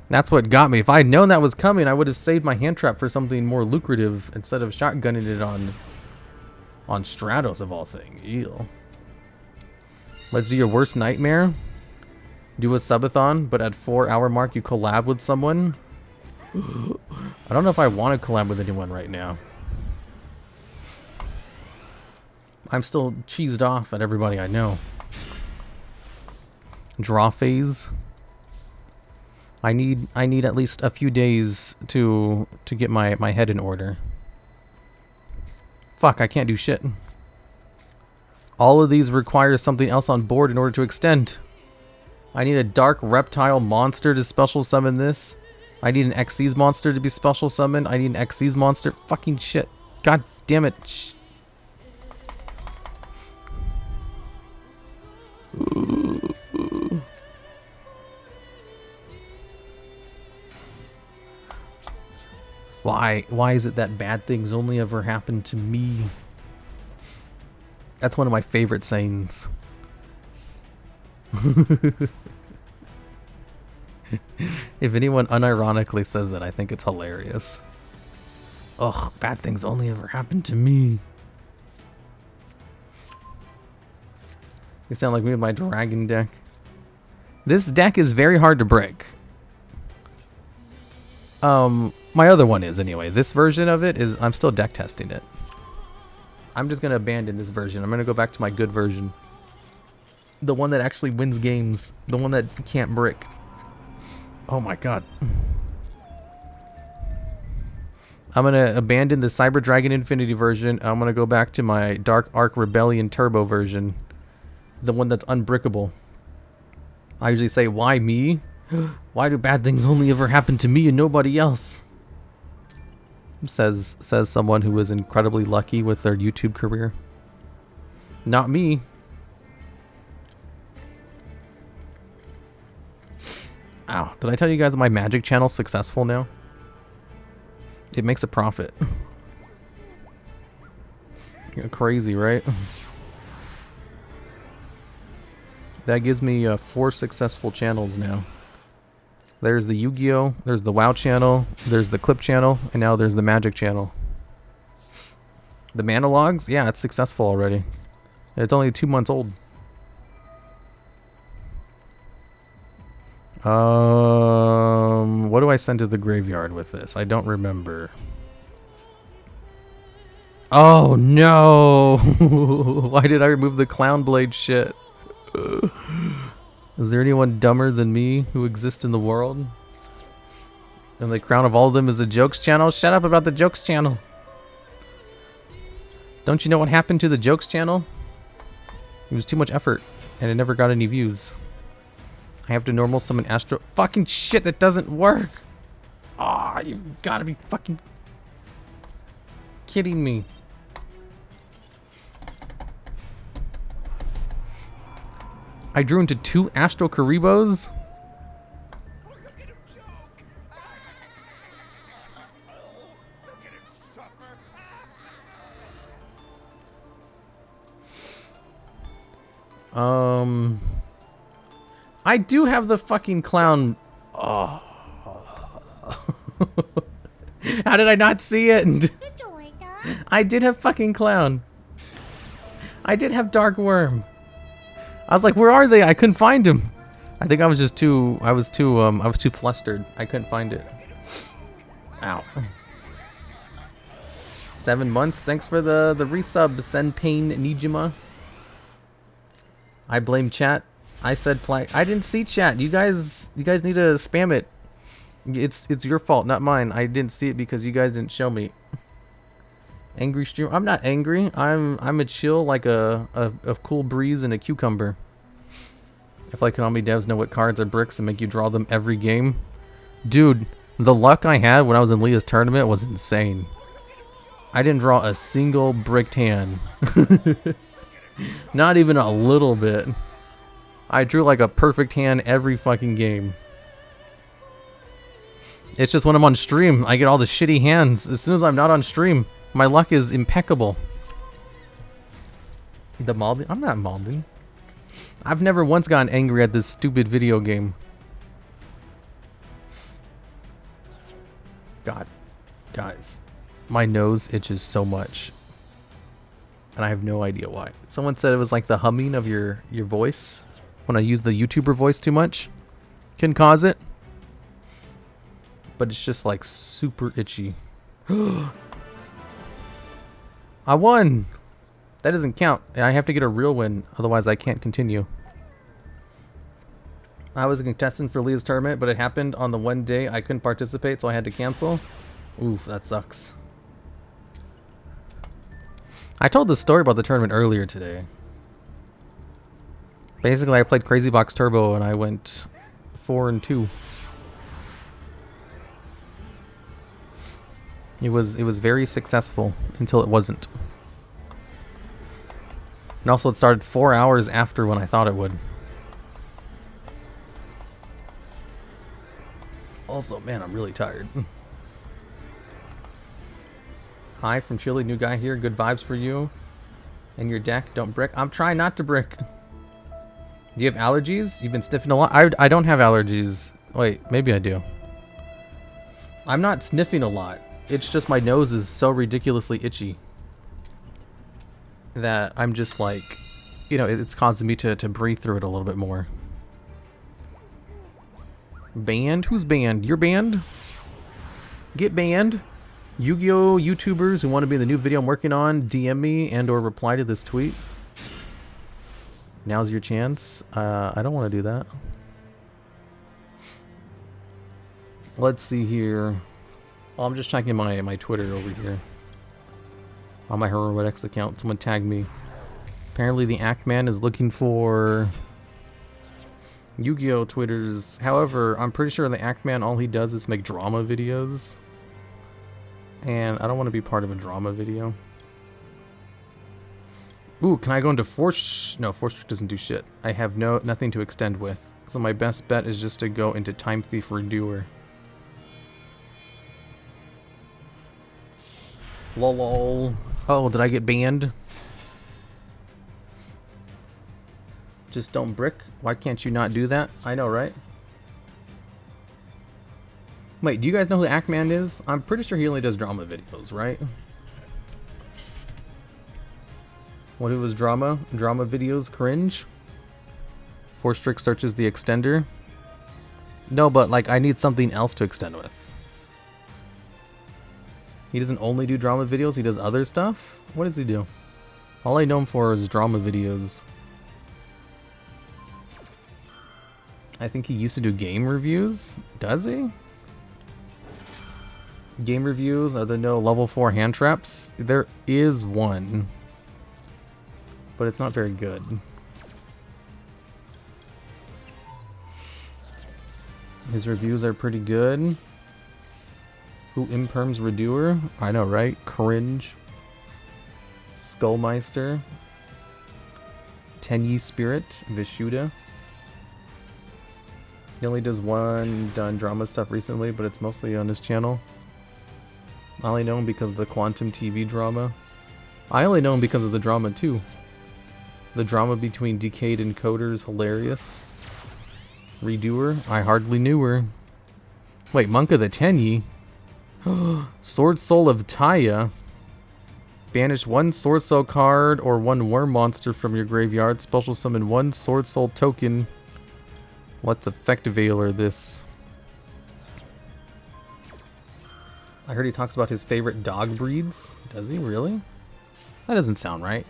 That's what got me. If I had known that was coming, I would have saved my hand trap for something more lucrative instead of shotgunning it on Stratos of all things. Ew. Let's do your worst nightmare. Do a subathon, but at 4-hour mark you collab with someone. I don't know if I want to collab with anyone right now. I'm still cheesed off at everybody I know. Draw phase. I need at least a few days to get my head in order. Fuck, I can't do shit. All of these require something else on board in order to extend. I need a dark reptile monster to special summon this. I need an Xyz monster to be special summoned. I need an Xyz monster. Fucking shit. God damn it. Why is it that bad things only ever happen to me? That's one of my favorite sayings. If anyone unironically says that, I think it's hilarious. Ugh, bad things only ever happen to me. You sound like me with my dragon deck. This deck is very hard to break. My other one is anyway. This version of it is, I'm still deck testing it. I'm just gonna abandon this version. I'm gonna go back to my good version. The one that actually wins games. The one that can't brick. Oh my god. I'm gonna abandon the Cyber Dragon Infinity version. I'm gonna go back to my Dark Arc Rebellion Turbo version. The one that's unbrickable. I usually say, why me? Why do bad things only ever happen to me and nobody else? Says someone who was incredibly lucky with their YouTube career. Not me. Ow. Did I tell you guys my magic channel's successful now? It makes a profit. Crazy, right? That gives me 4 successful channels now. There's the Yugioh, there's the WoW channel, there's the Clip channel, and now there's the Magic channel. The TheDuelLogs? Yeah, it's successful already. It's only 2 months old. What do I send to the graveyard with this? I don't remember. Oh no! Why did I remove the Clown Blade shit? Is there anyone dumber than me who exists in the world? And the crown of all of them is the Jokes channel? Shut up about the Jokes channel. Don't you know what happened to the Jokes channel? It was too much effort, and it never got any views. I have to normal summon Astro. Fucking shit, that doesn't work! Aw, you've gotta be fucking kidding me. I drew into 2 Astro Karibos? I do have the fucking clown. Oh. How did I not see it? I did have fucking clown. I did have Dark Worm. I was like, where are they? I couldn't find him. I think I was just too, I was too flustered. I couldn't find it. Ow. 7 months. Thanks for the resub, Senpain Nijima. I blame chat. I said play. I didn't see chat. You guys need to spam it. It's your fault, not mine. I didn't see it because you guys didn't show me. Angry streamer. I'm not angry. I'm a chill, like a cool breeze and a cucumber. I feel like Konami devs know what cards are bricks and make you draw them every game. Dude, the luck I had when I was in Leah's tournament was insane. I didn't draw a single bricked hand. Not even a little bit. I drew like a perfect hand every fucking game. It's just when I'm on stream, I get all the shitty hands. As soon as I'm not on stream, my luck is impeccable. The Malden? I'm not Malden. I've never once gotten angry at this stupid video game. God. Guys. My nose itches so much. And I have no idea why. Someone said it was like the humming of your voice. When I use the YouTuber voice too much. Can cause it. But it's just like super itchy. I won! That doesn't count. I have to get a real win, otherwise I can't continue. I was a contestant for Leah's tournament, but it happened on the one day I couldn't participate, so I had to cancel. Oof, that sucks. I told the story about the tournament earlier today. Basically, I played Crazy Box Turbo and I went 4-2. It was very successful until it wasn't. And also it started 4 hours after when I thought it would. Also, man, I'm really tired. Hi from Chile, new guy here. Good vibes for you. And your deck, don't brick. I'm trying not to brick. Do you have allergies? You've been sniffing a lot? I don't have allergies. Wait, maybe I do. I'm not sniffing a lot. It's just my nose is so ridiculously itchy that I'm just like you know, it's causing me to breathe through it a little bit more. Banned? Who's banned? You're banned? Get banned. Yu-Gi-Oh! YouTubers who want to be in the new video I'm working on, DM me and or reply to this tweet. Now's your chance. I don't want to do that. Let's see here. Oh, I'm just checking my Twitter over here. On my HeroiX account, someone tagged me. Apparently the Act-Man is looking for Yu-Gi-Oh! Twitters. However, I'm pretty sure the Act-Man, all he does is make drama videos. And I don't want to be part of a drama video. Ooh, can I go into Force? No, Force doesn't do shit. I have nothing to extend with. So my best bet is just to go into Time Thief Redoer. Lol. Oh, did I get banned? Just don't brick? Why can't you not do that? I know, right? Wait, do you guys know who Act-Man is? I'm pretty sure he only does drama videos, right? What it was drama? Drama videos cringe? Force Trick searches the extender? No, but like I need something else to extend with. He doesn't only do drama videos, he does other stuff? What does he do? All I know him for is drama videos. I think he used to do game reviews. Does he? Game reviews, are there no level 4 hand traps? There is one. But it's not very good. His reviews are pretty good. Who imperms Redoer? I know, right? Cringe. Skullmeister. Tenyi Spirit. Vishuda. He only does done drama stuff recently, but it's mostly on his channel. I only know him because of the Quantum TV drama. I only know him because of the drama too. The drama between Decade and Coder is hilarious. Redoer? I hardly knew her. Wait, Monk of the Tenyi? Sword Soul of Taya. Banish one Sword Soul card or one Worm monster from your graveyard. Special summon one Sword Soul token. Let's effect veiler this. I heard he talks about his favorite dog breeds. Does he really? That doesn't sound right.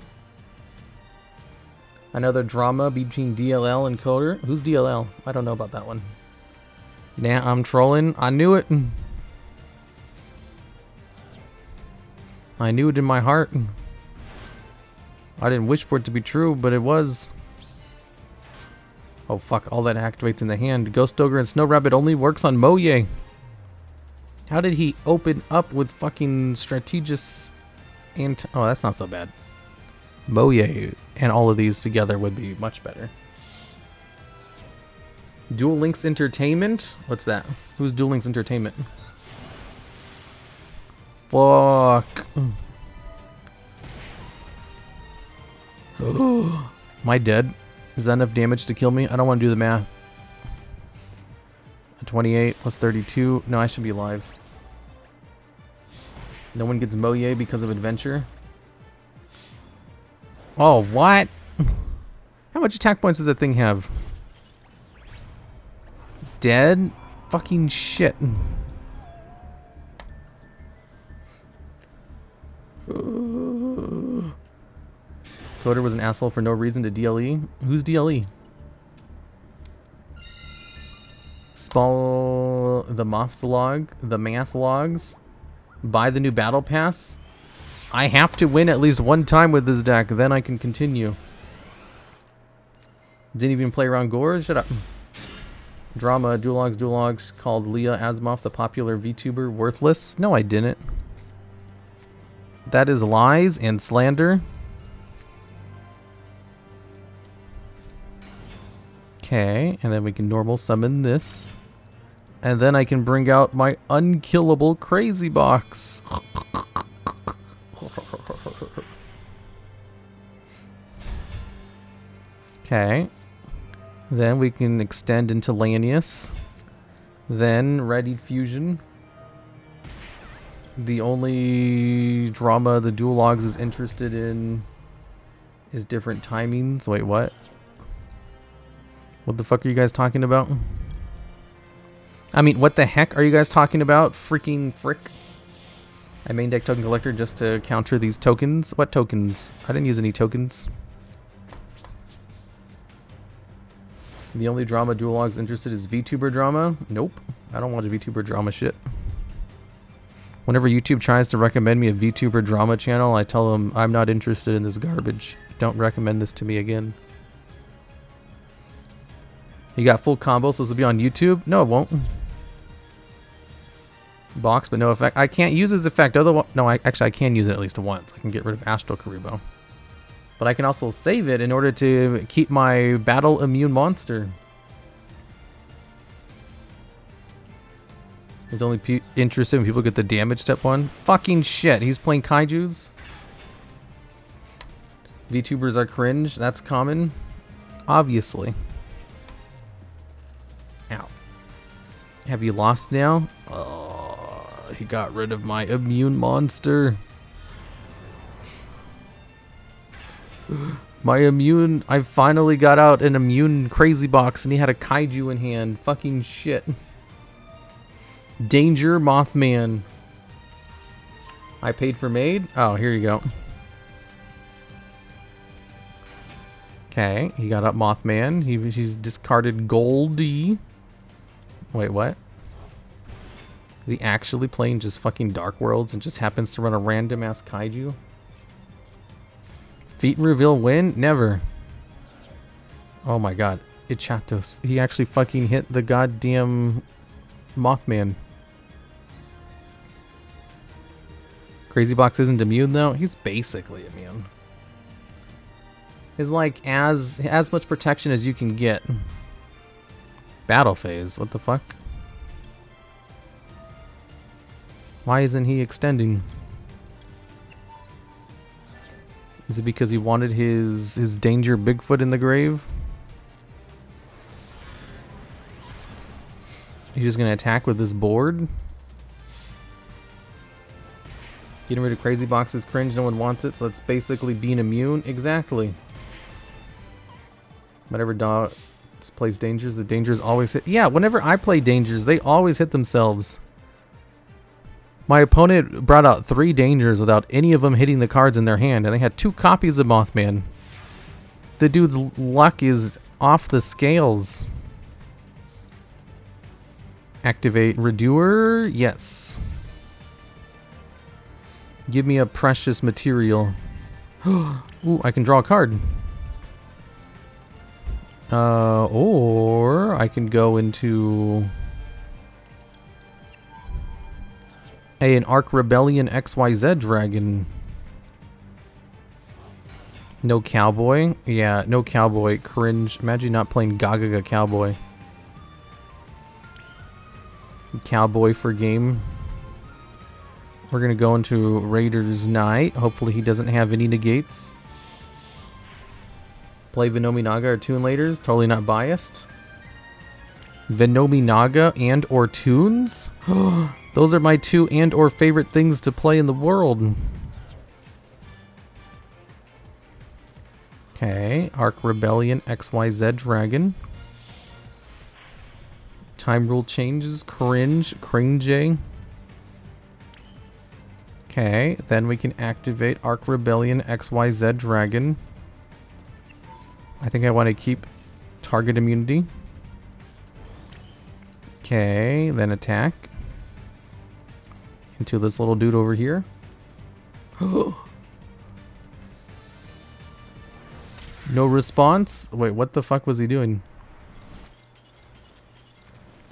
Another drama between DLL and Coder. Who's DLL? I don't know about that one. Nah, I'm trolling. I knew it. I knew it in my heart. I didn't wish for it to be true, but it was. Oh fuck, all that activates in the hand. Ghost Ogre and Snow Rabbit only works on Moye. How did he open up with fucking Strategist and... Oh, that's not so bad. Moye and all of these together would be much better. Duel Links Entertainment? What's that? Who's Duel Links Entertainment? Fuck. Am I dead? Is that enough damage to kill me? I don't want to do the math. 28 plus 32. No, I should be alive. No one gets Moye because of adventure. Oh, what? How much attack points does that thing have? Dead? Fucking shit. Coder was an asshole for no reason to DLE. Who's DLE? Spell the math logs. Buy the new battle pass. I have to win at least one time with this deck, then I can continue. Didn't even play around Gore? Shut up. Drama, DuelLogs called Leah Asimov the popular VTuber worthless. No, I didn't. That is lies and slander. Okay, and then we can normal summon this. And then I can bring out my unkillable crazy box. Okay. Then we can extend into Lanius. Then Readied Fusion. The only drama the DuelLogs is interested in is different timings. Wait, what? What the fuck are you guys talking about? I mean, what the heck are you guys talking about? Freaking frick. I main deck token collector just to counter these tokens. What tokens? I didn't use any tokens. The only drama DuelLogs interested is VTuber drama? Nope. I don't watch VTuber drama shit. Whenever YouTube tries to recommend me a VTuber drama channel, I tell them I'm not interested in this garbage. Don't recommend this to me again. You got full combos, so this will be on YouTube? No, it won't. Box, but no effect. I can't use this effect. Otherwise, no, actually I can use it at least once. I can get rid of Astral Karibo. But I can also save it in order to keep my battle immune monster. He's only interested when people get the damage step 1. Fucking shit, he's playing kaijus. VTubers are cringe, that's common. Obviously. Ow. Have you lost now? Oh, he got rid of my immune monster. My immune... I finally got out an immune crazy box and he had a kaiju in hand. Fucking shit. Danger Mothman. I paid for maid? Oh, here you go. Okay, he got up Mothman. He's discarded Goldie. Wait, what? Is he actually playing just fucking Dark Worlds and just happens to run a random ass kaiju? Feat and reveal win? Never. Oh my god. Ichatos. He actually fucking hit the goddamn Mothman. Crazy Box isn't immune though? He's basically immune. He's like as much protection as you can get. Battle phase. What the fuck? Why isn't he extending? Is it because he wanted his danger Bigfoot in the grave? He's just gonna attack with this board? Getting rid of Crazy Box is cringe, no one wants it, so that's basically being immune. Exactly. Whenever Dog plays Dangers, the Dangers always hit. Yeah, whenever I play Dangers, they always hit themselves. My opponent brought out 3 Dangers without any of them hitting the cards in their hand, and they had 2 copies of Mothman. The dude's luck is off the scales. Activate Redoer? Yes. Give me a precious material. Ooh, I can draw a card. Or I can go into an Ark Rebellion XYZ dragon. No cowboy? Yeah, no cowboy. Cringe. Imagine not playing Gagaga Cowboy. Cowboy for game. We're gonna go into Raiders Night. Hopefully he doesn't have any negates. Play Venomi Naga or Toon Laters. Totally not biased. Venomi Naga and or Toons? Those are my 2 and or favorite things to play in the world. Okay, Ark Rebellion XYZ Dragon. Time rule changes. Cringe. Cringe. Okay, then we can activate Ark Rebellion XYZ Dragon. I think I want to keep target immunity. Okay, then attack. Into this little dude over here. No response? Wait, what the fuck was he doing?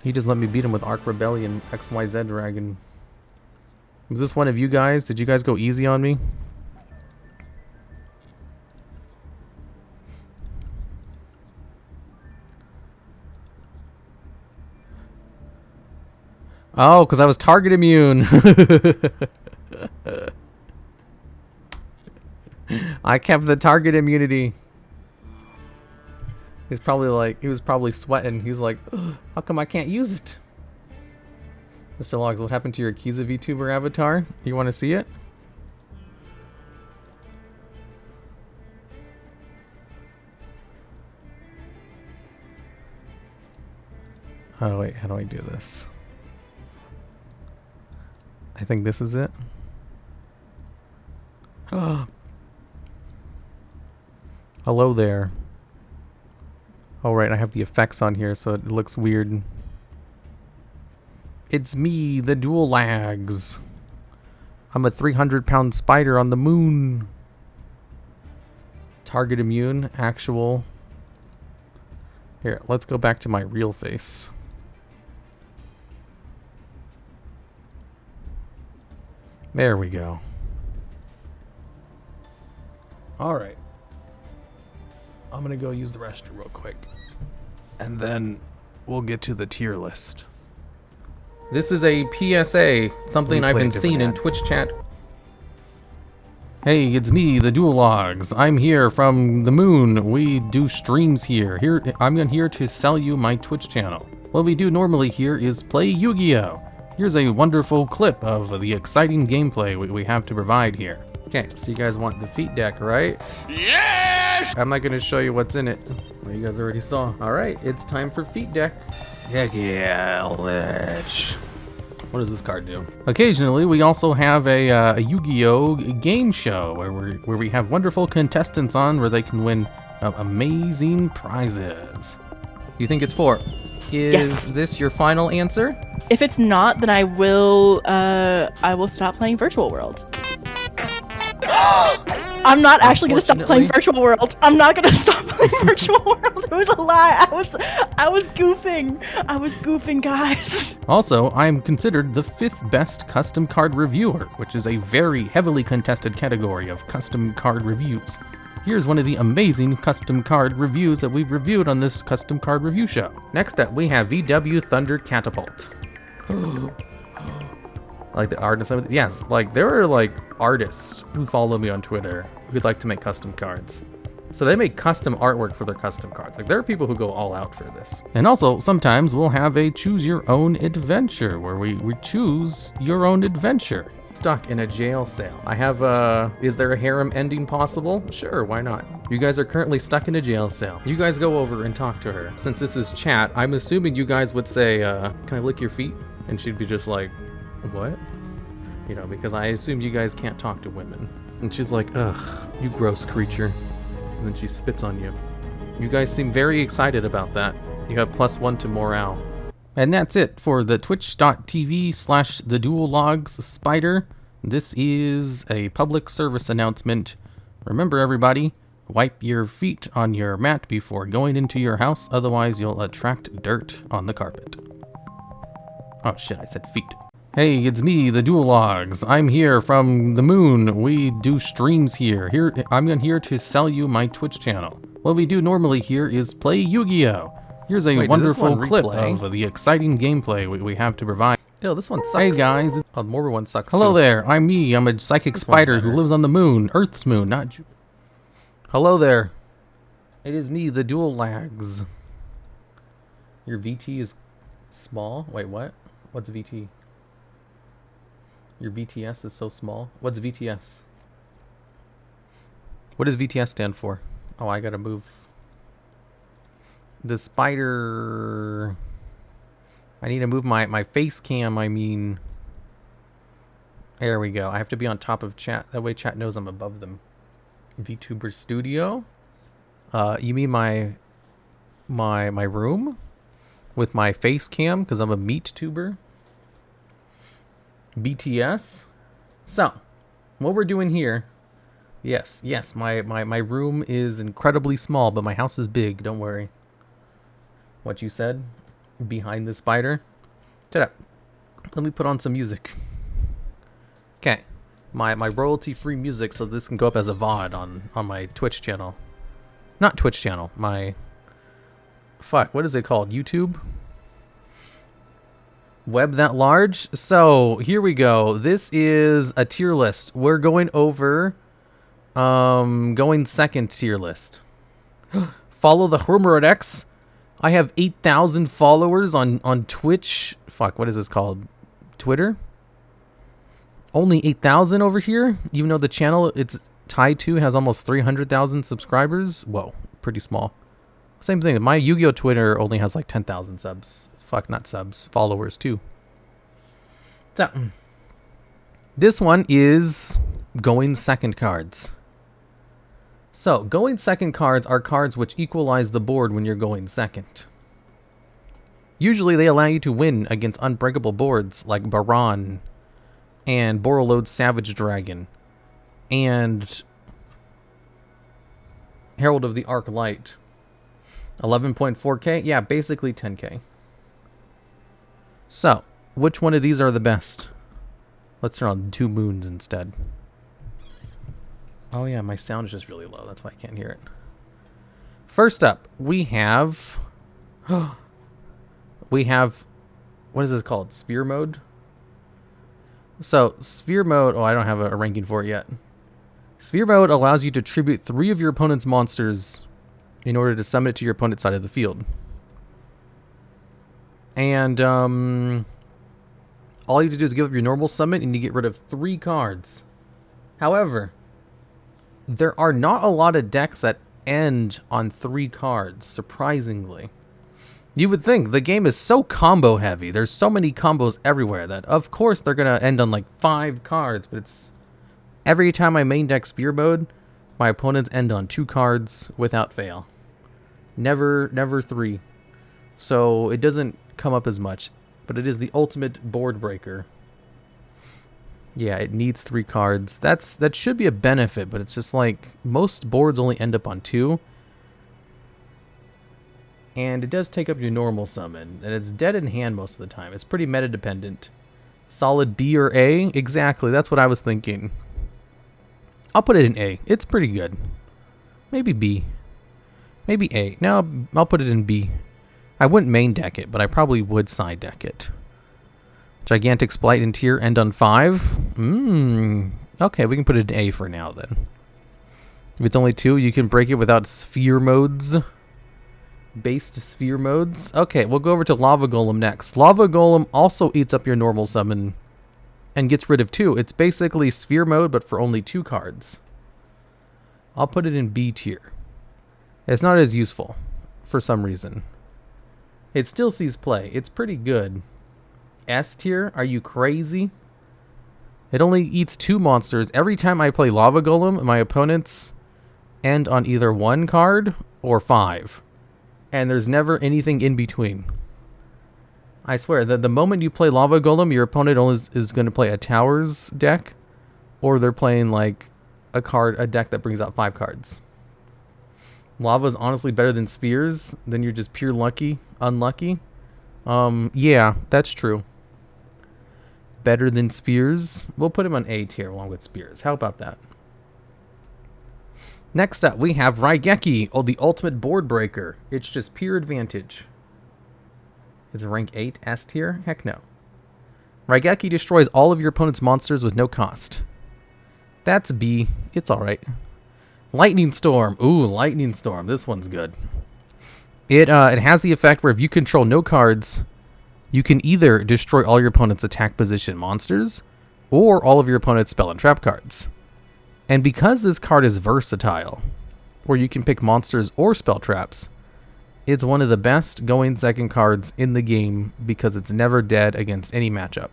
He just let me beat him with Ark Rebellion XYZ Dragon. Was this one of you guys? Did you guys go easy on me? Oh, because I was target immune. I kept the target immunity. He's probably like, he was probably sweating. He was like, how come I can't use it? Mr. Logs, what happened to your Kiza VTuber avatar? You want to see it? Oh wait, how do I do this? I think this is it. Hello there. Oh right, I have the effects on here so it looks weird. It's me, the TheDuelLogs. I'm a 300-pound spider on the moon. Target immune, actual. Here, let's go back to my real face. There we go. Alright. I'm gonna go use the restroom real quick. And then we'll get to the tier list. This is a PSA, something I've been seeing in Twitch chat. Hey, it's me, the TheDuelLogs. I'm here from the moon. We do streams here. I'm here to sell you my Twitch channel. What we do normally here is play Yu-Gi-Oh! Here's a wonderful clip of the exciting gameplay we have to provide here. Okay, so you guys want the feat deck, right? Yes! I'm not gonna show you what's in it. Well, you guys already saw. Alright, it's time for feat deck. Yeah, let's... What does this card do? Occasionally, we also have a Yu-Gi-Oh! Game show where we have wonderful contestants on where they can win amazing prizes. You think it's 4? Is this your final answer? If it's not, then I will stop playing Virtual World. I'm not actually gonna stop playing Virtual World. I'm not gonna stop playing Virtual World. It was a lie. I was goofing. I was goofing, guys. Also, I am considered the 5th best custom card reviewer, which is a very heavily contested category of custom card reviews. Here's one of the amazing custom card reviews that we've reviewed on this custom card review show. Next up, we have VW Thunder Catapult. Like the artists, yes, like there are like artists who follow me on Twitter who'd like to make custom cards. So they make custom artwork for their custom cards. Like there are people who go all out for this. And also sometimes we'll have a choose your own adventure where we choose your own adventure. Stuck in a jail cell. I have is there a harem ending possible? Sure, why not? You guys are currently stuck in a jail cell. You guys go over and talk to her. Since this is chat, I'm assuming you guys would say, can I lick your feet? And she'd be just like, what? You know, because I assume you guys can't talk to women. And she's like, ugh, you gross creature. And then she spits on you. You guys seem very excited about that. You have +1 to morale. And that's it for the twitch.tv/TheDuelLogs Spider. This is a public service announcement. Remember everybody, wipe your feet on your mat before going into your house, otherwise you'll attract dirt on the carpet. Oh shit, I said feet. Hey, it's me, the TheDuelLogs. I'm here from the moon. We do streams here. I'm here to sell you my Twitch channel. What we do normally here is play Yu-Gi-Oh! Here's a wonderful clip of the exciting gameplay we have to provide. Yo, this one sucks. Hey guys. Oh, the more one sucks Hello too. There, I'm me. I'm a psychic spider who lives on the moon. Earth's moon, not Jupiter. Hello there. It is me, the TheDuelLogs. Your VT is small? Wait, what? What's VT? Your VTS is so small. What's VTS? What does VTS stand for? Oh, I gotta move. The spider... I need to move my face cam, I mean. There we go. I have to be on top of chat. That way chat knows I'm above them. VTuber Studio? You mean my room? With my face cam? Because I'm a meat tuber? BTS. So, what we're doing here, yes, my room is incredibly small, but my house is big, don't worry. What you said? Behind the spider? Ta-da. Let me put on some music. Okay. My royalty-free music, so this can go up as a VOD on my Twitch channel. Not Twitch channel, my... Fuck, what is it called? YouTube? Web that large? So, here we go. This is a tier list. We're going over... going second tier list. Follow the Hrumerodex. I have 8,000 followers on Twitch. Fuck, what is this called? Twitter? Only 8,000 over here? Even though the channel it's tied to has almost 300,000 subscribers? Whoa, pretty small. Same thing. My Yu-Gi-Oh! Twitter only has like 10,000 subs. Fuck, not subs. Followers, too. So, this one is going second cards. So, going second cards are cards which equalize the board when you're going second. Usually, they allow you to win against unbreakable boards like Baran and Borreload's Savage Dragon and Herald of the Arc Light. 11.4k? Yeah, basically 10k. So, which one of these are the best? Let's turn on 2 moons instead. Oh yeah, my sound is just really low. That's why I can't hear it. First up, we have... what is this called? Sphere mode? So, sphere mode... Oh, I don't have a ranking for it yet. Sphere mode allows you to tribute 3 of your opponent's monsters in order to summon it to your opponent's side of the field. And, all you have to do is give up your normal summon and you get rid of 3 cards. However, there are not a lot of decks that end on 3 cards, surprisingly. You would think the game is so combo heavy. There's so many combos everywhere that, of course, they're going to end on like 5 cards. But it's every time I main deck Spear mode, my opponents end on 2 cards without fail. Never 3. So it doesn't come up as much. But it is the ultimate board breaker. Yeah, it needs 3 cards. That should be a benefit, but it's just like most boards only end up on 2. And it does take up your normal summon, and it's dead in hand most of the time. It's pretty meta dependent. Solid B or A? Exactly, that's what I was thinking. I'll put it in A. It's pretty good. Maybe B. Maybe A. No, I'll put it in B. I wouldn't main deck it, but I probably would side deck it. Gigantic Splight and Teir end on 5. Okay, we can put it in A for now then. If it's only 2, you can break it without sphere modes. Based sphere modes. Okay, we'll go over to Lava Golem next. Lava Golem also eats up your normal summon and gets rid of 2. It's basically sphere mode, but for only 2 cards. I'll put it in B tier. It's not as useful for some reason. It still sees play. It's pretty good. S tier? Are you crazy? It only eats 2 monsters. Every time I play Lava Golem, my opponents end on either 1 card or 5. And there's never anything in between. I swear, the moment you play Lava Golem, your opponent only is going to play a Towers deck, or they're playing like a deck that brings out 5 cards. Lava's honestly better than Spheres, then you're just pure unlucky. Yeah, that's true. Better than Spheres. We'll put him on A tier along with Spears. How about that? Next up, we have Raigeki, the ultimate board breaker. It's just pure advantage. It's rank 8 S tier? Heck no. Raigeki destroys all of your opponent's monsters with no cost. That's B. It's alright. Lightning Storm. Ooh, Lightning Storm. This one's good. It has the effect where if you control no cards, you can either destroy all your opponent's attack position monsters or all of your opponent's spell and trap cards. And because this card is versatile, where you can pick monsters or spell traps, it's one of the best going second cards in the game because it's never dead against any matchup.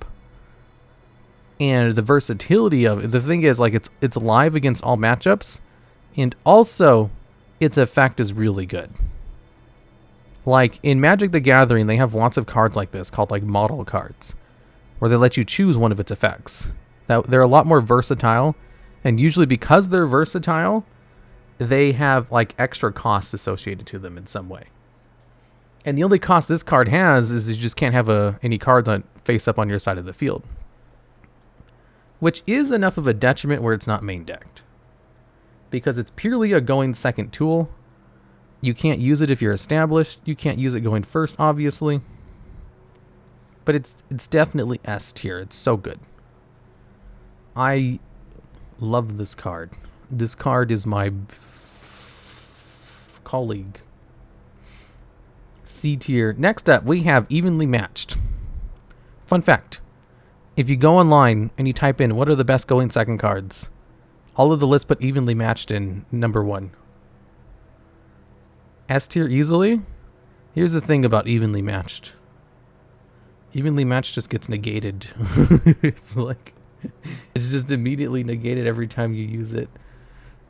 And the versatility of it, the thing is, like, it's alive against all matchups, and also its effect is really good. Like, in Magic the Gathering, they have lots of cards like this called, like, model cards, where they let you choose one of its effects. They're a lot more versatile, and usually because they're versatile, they have, like, extra costs associated to them in some way. And the only cost this card has is you just can't have any cards face up on your side of the field. Which is enough of a detriment where it's not main decked. Because it's purely a going second tool. You can't use it if you're established. You can't use it going first, obviously. But it's definitely S tier. It's so good. I love this card. This card is my colleague. C tier. Next up, we have Evenly Matched. Fun fact. If you go online and you type in what are the best going second cards, all of the lists put Evenly Matched in number 1. S tier easily? Here's the thing about evenly matched. Evenly matched just gets negated. It's like, it's just immediately negated every time you use it.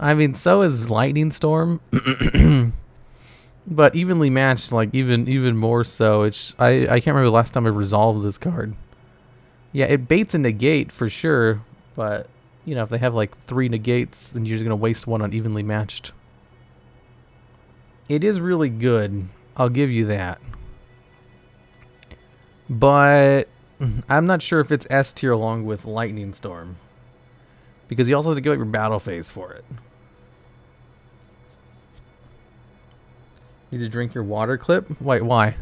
I mean, so is Lightning Storm. But evenly matched, like even more so. It's I can't remember the last time I resolved this card. Yeah, it baits a negate for sure, but you know, if they have like 3 negates, then you're just gonna waste one on evenly matched. It is really good, I'll give you that. But I'm not sure if it's S tier along with Lightning Storm, because you also have to give up your battle phase for it. Need to drink your water clip? Wait, why?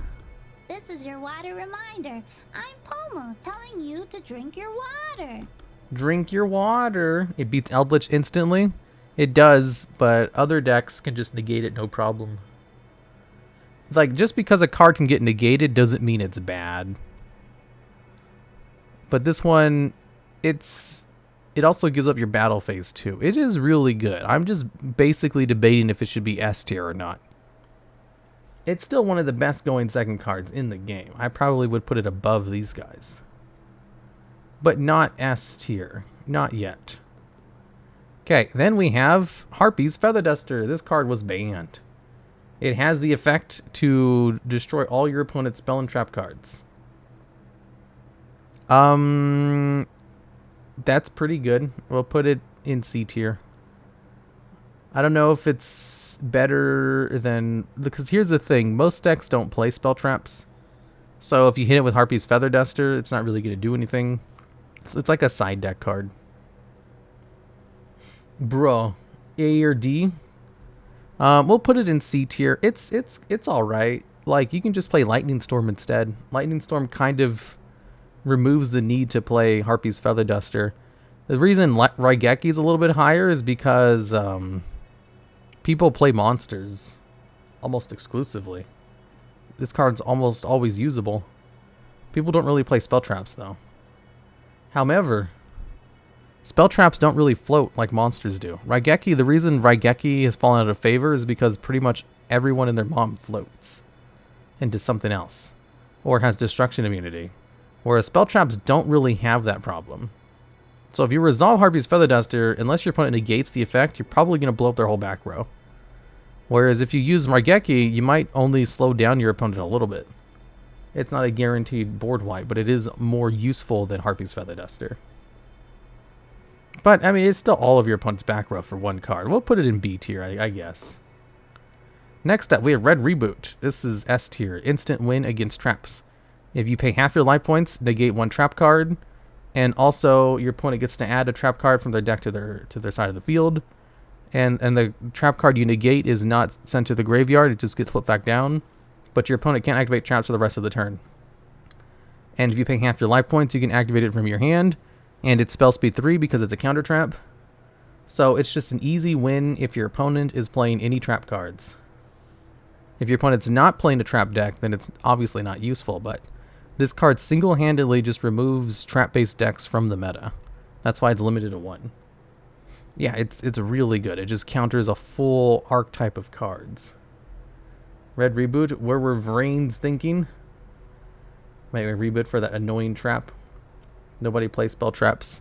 This is your water reminder. I'm Pomo, telling you to drink your water. Drink your water. It beats Eldritch instantly. It does, but other decks can just negate it no problem. Like, just because a card can get negated doesn't mean it's bad. But this one, it also gives up your battle phase too. It is really good. I'm just basically debating if it should be S tier or not. It's still one of the best going second cards in the game. I probably would put it above these guys. But not S tier. Not yet. Okay, then we have Harpy's Feather Duster. This card was banned. It has the effect to destroy all your opponent's spell and trap cards. That's pretty good. We'll put it in C tier. I don't know if it's better than... Because here's the thing. Most decks don't play spell traps. So if you hit it with Harpy's Feather Duster, it's not really going to do anything. It's like a side deck card. Bro. A or D? We'll put it in C tier. It's alright. Like, you can just play Lightning Storm instead. Lightning Storm kind of removes the need to play Harpy's Feather Duster. The reason Raigeki's a little bit higher is because people play monsters almost exclusively. This card's almost always usable. People don't really play spell traps though. However, spell traps don't really float like monsters do. Raigeki, the reason Raigeki has fallen out of favor is because pretty much everyone and their mom floats into something else or has destruction immunity. Whereas spell traps don't really have that problem. So if you resolve Harpy's Feather Duster, unless your opponent negates the effect, you're probably going to blow up their whole back row. Whereas if you use Raigeki, you might only slow down your opponent a little bit. It's not a guaranteed board wipe, but it is more useful than Harpy's Feather Duster. But, I mean, it's still all of your opponent's back row for one card. We'll put it in B tier, I guess. Next up, we have Red Reboot. This is S tier. Instant win against traps. If you pay half your life points, negate one trap card. And also, your opponent gets to add a trap card from their deck to their side of the field. And the trap card you negate is not sent to the graveyard. It just gets flipped back down. But your opponent can't activate traps for the rest of the turn. And if you pay half your life points, you can activate it from your hand. And it's spell speed 3 because it's a counter trap. So it's just an easy win if your opponent is playing any trap cards. If your opponent's not playing a trap deck, then it's obviously not useful. But this card single-handedly just removes trap-based decks from the meta. That's why it's limited to 1. Yeah, it's really good. It just counters a full archetype of cards. Red Reboot, where were Vrain's thinking? Might we reboot for that annoying trap? Nobody plays spell traps.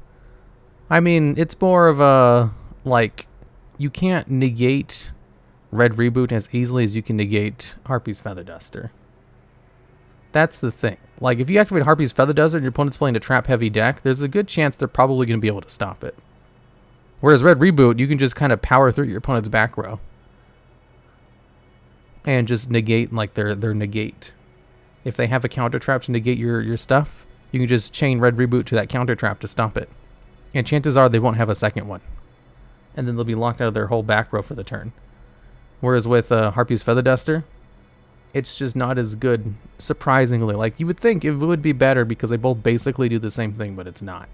I mean, it's more of a, like, you can't negate Red Reboot as easily as you can negate Harpy's Feather Duster. That's the thing. Like, if you activate Harpy's Feather Duster and your opponent's playing a trap-heavy deck, there's a good chance they're probably going to be able to stop it. Whereas Red Reboot, you can just kind of power through your opponent's back row. And just negate, like, their negate. If they have a counter trap to negate your stuff, you can just chain Red Reboot to that counter trap to stop it. And chances are they won't have a second one. And then they'll be locked out of their whole back row for the turn. Whereas with Harpy's Feather Duster, it's just not as good, surprisingly. Like, you would think it would be better because they both basically do the same thing, but it's not.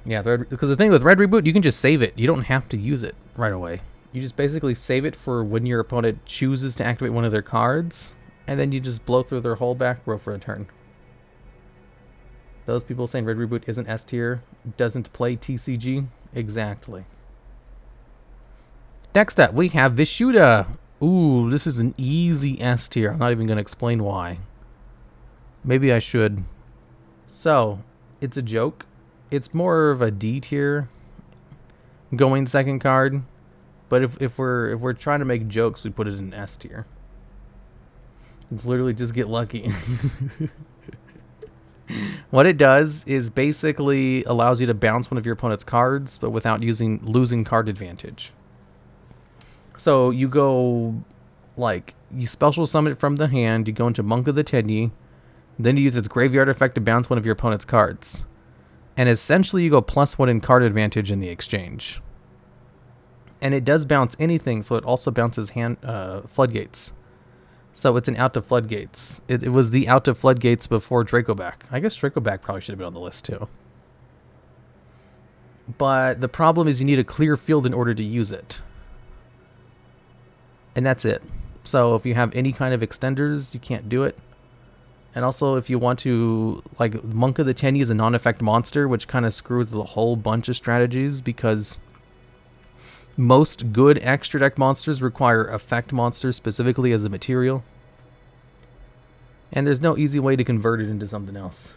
Yeah, because the thing with Red Reboot, you can just save it. You don't have to use it right away. You just basically save it for when your opponent chooses to activate one of their cards, and then you just blow through their whole back row for a turn. Those people saying Red Reboot isn't S tier, doesn't play TCG, exactly. Next up, we have Vishuda. Ooh, this is an easy S tier. I'm not even going to explain why. Maybe I should. So, it's a joke. It's more of a D tier going second card. But if we're trying to make jokes, we put it in S tier. It's literally just get lucky. What it does is basically allows you to bounce one of your opponent's cards, but without losing card advantage. So you go, like, you special summon it from the hand, you go into Monk of the Tenyi, then you use its graveyard effect to bounce one of your opponent's cards. And essentially you go +1 in card advantage in the exchange. And it does bounce anything, so it also bounces Floodgates. So it's an out to Floodgates. It was the out to Floodgates before Dracoback. I guess Dracoback probably should have been on the list too. But the problem is you need a clear field in order to use it. And that's it. So if you have any kind of extenders, you can't do it. And also if you want to, like, Monk of the Tenyi is a non-effect monster, which kind of screws with a whole bunch of strategies because most good extra deck monsters require effect monsters specifically as a material. And there's no easy way to convert it into something else.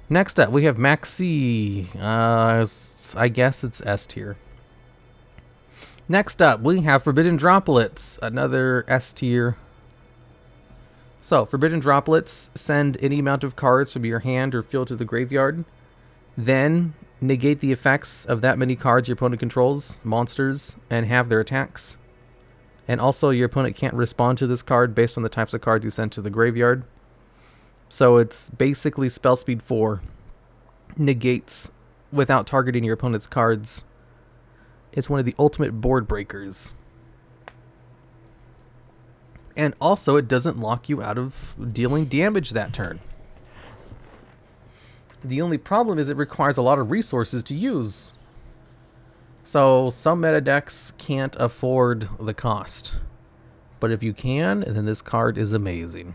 Next up, we have Maxi. I guess it's S tier. Next up, we have Forbidden Droplets, another S tier. So, Forbidden Droplets send any amount of cards from your hand or field to the graveyard. Then negate the effects of that many cards your opponent controls, monsters, and have their attacks. And also, your opponent can't respond to this card based on the types of cards you send to the graveyard. So it's basically spell speed 4. Negates without targeting your opponent's cards. It's one of the ultimate board breakers. And also, it doesn't lock you out of dealing damage that turn. The only problem is it requires a lot of resources to use. So some meta decks can't afford the cost. But if you can, then this card is amazing.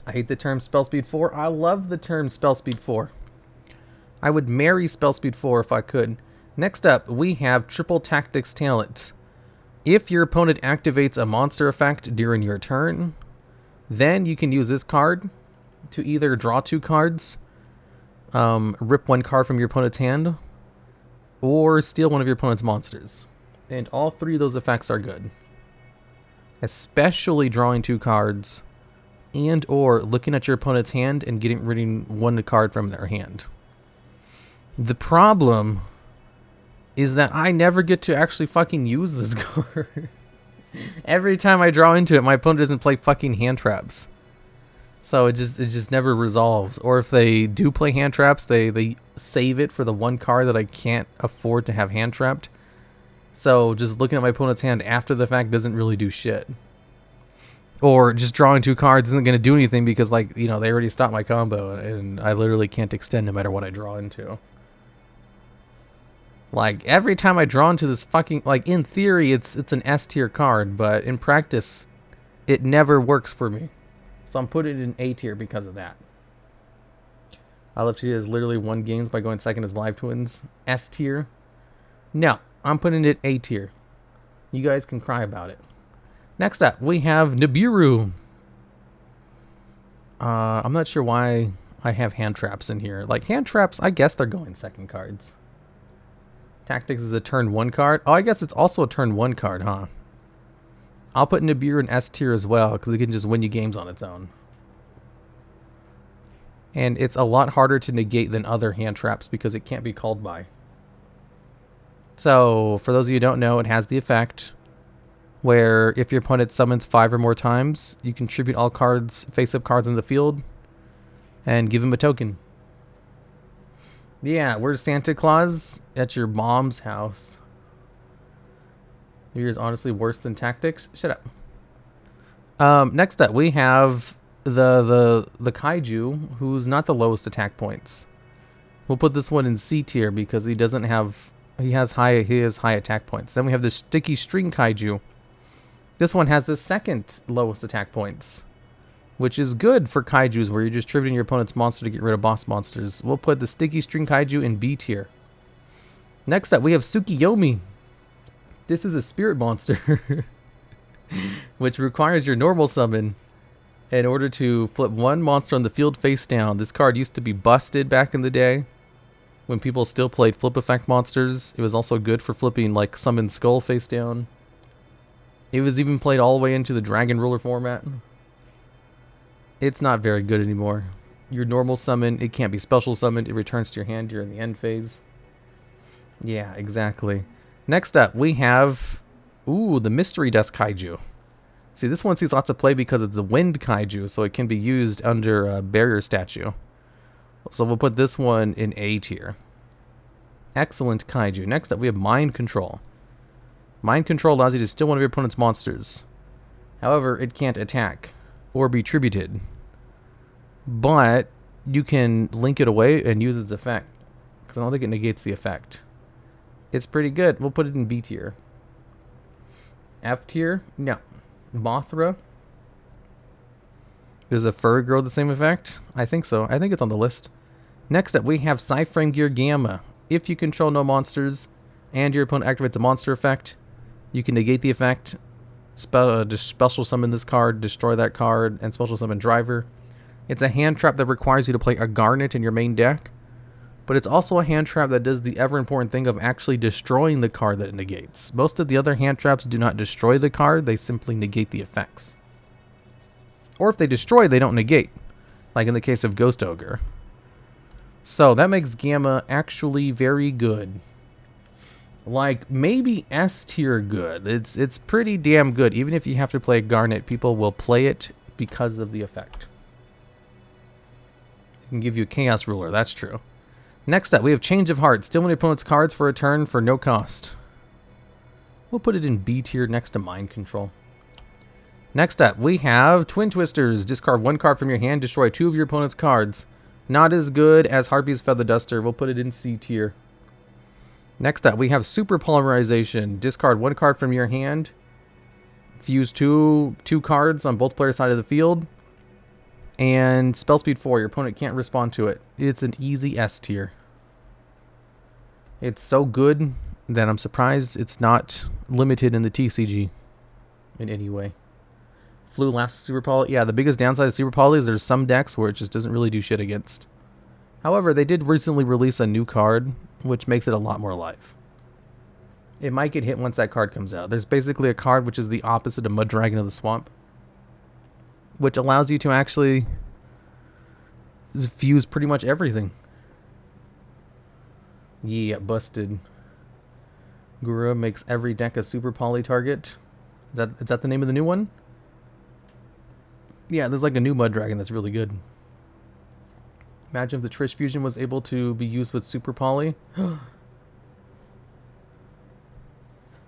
I hate the term spell speed 4. I love the term spell speed 4. I would marry spell speed 4 if I could. Next up, we have Triple Tactics Talent. If your opponent activates a monster effect during your turn, then you can use this card to either draw 2 cards, rip 1 card from your opponent's hand, or steal one of your opponent's monsters. And all 3 of those effects are good. Especially drawing 2 cards, and or looking at your opponent's hand and getting rid of 1 card from their hand. The problem is that I never get to actually fucking use this card. Every time I draw into it, my opponent doesn't play fucking hand traps. So it just never resolves. Or if they do play hand traps, they save it for the 1 card that I can't afford to have hand trapped. So just looking at my opponent's hand after the fact doesn't really do shit. Or just drawing 2 cards isn't going to do anything because, like, you know, they already stopped my combo and I literally can't extend no matter what I draw into. Like, every time I draw into this fucking, like, in theory, it's an S tier card, but in practice, it never works for me. So I'm putting it in A tier because of that. I love to do is literally 1 games by going second as Live Twins. S tier. No, I'm putting it A tier. You guys can cry about it. Next up, we have Nibiru. I'm not sure why I have hand traps in here. Like, hand traps, I guess they're going second cards. Tactics is a turn 1 card. Oh, I guess it's also a turn 1 card, huh? I'll put Nibiru in S tier as well, because it can just win you games on its own. And it's a lot harder to negate than other hand traps because it can't be called by. So, for those of you who don't know, it has the effect where if your opponent summons 5 or more times, you contribute all cards, face-up cards in the field, and give him a token. Yeah, where's Santa Claus? At your mom's house. Yours honestly worse than Tactics? Shut up. Next up, we have the Kaiju, who's not the lowest attack points. We'll put this one in C tier because he doesn't have... He has high attack points. Then we have the Sticky String Kaiju. This one has the second lowest attack points. which is good for kaijus where you're distributing your opponent's monster to get rid of boss monsters. We'll put the Sticky String Kaiju in B tier. Next up, we have Tsukiyomi. This is a spirit monster, which requires your normal summon in order to flip one monster on the field face down. This card used to be busted back in the day when people still played flip effect monsters. It was also good for flipping like Summon Skull face down. It was even played all the way into the Dragon Ruler format. It's not very good anymore. Your normal summon, it can't be special summoned. It returns to your hand during the end phase. Yeah, exactly. Next up, we have... Ooh, the Mystery Dust Kaiju. See, this one sees lots of play because it's a wind kaiju, so it can be used under a barrier statue. So we'll put this one in A tier. Excellent kaiju. Next up, we have Mind Control. Mind Control allows you to steal one of your opponent's monsters. However, it can't attack or be tributed. But you can link it away and use its effect, because I don't think it negates the effect. It's pretty good. We'll put it in B tier. F tier? No. Mothra. Does a fur grow the same effect? I think so. I think it's on the list. Next up, we have Psyframe Gear Gamma. If you control no monsters and your opponent activates a monster effect, you can negate the effect, special summon this card, destroy that card, and special summon Driver. It's a hand trap that requires you to play a Garnet in your main deck, but it's also a hand trap that does the ever important thing of actually destroying the card that it negates. Most of the other hand traps do not destroy the card, they simply negate the effects. Or if they destroy, they don't negate, like in the case of Ghost Ogre. So that makes Gamma actually very good. Like, maybe S tier good. It's pretty damn good. Even if you have to play Garnet, people will play it because of the effect. It can give you a Chaos Ruler, that's true. Next up, we have Change of Heart. Steal one of your opponent's cards for a turn for no cost. We'll put it in B tier next to Mind Control. Next up, we have Twin Twisters. Discard one card from your hand, destroy two of your opponent's cards. Not as good as Harpy's Feather Duster. We'll put it in C tier. Next up, we have Super Polymerization. Discard one card from your hand. Fuse two cards on both players' side of the field. And Spell Speed 4. Your opponent can't respond to it. It's an easy S tier. It's so good that I'm surprised it's not limited in the TCG in any way. Flew last Super Poly. Yeah, the biggest downside of Super Poly is there's some decks where it just doesn't really do shit against. However, they did recently release a new card, which makes it a lot more alive. It might get hit once that card comes out. There's basically a card which is the opposite of Mud Dragon of the Swamp, which allows you to actually fuse pretty much everything. Yeah, busted. Gura makes every deck a Super Poly target. Is that the name of the new one? Yeah, there's like a new Mud Dragon that's really good. Imagine if the Trish Fusion was able to be used with Super Poly.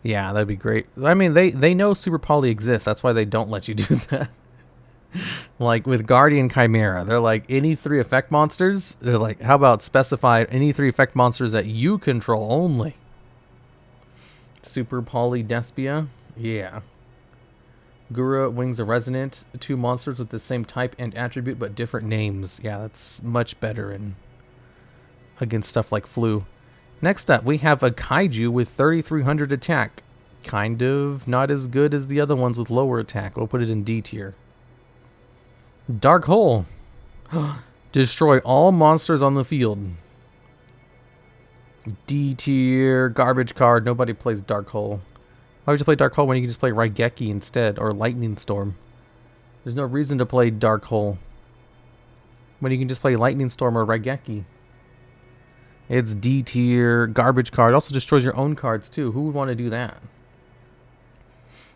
Yeah, that'd be great. I mean, they know Super Poly exists. That's why they don't let you do that. Like with Guardian Chimera, they're like, any 3 effect monsters? They're like, how about specify any 3 effect monsters that you control only? Super Poly Despia? Yeah. Gura Wings of Resonant, 2 monsters with the same type and attribute but different names. Yeah, that's much better against stuff like Flu. Next up, we have a Kaiju with 3300 attack. Kind of not as good as the other ones with lower attack. We'll put it in D tier. Dark Hole. Destroy all monsters on the field. D tier. Garbage card. Nobody plays Dark Hole. Why would you play Dark Hole when you can just play Raigeki instead, or Lightning Storm? There's no reason to play Dark Hole when you can just play Lightning Storm or Raigeki. It's D tier, garbage card. Also destroys your own cards too. Who would want to do that?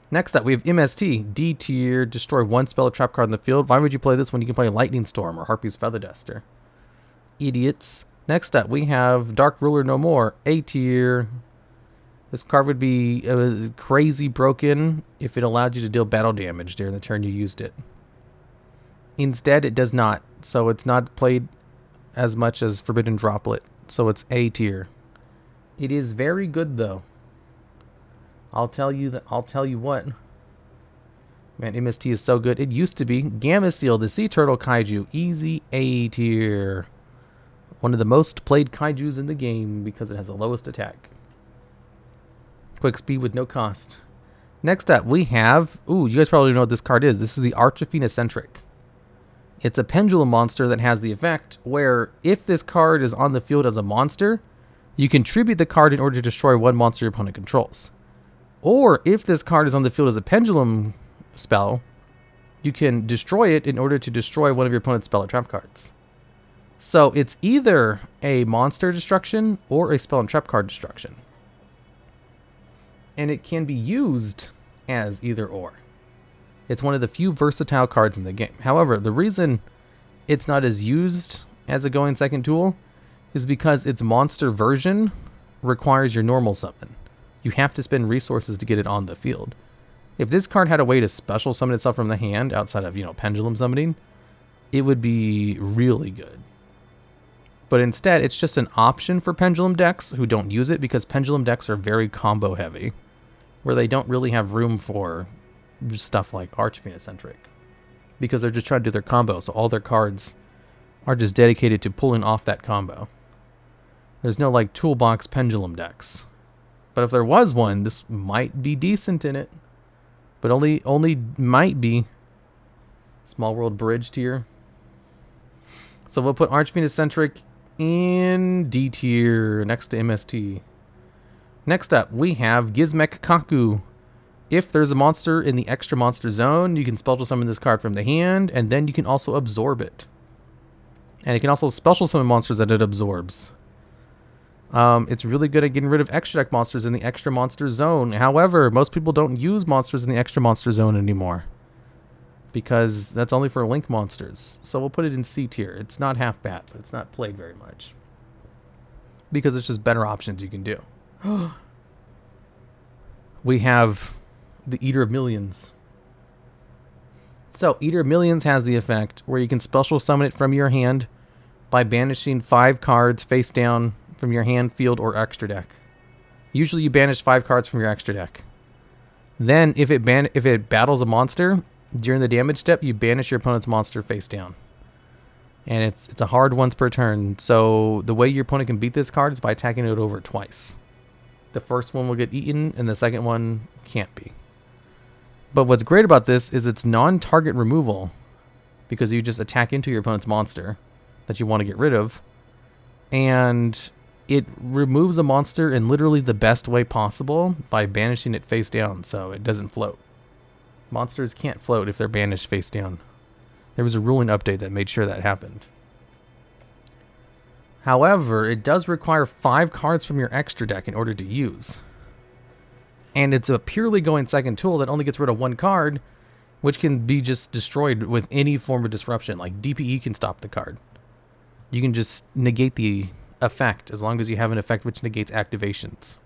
Next up, we have MST. D tier, destroy 1 spell or trap card in the field. Why would you play this when you can play Lightning Storm or Harpy's Feather Duster? Idiots. Next up, we have Dark Ruler No More. A tier. This card would be crazy broken if it allowed you to deal battle damage during the turn you used it. Instead, it does not. So it's not played as much as Forbidden Droplet. So it's A tier. It is very good though. I'll tell you what. Man, MST is so good. It used to be Gamma Seal, the Sea Turtle Kaiju. Easy A tier. One of the most played Kaijus in the game because it has the lowest attack. Quick speed with no cost. Next up, we have... Ooh, you guys probably know what this card is. This is the Archiphoenocentric. It's a pendulum monster that has the effect where if this card is on the field as a monster, you can tribute the card in order to destroy one monster your opponent controls. Or if this card is on the field as a pendulum spell, you can destroy it in order to destroy one of your opponent's spell or trap cards. So it's either a monster destruction or a spell and trap card destruction. And it can be used as either or. It's one of the few versatile cards in the game. However, the reason it's not as used as a going second tool is because its monster version requires your normal summon. You have to spend resources to get it on the field. If this card had a way to special summon itself from the hand outside of, pendulum summoning, it would be really good. But instead, it's just an option for pendulum decks who don't use it because pendulum decks are very combo heavy, where they don't really have room for stuff like Archiphoenocentric because they're just trying to do their combo, so all their cards are just dedicated to pulling off that combo. There's no like toolbox pendulum decks. But if there was one, this might be decent in it. But only might be. Small World Bridge tier. So we'll put Archiphoenocentric in D tier next to MST. Next up, we have Gizmek Kaku. If there's a monster in the extra monster zone, you can special summon this card from the hand, and then you can also absorb it. And it can also special summon monsters that it absorbs. It's really good at getting rid of extra deck monsters in the extra monster zone. However, most people don't use monsters in the extra monster zone anymore, because that's only for link monsters. So we'll put it in C tier. It's not half bad, but it's not played very much, because it's just better options you can do. We have the Eater of Millions. So Eater of Millions has the effect where you can special summon it from your hand by banishing 5 cards face down from your hand, field, or extra deck. Usually you banish 5 cards from your extra deck. Then if it battles a monster during the damage step, you banish your opponent's monster face down. And it's a hard once per turn. So the way your opponent can beat this card is by attacking it over twice. The first one will get eaten and the second one can't be. But what's great about this is it's non-target removal, because you just attack into your opponent's monster that you want to get rid of, and it removes a monster in literally the best way possible by banishing it face down so it doesn't float. Monsters can't float if they're banished face down. There was a ruling update that made sure that happened. However, it does require 5 cards from your extra deck in order to use. And it's a purely going second tool that only gets rid of 1 card, which can be just destroyed with any form of disruption. Like DPE can stop the card. You can just negate the effect as long as you have an effect which negates activations.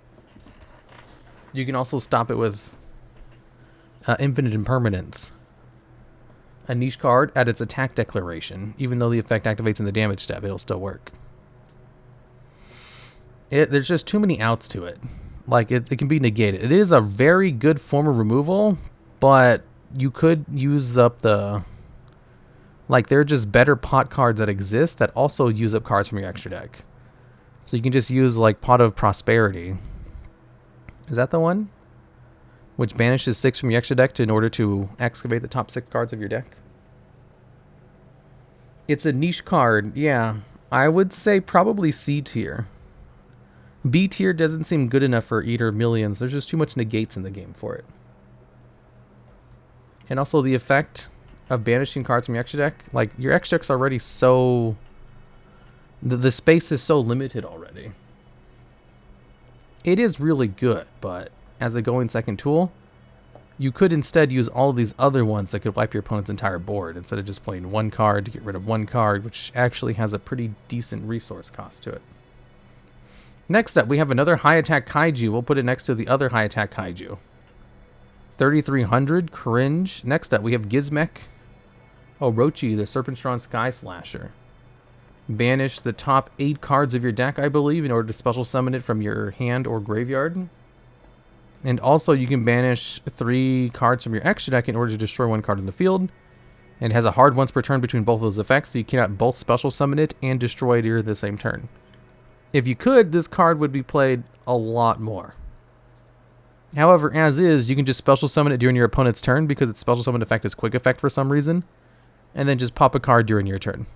You can also stop it with Infinite Impermanence. A niche card at its attack declaration. Even though the effect activates in the damage step, it'll still work. There's just too many outs to it. Like, it can be negated. It is a very good form of removal, but you could use up the... Like, there are just better pot cards that exist that also use up cards from your extra deck. So you can just use, like, Pot of Prosperity. Is that the one? Which banishes 6 from your extra deck in order to excavate the top 6 cards of your deck. It's a niche card, yeah. I would say probably C tier. B tier doesn't seem good enough for Eater of Millions. There's just too much negates in the game for it. And also the effect of banishing cards from your extra deck. Like, your extra deck's already so... The space is so limited already. It is really good, but as a going second tool, you could instead use all of these other ones that could wipe your opponent's entire board instead of just playing 1 card to get rid of 1 card, which actually has a pretty decent resource cost to it. Next up, we have another high attack kaiju. We'll put it next to the other high attack kaiju. 3,300, cringe. Next up, we have Gizmek Orochi, the Serpentron Sky Slasher. Banish the top 8 cards of your deck, I believe, in order to special summon it from your hand or graveyard. And also you can banish 3 cards from your extra deck in order to destroy 1 card in the field. And it has a hard once per turn between both of those effects, so you cannot both special summon it and destroy it during the same turn. If you could, this card would be played a lot more. However, as is, you can just special summon it during your opponent's turn because its special summon effect is quick effect for some reason. And then just pop a card during your turn.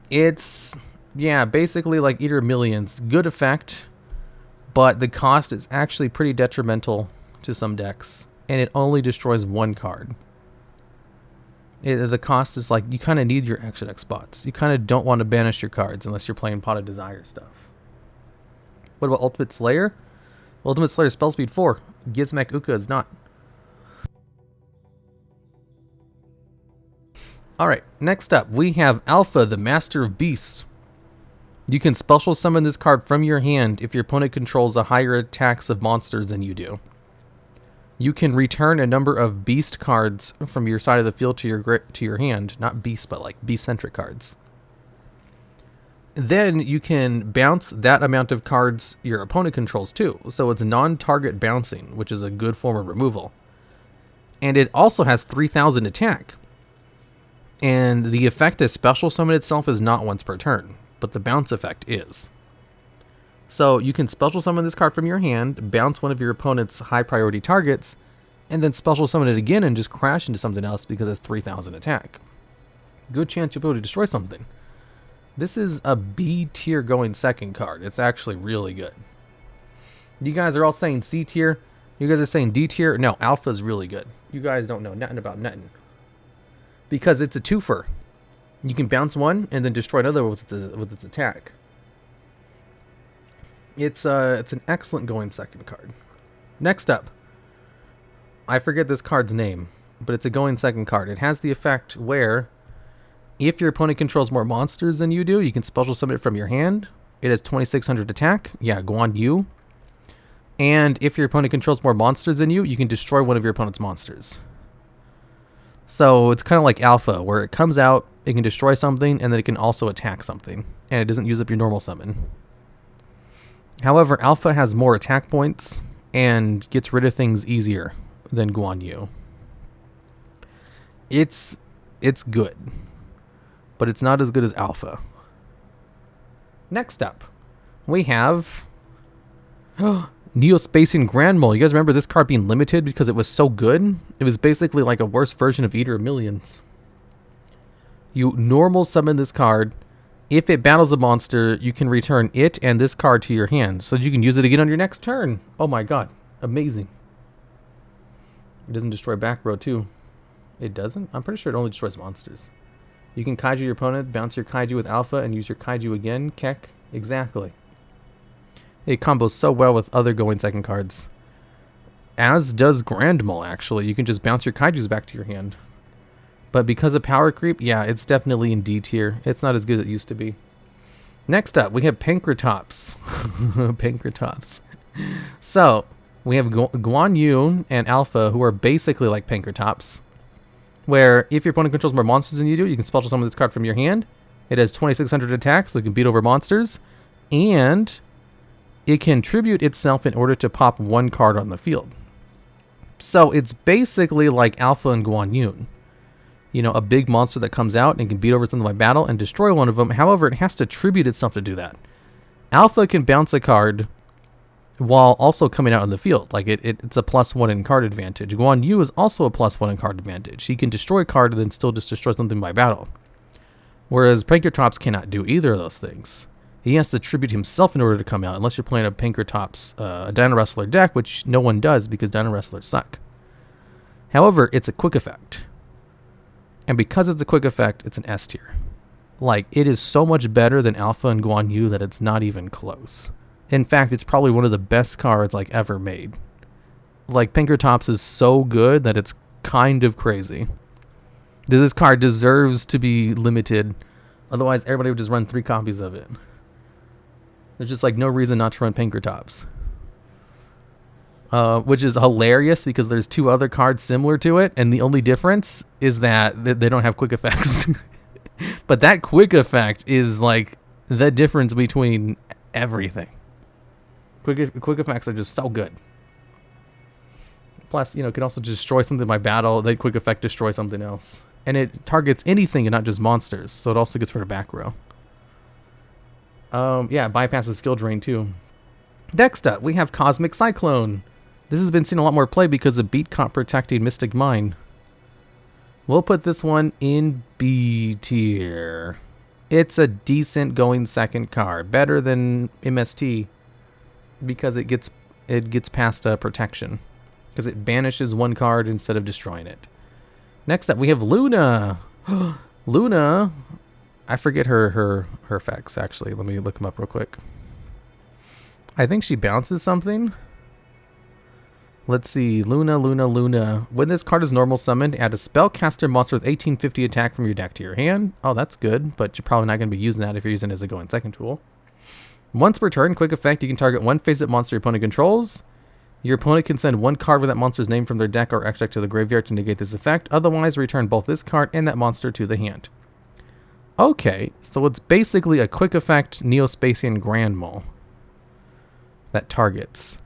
It's, yeah, basically like Eater of Millions. Good effect, but the cost is actually pretty detrimental to some decks. And it only destroys 1 card. The cost is like, you kind of need your extra deck spots. You kind of don't want to banish your cards unless you're playing Pot of Desire stuff. What about Ultimate Slayer? Ultimate Slayer spell speed 4. Gizmek Uka is not. Alright, next up we have Alpha, the Master of Beasts. You can special summon this card from your hand if your opponent controls a higher attacks of monsters than you do. You can return a number of beast cards from your side of the field to your hand. Not beast, but like beast-centric cards. Then you can bounce that amount of cards your opponent controls too. So it's non-target bouncing, which is a good form of removal. And it also has 3,000 attack. And the effect that special summon itself is not once per turn, but the bounce effect is. So you can special summon this card from your hand, bounce one of your opponent's high priority targets, and then special summon it again and just crash into something else because it's 3,000 attack. Good chance you'll be able to destroy something. This is a B tier going second card. It's actually really good. You guys are all saying C tier. You guys are saying D tier. No, Alpha is really good. You guys don't know nothing about nothing. Because it's a twofer. You can bounce one and then destroy another with its attack. It's an excellent going second card. Next up, I forget this card's name, but it's a going second card. It has the effect where if your opponent controls more monsters than you do, you can special summon it from your hand. It has 2,600 attack. Yeah, Guan Yu. And if your opponent controls more monsters than you can destroy one of your opponent's monsters. So it's kind of like Alpha, where it comes out, it can destroy something, and then it can also attack something. And it doesn't use up your normal summon. However, Alpha has more attack points and gets rid of things easier than Guan Yu. It's good, but it's not as good as Alpha. Next up, we have Neospatian Grand Mole. You guys remember this card being limited because it was so good? It was basically like a worse version of Eater of Millions. You normal summon this card. If it battles a monster, you can return it and this card to your hand, so you can use it again on your next turn. Oh my god. Amazing. It doesn't destroy back row too. It doesn't? I'm pretty sure it only destroys monsters. You can kaiju your opponent, bounce your kaiju with Alpha, and use your kaiju again. Keck. Exactly. It combos so well with other going second cards. As does Grand Mole, actually. You can just bounce your kaijus back to your hand. But because of power creep, yeah, it's definitely in D tier. It's not as good as it used to be. Next up, we have Pankratops. Pankratops. So, we have Guan Yu and Alpha, who are basically like Pankratops. Where, if your opponent controls more monsters than you do, you can special summon this card from your hand. It has 2,600 attack, so it can beat over monsters. And it can tribute itself in order to pop one card on the field. So, it's basically like Alpha and Guan Yu. You know, a big monster that comes out and can beat over something by battle and destroy one of them. However, it has to tribute itself to do that. Alpha can bounce a card while also coming out in the field. Like, it's a +1 in card advantage. Guan Yu is also a +1 in card advantage. He can destroy a card and then still just destroy something by battle. Whereas Pankratops cannot do either of those things. He has to tribute himself in order to come out, unless you're playing a Pankratops, a Dino Wrestler deck, which no one does because Dino Wrestlers suck. However, it's a quick effect. And because it's a quick effect, it's an S tier. Like, it is so much better than Alpha and Guan Yu that it's not even close. In fact, it's probably one of the best cards, like, ever made. Like, Pankratops is so good that it's kind of crazy. This card deserves to be limited. Otherwise, everybody would just run 3 copies of it. There's just, like, no reason not to run Pankratops. Which is hilarious because there's 2 other cards similar to it, and the only difference is that they don't have quick effects. But that quick effect is like the difference between everything. Quick effects are just so good. Plus, you know, it can also destroy something by battle, then quick effect destroy something else. And it targets anything and not just monsters, so it also gets rid of back row. Yeah, bypasses skill drain too. Next up, we have Cosmic Cyclone. This has been seen a lot more play because of beat comp protecting Mystic Mine. We'll put this one in B tier. It's a decent going second card, better than MST because it gets past protection because it banishes one card instead of destroying it. Next up, we have Luna. Luna, I forget her effects actually. Let me look them up real quick. I think she bounces something. Let's see, Luna. When this card is normal summoned, add a spellcaster monster with 1850 attack from your deck to your hand. Oh, that's good, but you're probably not going to be using that if you're using it as a going second tool. Once per turn, quick effect, you can target one face-up monster your opponent controls. Your opponent can send one card with that monster's name from their deck or extra deck to the graveyard to negate this effect. Otherwise, return both this card and that monster to the hand. Okay, so it's basically a quick effect Neospatian Grand Mole that targets.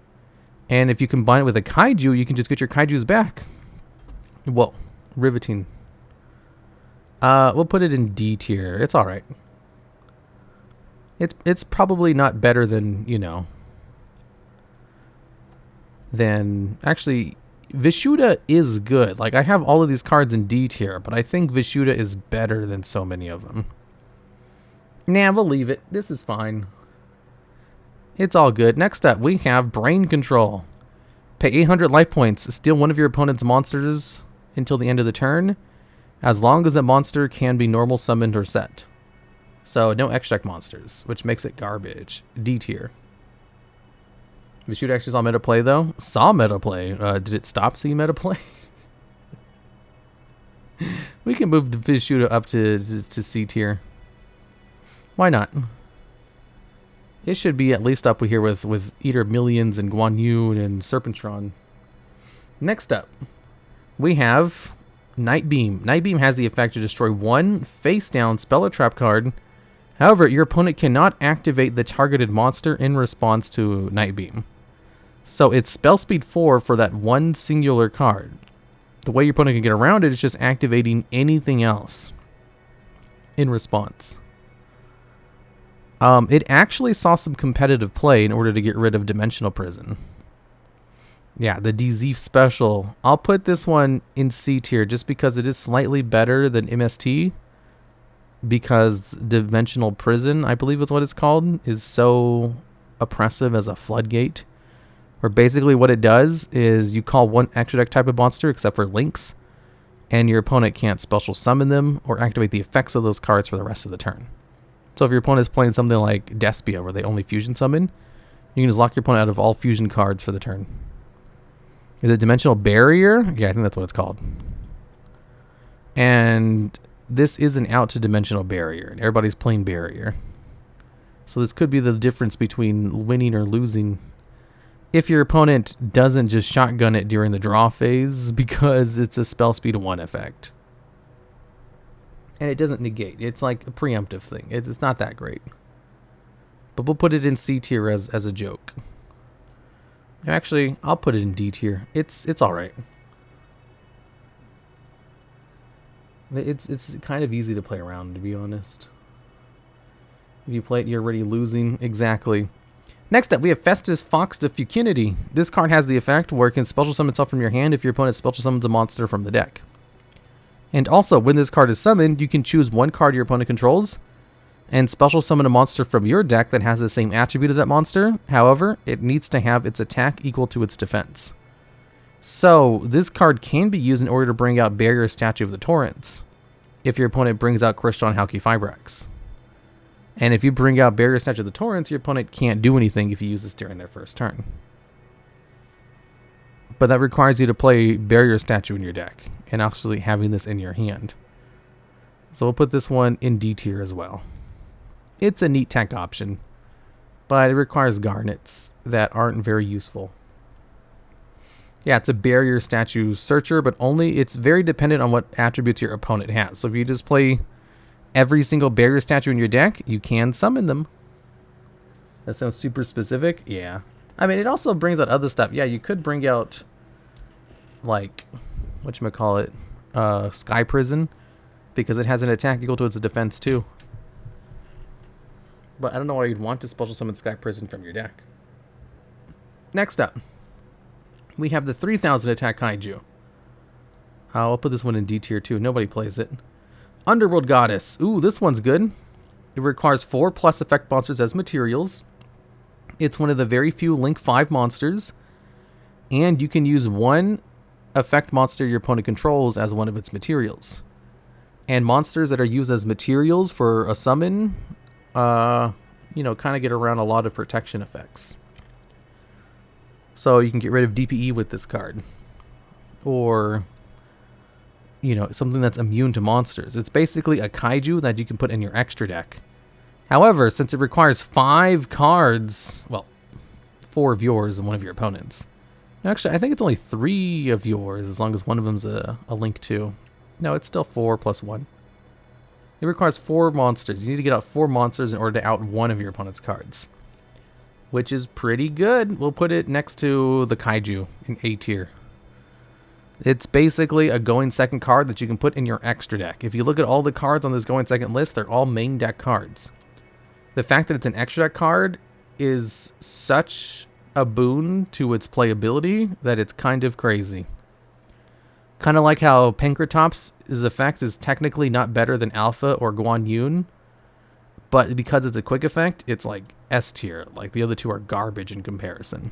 And if you combine it with a kaiju, you can just get your kaijus back. Whoa, riveting. We'll put it in D tier. It's all right. It's probably not better than, you know, than actually Vishuddha is good. Like I have all of these cards in D tier, but I think Vishuddha is better than so many of them. Nah, we'll leave it. This is fine. It's all good. Next up, we have Brain Control. Pay 800 life points. Steal one of your opponent's monsters until the end of the turn, as long as that monster can be normal summoned or set. So no extract monsters, which makes it garbage. D tier. Vishuddha actually saw meta play though. Saw meta play. Did it stop seeing meta play? We can move the Vishuddha up to C tier. Why not? It should be at least up here with Eater Millions and Guan Yu and Serpentron. Next up, we have Night Beam. Night Beam has the effect to destroy one face-down spell or trap card. However, your opponent cannot activate the targeted monster in response to Night Beam. So it's spell speed 4 for that one singular card. The way your opponent can get around it is just activating anything else in response. It actually saw some competitive play in order to get rid of Dimensional Prison. Yeah, the DZ special. I'll put this one in C tier just because it is slightly better than MST. Because Dimensional Prison, I believe is what it's called, is so oppressive as a floodgate. Where basically what it does is you call one extra deck type of monster except for links. And your opponent can't special summon them or activate the effects of those cards for the rest of the turn. So if your opponent is playing something like Despia, where they only fusion summon, you can just lock your opponent out of all fusion cards for the turn. Is it Dimensional Barrier? Yeah, I think that's what it's called. And this is an out to Dimensional Barrier, and everybody's playing Barrier. So this could be the difference between winning or losing if your opponent doesn't just shotgun it during the draw phase because it's a spell speed 1 effect. And it doesn't negate. It's like a preemptive thing. It's not that great. But we'll put it in C tier as a joke. Actually, I'll put it in D tier. It's all right. It's kind of easy to play around, to be honest. If you play it, you're already losing. Exactly. Next up, we have Festus Fox de Fukinity. This card has the effect where it can special summon itself from your hand if your opponent special summons a monster from the deck. And also, when this card is summoned, you can choose one card your opponent controls and special summon a monster from your deck that has the same attribute as that monster. However, it needs to have its attack equal to its defense. So, this card can be used in order to bring out Barrier Statue of the Torrents if your opponent brings out Crystalline Halki Fibrax. And if you bring out Barrier Statue of the Torrents, your opponent can't do anything if you use this during their first turn. But that requires you to play Barrier Statue in your deck and actually having this in your hand. So we'll put this one in D tier as well. It's a neat tech option, but it requires garnets that aren't very useful. Yeah, it's a Barrier Statue Searcher, but only it's very dependent on what attributes your opponent has. So if you just play every single Barrier Statue in your deck, you can summon them. That sounds super specific. Yeah. I mean, it also brings out other stuff. Yeah, you could bring out, like, whatchamacallit, Sky Prison, because it has an attack equal to its defense, too. But I don't know why you'd want to special summon Sky Prison from your deck. Next up, we have the 3000 attack Kaiju. I'll put this one in D tier, too. Nobody plays it. Underworld Goddess. Ooh, this one's good. It requires 4+ effect monsters as materials. It's one of the very few Link 5 monsters. And you can use one effect monster your opponent controls as one of its materials. And monsters that are used as materials for a summon, you know, kind of get around a lot of protection effects. So you can get rid of DPE with this card. Or, you know, something that's immune to monsters. It's basically a Kaiju that you can put in your extra deck. However, since it requires 5 cards, well, 4 of yours and 1 of your opponents. Actually, I think it's only 3 of yours as long as one of them's a Link 2. No, it's still 4 plus 1. It requires 4 monsters. You need to get out 4 monsters in order to out one of your opponent's cards. Which is pretty good. We'll put it next to the Kaiju in A tier. It's basically a going second card that you can put in your extra deck. If you look at all the cards on this going second list, they're all main deck cards. The fact that it's an extra deck card is such a boon to its playability that it's kind of crazy. Kind of like how Pankratops' effect is technically not better than Alpha or Guan Yun, but because it's a quick effect, it's like S tier. Like the other two are garbage in comparison.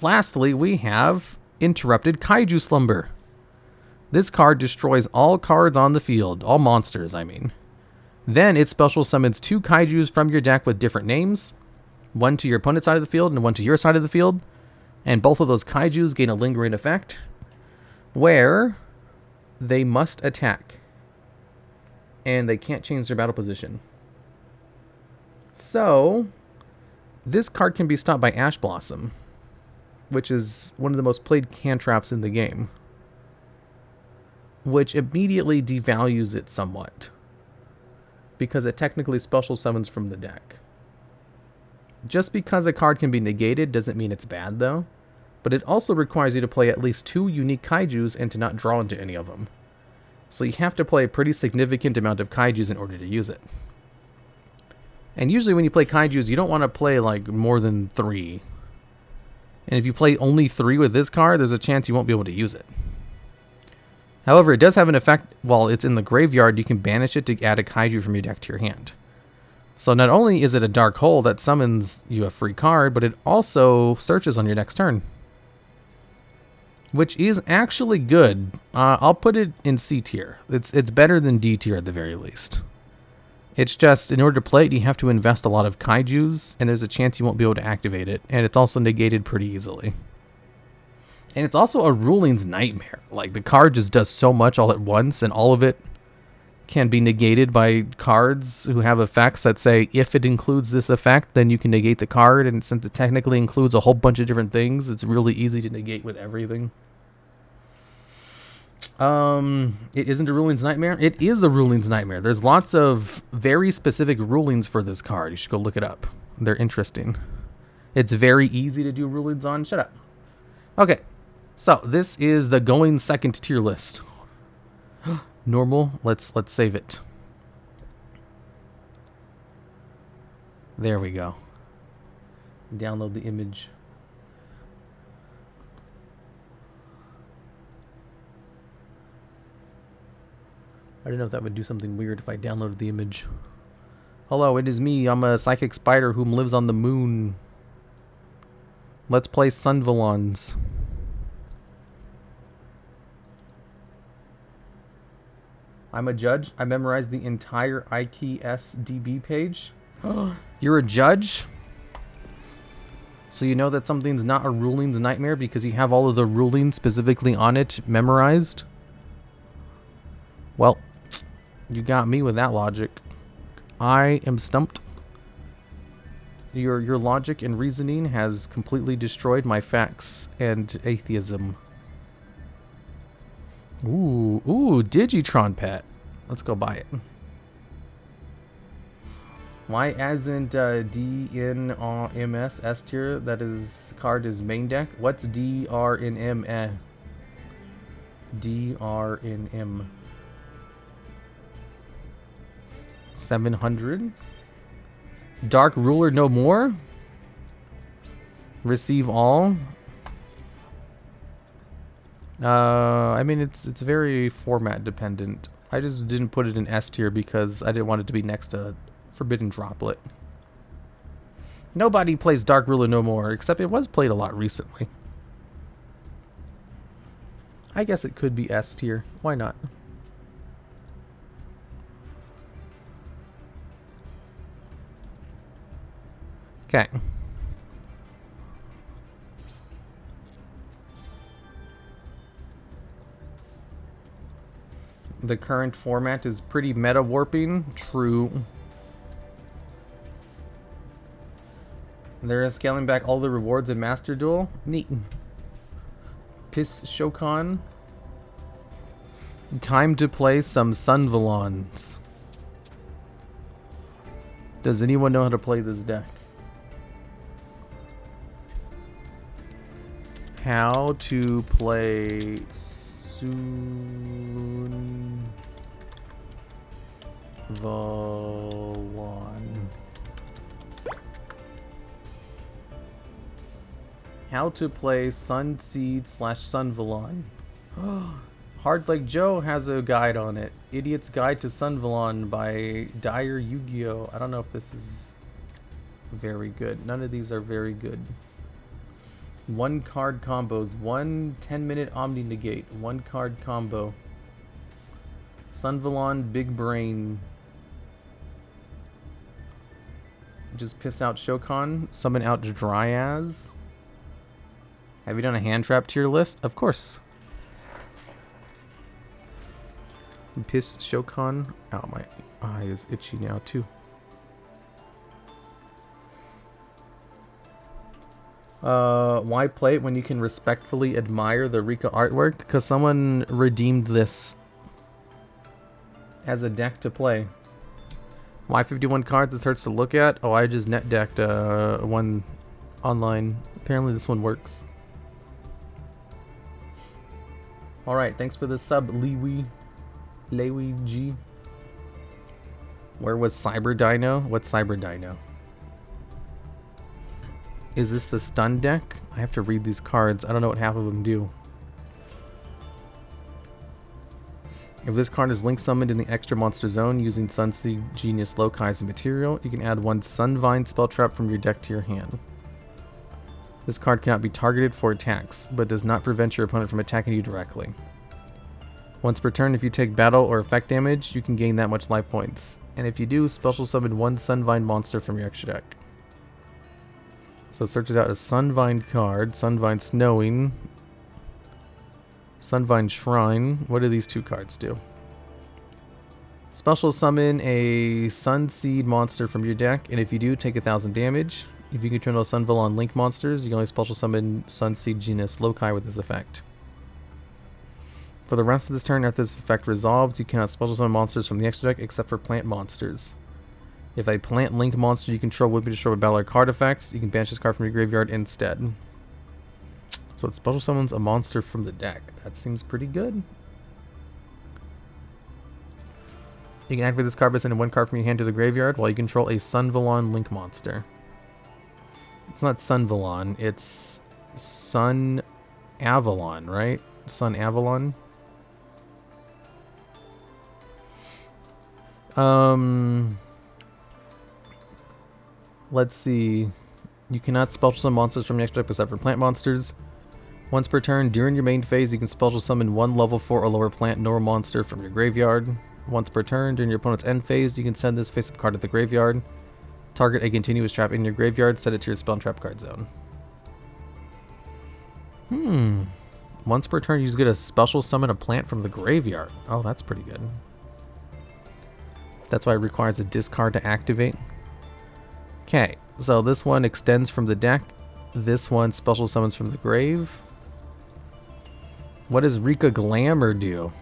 Lastly, we have Interrupted Kaiju Slumber. This card destroys all cards on the field, all monsters, I mean. Then it special summons 2 Kaijus from your deck with different names, one to your opponent's side of the field and one to your side of the field, and both of those Kaijus gain a lingering effect, where they must attack, and they can't change their battle position. So, this card can be stopped by Ash Blossom, which is one of the most played cantraps in the game, which immediately devalues it somewhat, because it technically special summons from the deck. Just because a card can be negated doesn't mean it's bad, though, but it also requires you to play at least 2 unique Kaijus and to not draw into any of them. So you have to play a pretty significant amount of Kaijus in order to use it. And usually when you play Kaijus, you don't want to play like more than 3. And if you play only 3 with this card, there's a chance you won't be able to use it. However, it does have an effect while it's in the graveyard. You can banish it to add a Kaiju from your deck to your hand. So not only is it a dark hole that summons you a free card, but it also searches on your next turn, which is actually good. I'll put it in C tier. It's better than D tier at the very least. It's just, in order to play it, you have to invest a lot of Kaijus, and there's a chance you won't be able to activate it, and it's also negated pretty easily. And it's also a Ruling's Nightmare. Like, the card just does so much all at once, and all of it can be negated by cards who have effects that say, if it includes this effect, then you can negate the card, and since it technically includes a whole bunch of different things, it's really easy to negate with everything. It isn't a Ruling's Nightmare. It is a Ruling's Nightmare. There's lots of very specific rulings for this card. You should go look it up. They're interesting. It's very easy to do rulings on. Shut up. Okay, so this is the going second tier list. Normal. Let's save it. There we go. Download the image. I don't know if that would do something weird if I downloaded the image. Hello, it is me. I'm a psychic spider whom lives on the moon. Let's play Sunavalons. I'm a judge. I memorized the entire IKSDB page. You're a judge? So you know that something's not a Ruling's Nightmare because you have all of the rulings specifically on it memorized? Well, you got me with that logic. I am stumped. Your logic and reasoning has completely destroyed my facts and atheism. Ooh, Digitron pet. Let's go buy it. Why isn't D in MS S tier? That is card is main deck. What's DR in M? DR in M. 700. Dark Ruler no more. Receive all. I mean it's very format dependent. I just didn't put it in S tier because I didn't want it to be next to Forbidden Droplet. Nobody plays Dark Ruler no more, except it was played a lot recently. I guess it could be S tier. Why not? Okay. The current format is pretty meta warping. True. They're scaling back all the rewards in Master Duel. Neat. Piss Shokan. Time to play some Sunavalons. Does anyone know how to play this deck? How to play Sunavalon. How to play Sunseed / Sunavalon. Hard Like Joe has a guide on it. Idiot's Guide to Sunavalon by Teir Yugioh. I don't know if this is very good. None of these are very good. 1 card combos. 1 10-minute Omni Negate. 1 card combo. Sunavalon Big Brain. Just piss out Shokan. Summon out Dryas. Have you done a hand trap tier list? Of course. Piss Shokan. Oh, my eye is itchy now too. Why play it when you can respectfully admire the Rika artwork? Because someone redeemed this as a deck to play. Why 51 cards? This hurts to look at. Oh, I just net decked one online. Apparently this one works. Alright, thanks for the sub, Lewy G. Where was Cyber Dino? What's Cyber Dino? Is this the stun deck? I have to read these cards. I don't know what half of them do. If this card is link summoned in the extra monster zone using Sunseed Genius Loci as a material, you can add 1 Sunvine spell trap from your deck to your hand. This card cannot be targeted for attacks, but does not prevent your opponent from attacking you directly. Once per turn, if you take battle or effect damage, you can gain that much life points. And if you do, special summon 1 Sunvine monster from your extra deck. So it searches out a Sunvine card, Sunvine Snowing, Sunvine Shrine. What do these 2 cards do? Special summon a Sunseed monster from your deck, and if you do, take 1,000 damage. If you control Sunavalon Link monsters, you can only special summon Sunseed Genius Loci with this effect. For the rest of this turn, after this effect resolves, you cannot special summon monsters from the extra deck except for plant monsters. If a plant Link monster you control would be destroyed by battle or card effects, you can banish this card from your graveyard instead. So it special summons a monster from the deck. That seems pretty good. You can activate this card by sending 1 card from your hand to the graveyard while you control a Sunavalon Link monster. It's not Sunavalon, it's Sunavalon, right? Sunavalon. Let's see. You cannot special summon monsters from your extra deck except for plant monsters. Once per turn, during your main phase, you can special summon 1 level 4 or lower plant nor monster from your graveyard. Once per turn, during your opponent's end phase, you can send this face-up card to the graveyard. Target a continuous trap in your graveyard, set it to your spell and trap card zone. Once per turn, you just get a special summon a plant from the graveyard. Oh, that's pretty good. That's why it requires a discard to activate. Okay, so this one extends from the deck. This one special summons from the grave. What does Rika Glamour do?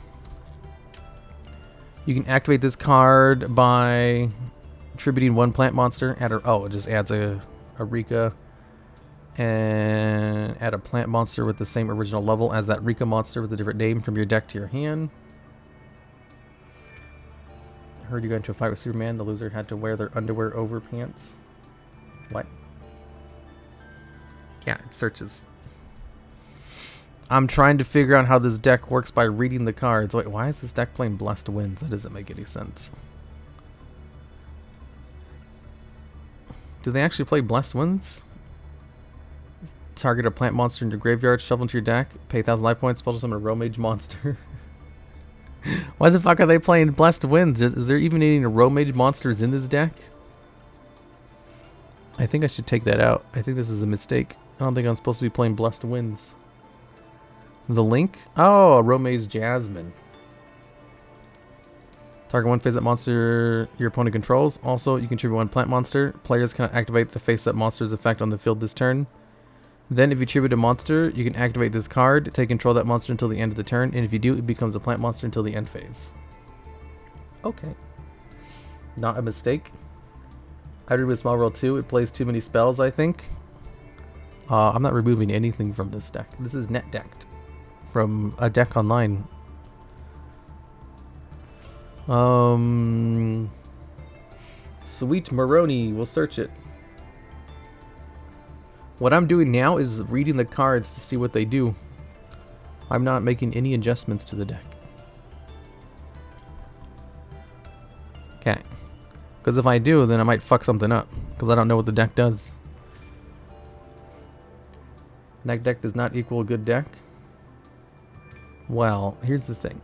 You can activate this card by Contributing 1 plant monster. Add a, oh, it just adds a Rika. And add a plant monster with the same original level as that Rika monster with a different name from your deck to your hand. I heard you got into a fight with Superman. The loser had to wear their underwear over pants. What? Yeah, it searches. I'm trying to figure out how this deck works by reading the cards. Wait, why is this deck playing Blessed Winds? That doesn't make any sense. Do they actually play Blessed Winds? Target a plant monster in your graveyard, shuffle into your deck, pay 1,000 life points, special summon a Romage monster. Why the fuck are they playing Blessed Winds? Is there even any Romage monsters in this deck? I think I should take that out. I think this is a mistake. I don't think I'm supposed to be playing Blessed Winds. The link? Oh, Romage Jasmine. Target 1 face-up monster your opponent controls. Also, you contribute 1 plant monster. Players cannot activate the face-up monster's effect on the field this turn. Then, if you tribute a monster, you can activate this card, take control of that monster until the end of the turn, and if you do, it becomes a plant monster until the end phase. Okay. Not a mistake. I read with Small World 2, it plays too many spells, I think. I'm not removing anything from this deck. This is net decked from a deck online. Sweet Maroni, we'll search it. What I'm doing now is reading the cards to see what they do. I'm not making any adjustments to the deck. Okay. Because if I do, then I might fuck something up. Because I don't know what the deck does. That deck does not equal a good deck. Well, here's the thing.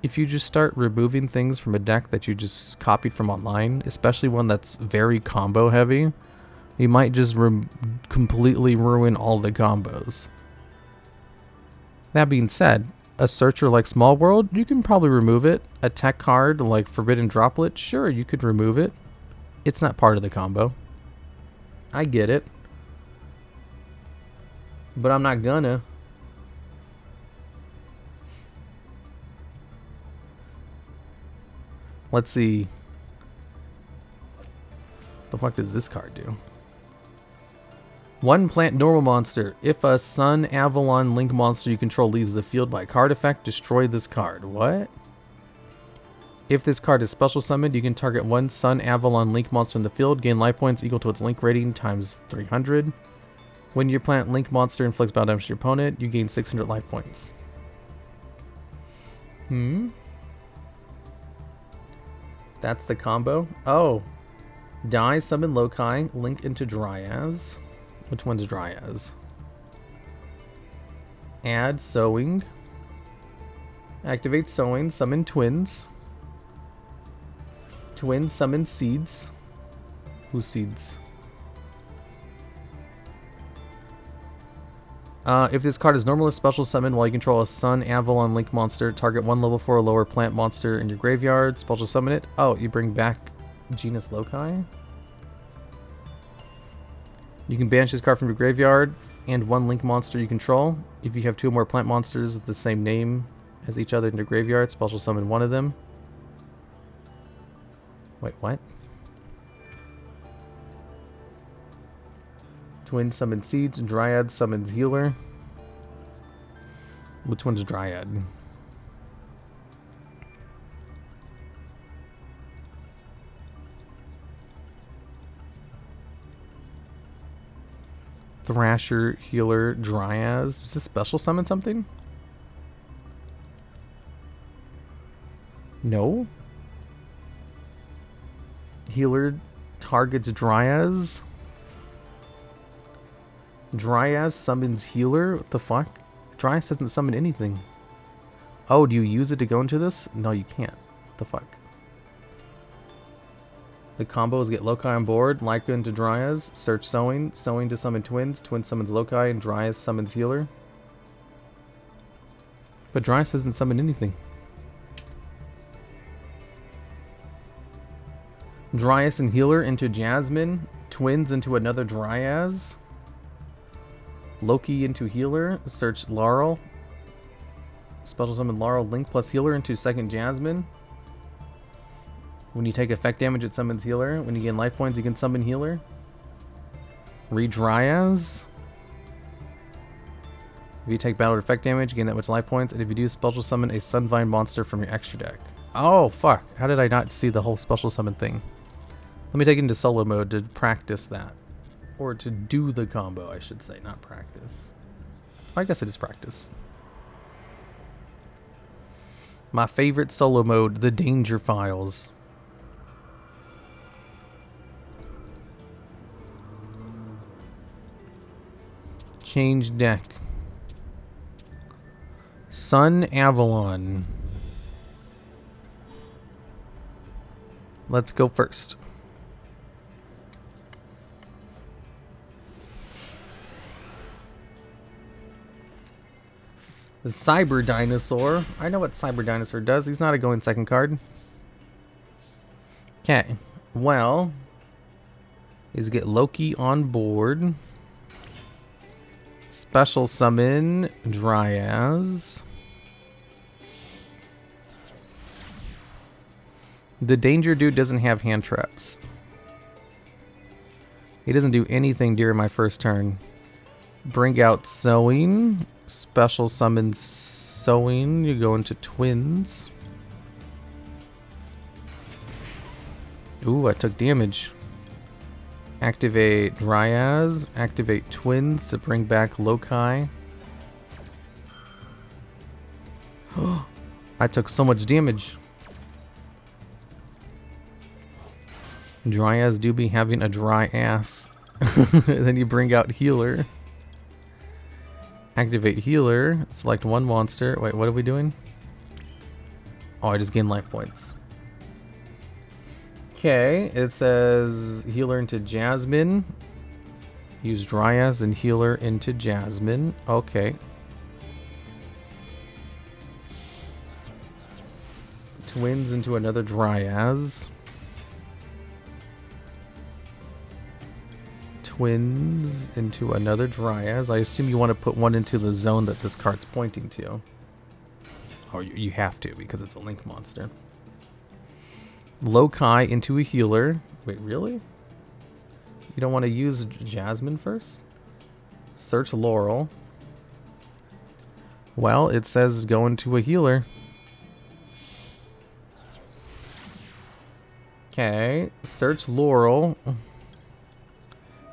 If you just start removing things from a deck that you just copied from online, especially one that's very combo heavy, you might just completely ruin all the combos. That being said, a searcher like Small World, you can probably remove it. A tech card like Forbidden Droplet, sure, you could remove it. It's not part of the combo. I get it. But I'm not gonna. Let's see. The fuck does this card do? 1 plant normal monster. If a Sun Avalon Link monster you control leaves the field by card effect, destroy this card. What? If this card is special summoned, you can target 1 Sun Avalon Link monster in the field, gain life points equal to its Link rating times 300. When your plant Link monster inflicts battle damage to your opponent, you gain 600 life points. That's the combo. Oh. Die, summon Lokai, link into Dryas. Which one's Dryas? Add Sowing. Activate Sowing, summon Twins. Twins, summon Seeds. Who's Seeds? If this card is normal or special summon while you control a Sun Avalon Link monster, target 1 level 4 or lower plant monster in your graveyard, special summon it. Oh, you bring back Genus Lokai? You can banish this card from your graveyard and 1 Link monster you control. If you have 2 or more plant monsters with the same name as each other in your graveyard, special summon 1 of them. Wait, what? Twin summon Siege, Dryad summons Healer. Which one's Dryad? Thrasher, Healer, Dryas. Does this special summon something? No. Healer targets Dryas. Dryas summons Healer? What the fuck? Dryas doesn't summon anything. Oh, do you use it to go into this? No, you can't. What the fuck? The combos get Lokai on board, Lyca into Dryas, search Sowing, Sowing to summon Twins, Twins summons Lokai, and Dryas summons Healer. But Dryas doesn't summon anything. Dryas and Healer into Jasmine, Twins into another Dryas. Loki into Healer, search Laurel. Special summon Laurel, Link plus Healer into second Jasmine. When you take effect damage, it summons healer. When you gain life points, you can summon healer. Re-Dryas. If you take battle effect damage, you gain that much life points. And if you do, special summon a Sunvine monster from your extra deck. Oh, fuck. How did I not see the whole special summon thing? Let me take it into solo mode to practice that. Or to do the combo, I should say, not practice. I guess it is practice. My favorite solo mode, the Danger Files. Change deck. Sun Avalon. Let's go first. The Cyber Dinosaur. I know what Cyber Dinosaur does. He's not a going second card. Okay. Well, is get Loki on board. Special summon Dryas. The Danger Dude doesn't have hand traps. He doesn't do anything during my first turn. Bring out Sowing. Special summon Sowing. You go into Twins. Ooh, I took damage. Activate Dryas. Activate Twins to bring back Loki. I took so much damage. Dryas do be having a dry ass. Then you bring out Healer. Activate Healer. Select one monster. Wait, what are we doing? Oh, I just gained life points. Okay, it says Healer into Jasmine. Use Dryas and Healer into Jasmine. Okay. Twins into another Dryas. Twins into another Dryas. I assume you want to put one into the zone that this card's pointing to. Oh, you have to because it's a link monster. Loki into a healer. Wait, really? You don't want to use Jasmine first? Search Laurel. Well, it says go into a healer. Okay, search Laurel.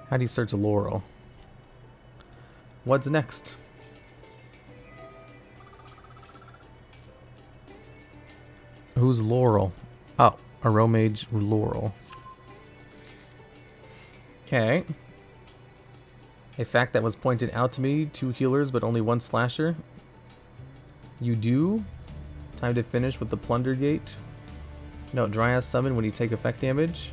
How do you search Laurel? What's next? Who's Laurel? Oh, Aromage Laurel. Okay. A fact that was pointed out to me: 2 healers, but only 1 slasher. You do. Time to finish with the Plunder Gate. No, Dryas summon when you take effect damage.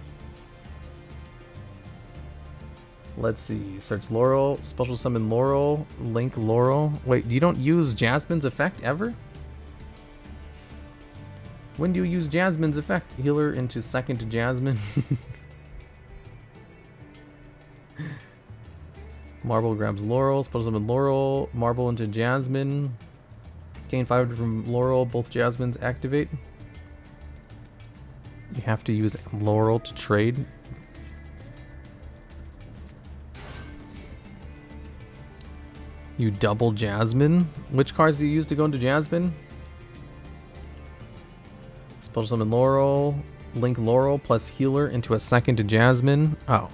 Let's see. Search Laurel. Special summon Laurel. Link Laurel. Wait, you don't use Jasmine's effect ever? When do you use Jasmine's effect? Healer into second to Jasmine. Marble grabs Laurel. Special summon Laurel. Marble into Jasmine. Gain 500 from Laurel. Both Jasmines activate. You have to use Laurel to trade. You double Jasmine. Which cards do you use to go into Jasmine? Special summon Laurel. Link Laurel plus healer into a second to Jasmine. Oh.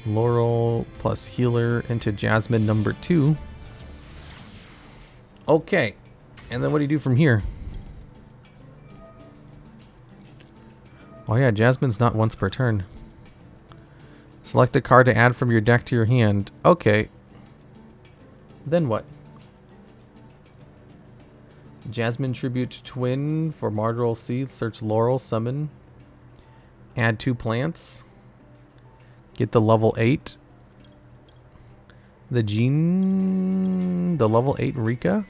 Laurel plus healer into Jasmine number 2. Okay. And then what do you do from here? Oh yeah, Jasmine's not once per turn. Select a card to add from your deck to your hand. Okay. Then what? Jasmine Tribute Twin for Mardrol Seed. Search Laurel, summon. Add 2 plants. Get the level 8. The level 8 Rika.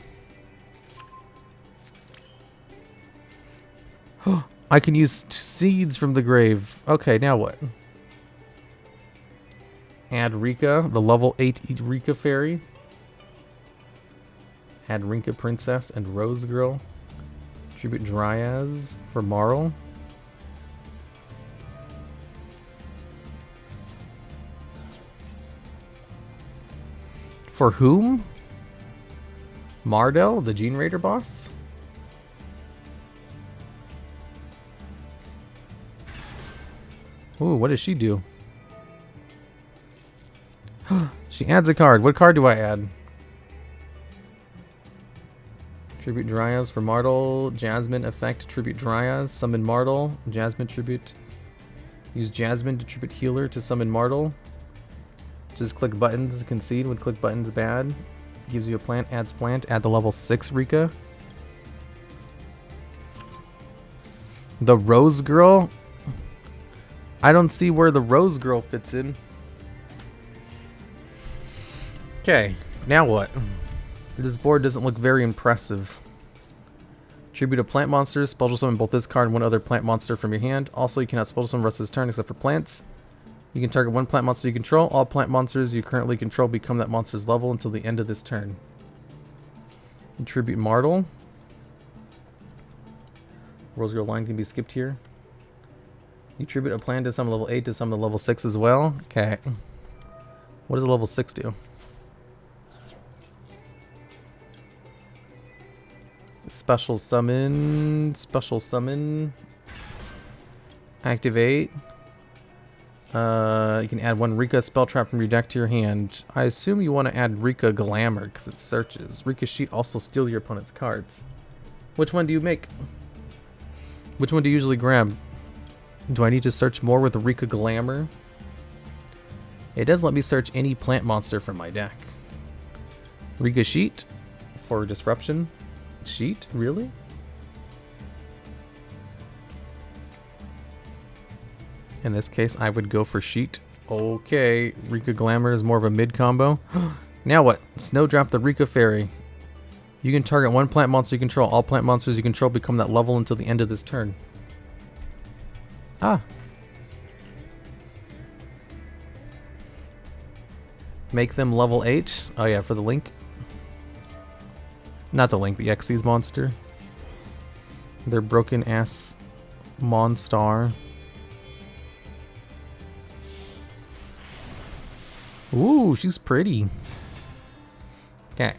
I can use seeds from the grave. Okay, now what? Add Rika, the level 8 Rika Fairy. Add Rinka Princess and Rose Girl. Tribute Dryas for Marl. For whom? Mardell, the Gene Raider boss? Ooh, what does she do? She adds a card. What card do I add? Tribute Dryas for Mardell. Jasmine effect. Tribute Dryas. Summon Mardell. Jasmine tribute. Use Jasmine to tribute healer to summon Mardell. Just click buttons. Concede with click buttons bad. Gives you a plant. Adds plant. Add the level 6 Rika. The Rose Girl? I don't see where the Rose Girl fits in. Okay, now what? This board doesn't look very impressive. Tribute a plant monster. Special summon both this card and one other plant monster from your hand. Also, you cannot special summon the rest of this turn except for plants. You can target one plant monster you control. All plant monsters you currently control become that monster's level until the end of this turn. Tribute Mardell. Rose Girl line can be skipped here. You tribute a plant to summon level 8 to summon the level 6 as well. Okay. What does a level 6 do? Special summon. Special summon. Activate. You can add one Rika spell trap from your deck to your hand. I assume you want to add Rika Glamour because it searches. Rika Sheet also steal your opponent's cards. Which one do you make? Which one do you usually grab? Do I need to search more with the Rika Glamour? It does let me search any plant monster from my deck. Rika Sheet for disruption. Sheet? Really? In this case, I would go for Sheet. Okay, Rika Glamour is more of a mid combo. Now what? Snowdrop the Rika Fairy. You can target one plant monster you control. All plant monsters you control become that level until the end of this turn. Ah. Make them level 8. Oh yeah, for the Link. Not the Link, the Xyz monster. They're broken ass Monstar. Ooh, she's pretty. Okay.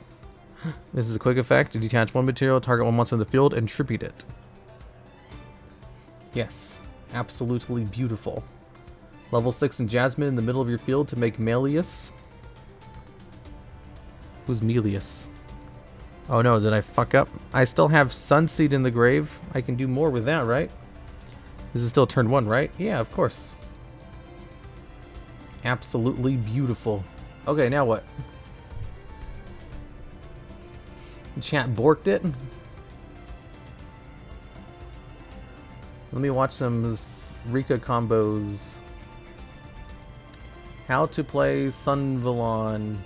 This is a quick effect. To detach one material, target one monster in the field, and tribute it. Yes. Absolutely beautiful. Level 6 in Jasmine in the middle of your field to make Melius. Who's Melius? Oh no, did I fuck up? I still have Sunseed in the grave. I can do more with that, right? This is still turn 1, right? Yeah, of course. Absolutely beautiful. Okay, now what? Chat borked it. Let me watch some Rika combos. How to play Sunavalon.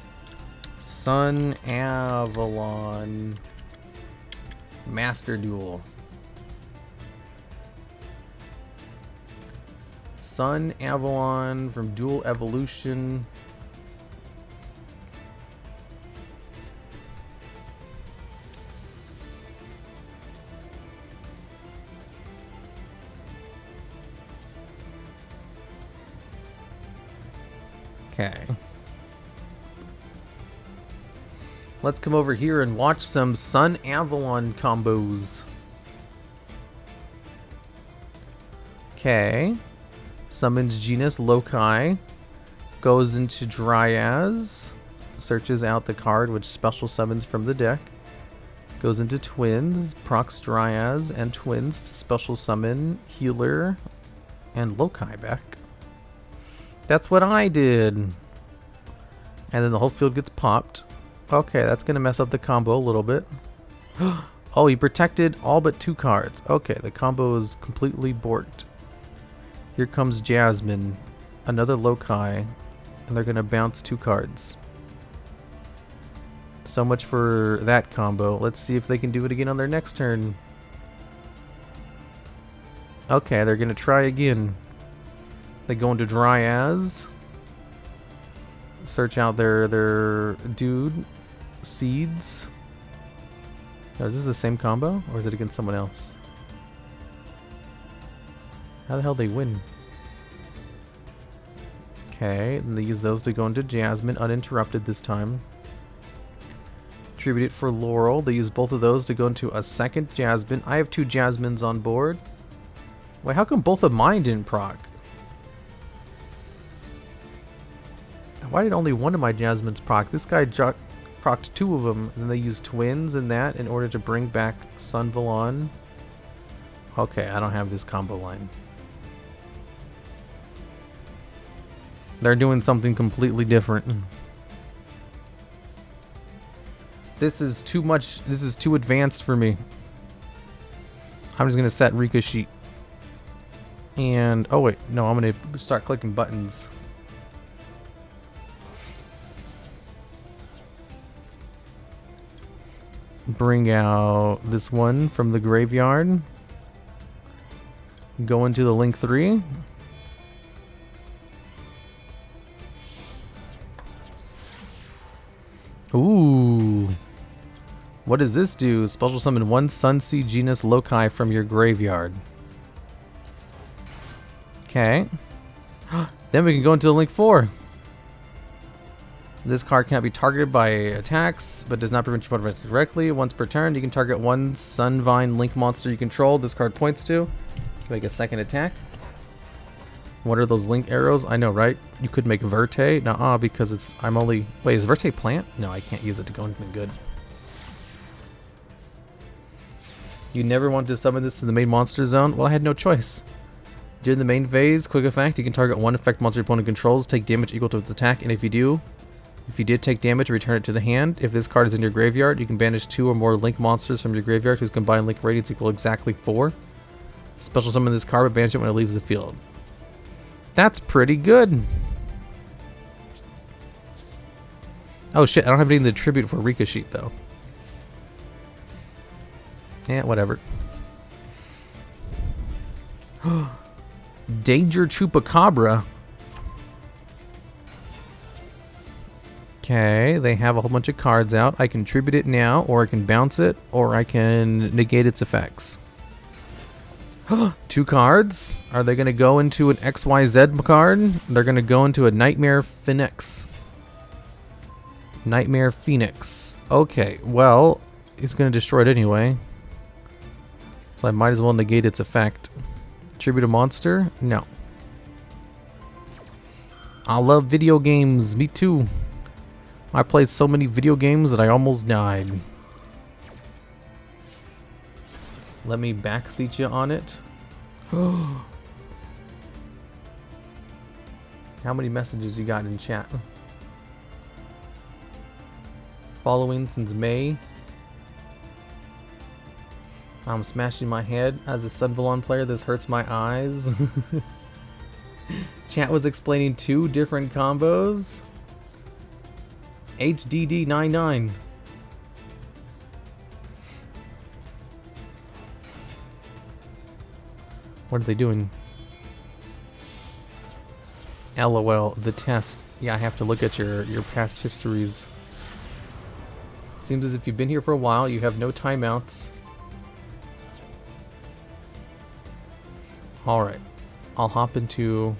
Avalon. Master Duel. Avalon from Duel Evolution. Okay. Let's come over here and watch some Avalon combos. Okay. Summons Genus Loci. Goes into Dryas. Searches out the card which special summons from the deck. Goes into Twins. Procs Dryas and Twins to special summon Healer and Loci back. That's what I did. And then the whole field gets popped. Okay, that's going to mess up the combo a little bit. Oh, he protected all but 2 cards. Okay, the combo is completely borked. Here comes Jasmine. Another Loci. And they're going to bounce 2 cards. So much for that combo. Let's see if they can do it again on their next turn. Okay, they're going to try again. They go into Dryas. Search out their dude. Seeds. Now, is this the same combo? Or is it against someone else? How the hell they win? Okay, and they use those to go into Jasmine uninterrupted this time. Tribute it for Laurel. They use both of those to go into a second Jasmine. I have 2 Jasmines on board. Wait, how come both of mine didn't proc? Why did only one of my Jasmines proc? This guy procced 2 of them, and they used twins in that in order to bring back Sunavalon. Okay, I don't have this combo line. They're doing something completely different. This is too much. This is too advanced for me. I'm just gonna set Ricochet. And oh wait, no, I'm gonna start clicking buttons. Bring out this one from the graveyard. Go into the Link 3. Ooh. What does this do? Special summon 1 Sunsea Genus Loci from your graveyard. Okay. Then we can go into the Link 4. This card cannot be targeted by attacks, but does not prevent you from attacking directly. Once per turn, you can target 1 Sunvine Link monster you control. This card points to. Make a second attack. What are those Link arrows? I know, right? You could make Verte. Nuh-uh, because it's... I'm only... Wait, is Verte plant? No, I can't use it to go anything good. You never want to summon this to the main monster zone? Well, I had no choice. During the main phase, quick effect, you can target 1 effect monster your opponent controls, take damage equal to its attack, and if you did take damage, return it to the hand. If this card is in your graveyard, you can banish 2 or more Link monsters from your graveyard whose combined Link radiance equal exactly 4. Special summon this card, but banish it when it leaves the field. That's pretty good. Oh shit, I don't have anything to tribute for Ricochet though. Yeah, whatever. Danger Chupacabra. Okay, they have a whole bunch of cards out. I can tribute it now, or I can bounce it, or I can negate its effects. 2 cards. Are they going to go into an XYZ card? They're going to go into a Nightmare Phoenix. Nightmare Phoenix. Okay, well, it's going to destroy it anyway. So I might as well negate its effect. Tribute a monster? No. I love video games. Me too. I played so many video games that I almost died. Let me backseat you on it. How many messages you got in chat? Following since May. I'm smashing my head. As a Sunavalon player, this hurts my eyes. Chat was explaining 2 different combos. HDD99. What are they doing? LOL, the test. Yeah, I have to look at your past histories. Seems as if you've been here for a while, you have no timeouts. Alright. I'll hop into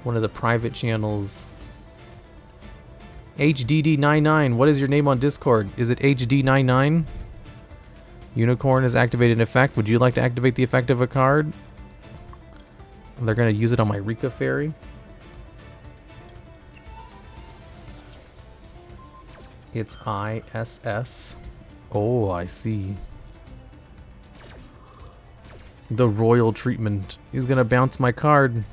one of the private channels. HDD99, what is your name on Discord? Is it HD99? Unicorn has activated an effect. Would you like to activate the effect of a card? They're going to use it on my Rika Fairy. It's ISS. Oh, I see. The royal treatment. He's going to bounce my card.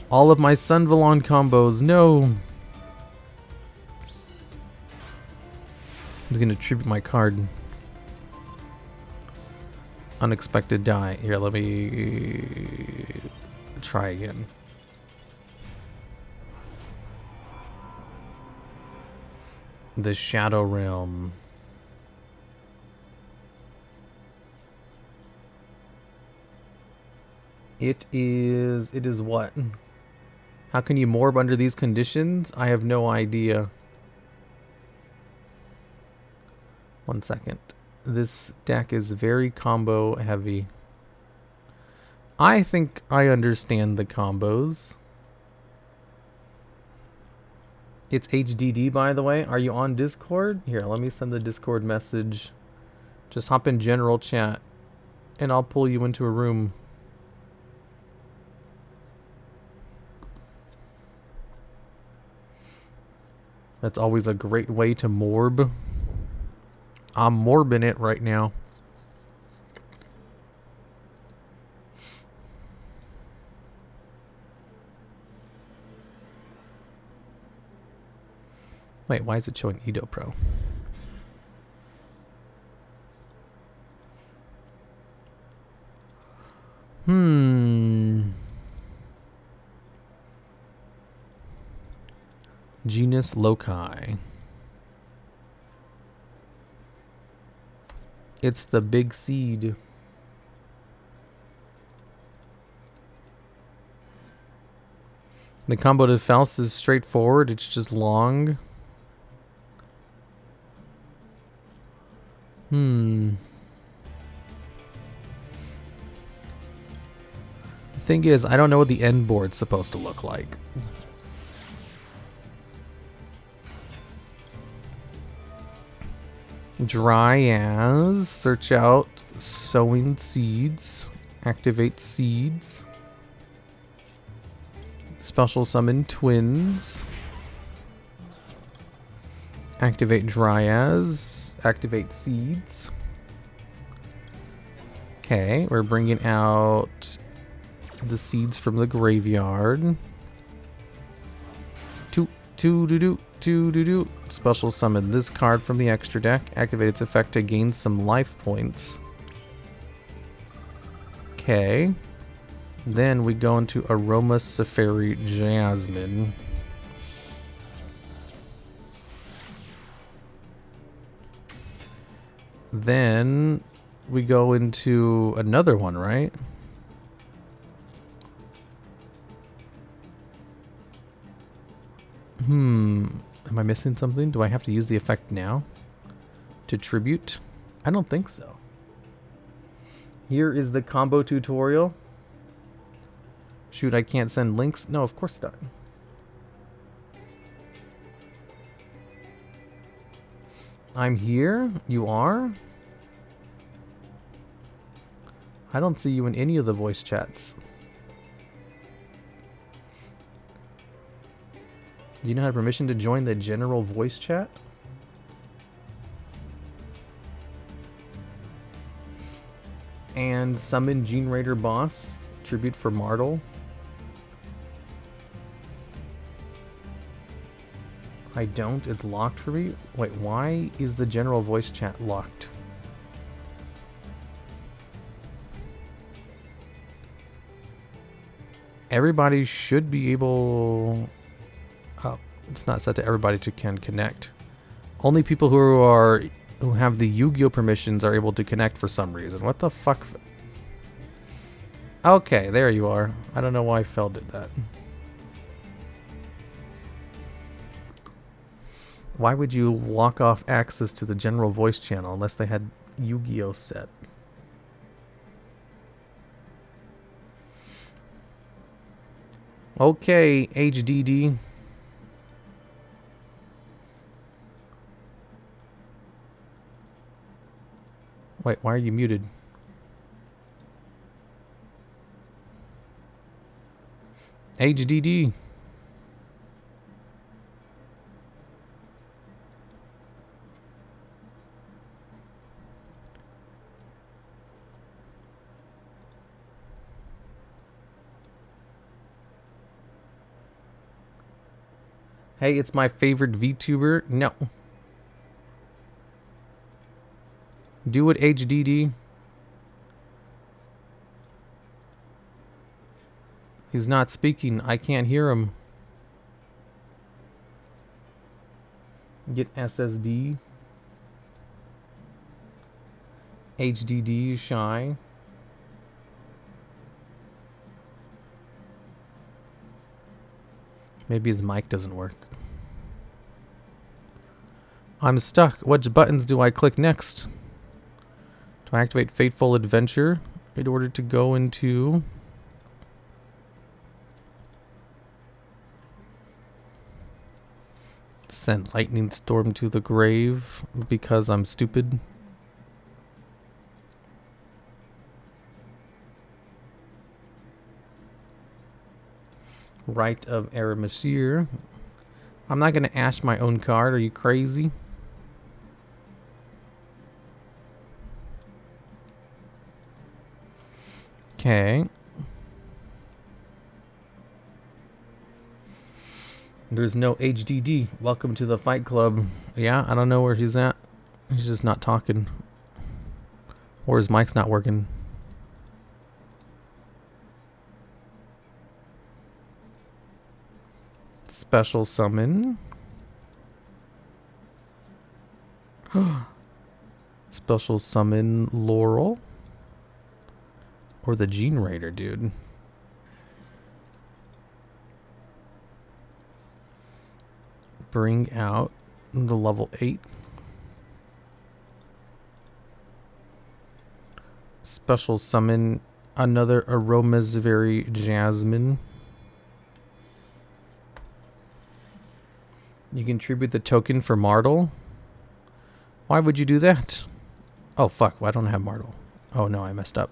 All of my Sunavalon combos. No. He's going to tribute my card. Unexpected die. Here, let me try again. The Shadow Realm. It is what? How can you morb under these conditions? I have no idea. 1 second. This deck is very combo heavy. I think I understand the combos. It's HDD, by the way. Are you on Discord? Here, let me send the Discord message. Just hop in general chat, and I'll pull you into a room. That's always a great way to morb. I'm morbing it right now. Wait, why is it showing Edo Pro? Genus Loci. It's the big seed. The combo to Faust is straightforward. It's just long. The thing is, I don't know what the end board's supposed to look like. Dry as. Search out sowing seeds. Activate seeds. Special summon twins. Activate Dryas. Activate seeds. Okay, we're bringing out the seeds from the graveyard. Two. Special summon this card from the extra deck. Activate its effect to gain some life points. Okay. Then we go into Aroma Safari Jasmine. Then we go into another one, right? Am I missing something? Do I have to use the effect now to tribute? I don't think so. Here is the combo tutorial. Shoot, I can't send links. No, of course not. I'm here. You are? I don't see you in any of the voice chats. Do you know how to permission to join the general voice chat? And summon Gene Raider Boss. Tribute for Martel. I don't. It's locked for me. Wait, why is the general voice chat locked? Everybody should be able... Oh, it's not set to everybody to can connect. Only people who have the Yu-Gi-Oh permissions are able to connect for some reason. What the fuck? Okay, there you are. I don't know why Fel did that. Why would you lock off access to the general voice channel unless they had Yu-Gi-Oh set? Okay, HDD. Wait, why are you muted? HDD. Hey, it's my favorite VTuber. No. Do it, HDD. He's not speaking. I can't hear him. Get SSD. HDD shy. Maybe his mic doesn't work. I'm stuck. What buttons do I click next? Do I activate Fateful Adventure in order to go into... Send lightning storm to the grave because I'm stupid. Right of Aramasir. I'm not gonna ash my own card. Are you crazy? Okay. There's no HDD. Welcome to the fight club. Yeah, I don't know where he's at. He's just not talking. Or his mic's not working. Special summon. Special summon Laurel. Or the Gene Raider, dude. Bring out the level 8. Special summon another Aroma's Very Jasmine. You contribute the token for Martel. Why would you do that? Oh fuck, why don't I have Martel? Oh no, I messed up.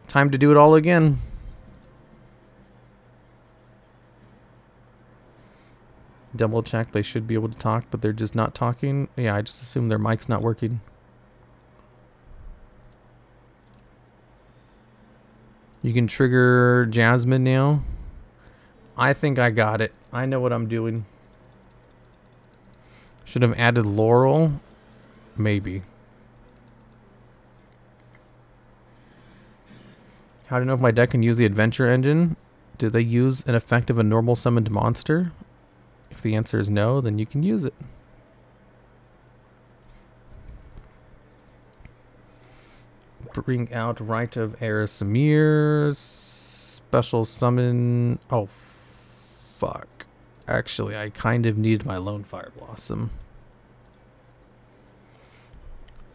Time to do it all again. Double check, they should be able to talk, but they're just not talking. Yeah, I just assume their mic's not working. You can trigger Jasmine now. I think I got it. I know what I'm doing. Should have added Laurel. Maybe. How do I know if my deck can use the adventure engine? Do they use an effect of a normal summoned monster? If the answer is no, then you can use it. Bring out Rite of Erasamir. Special summon. Oh, fuck. Actually, I kind of need my Lone Fire Blossom.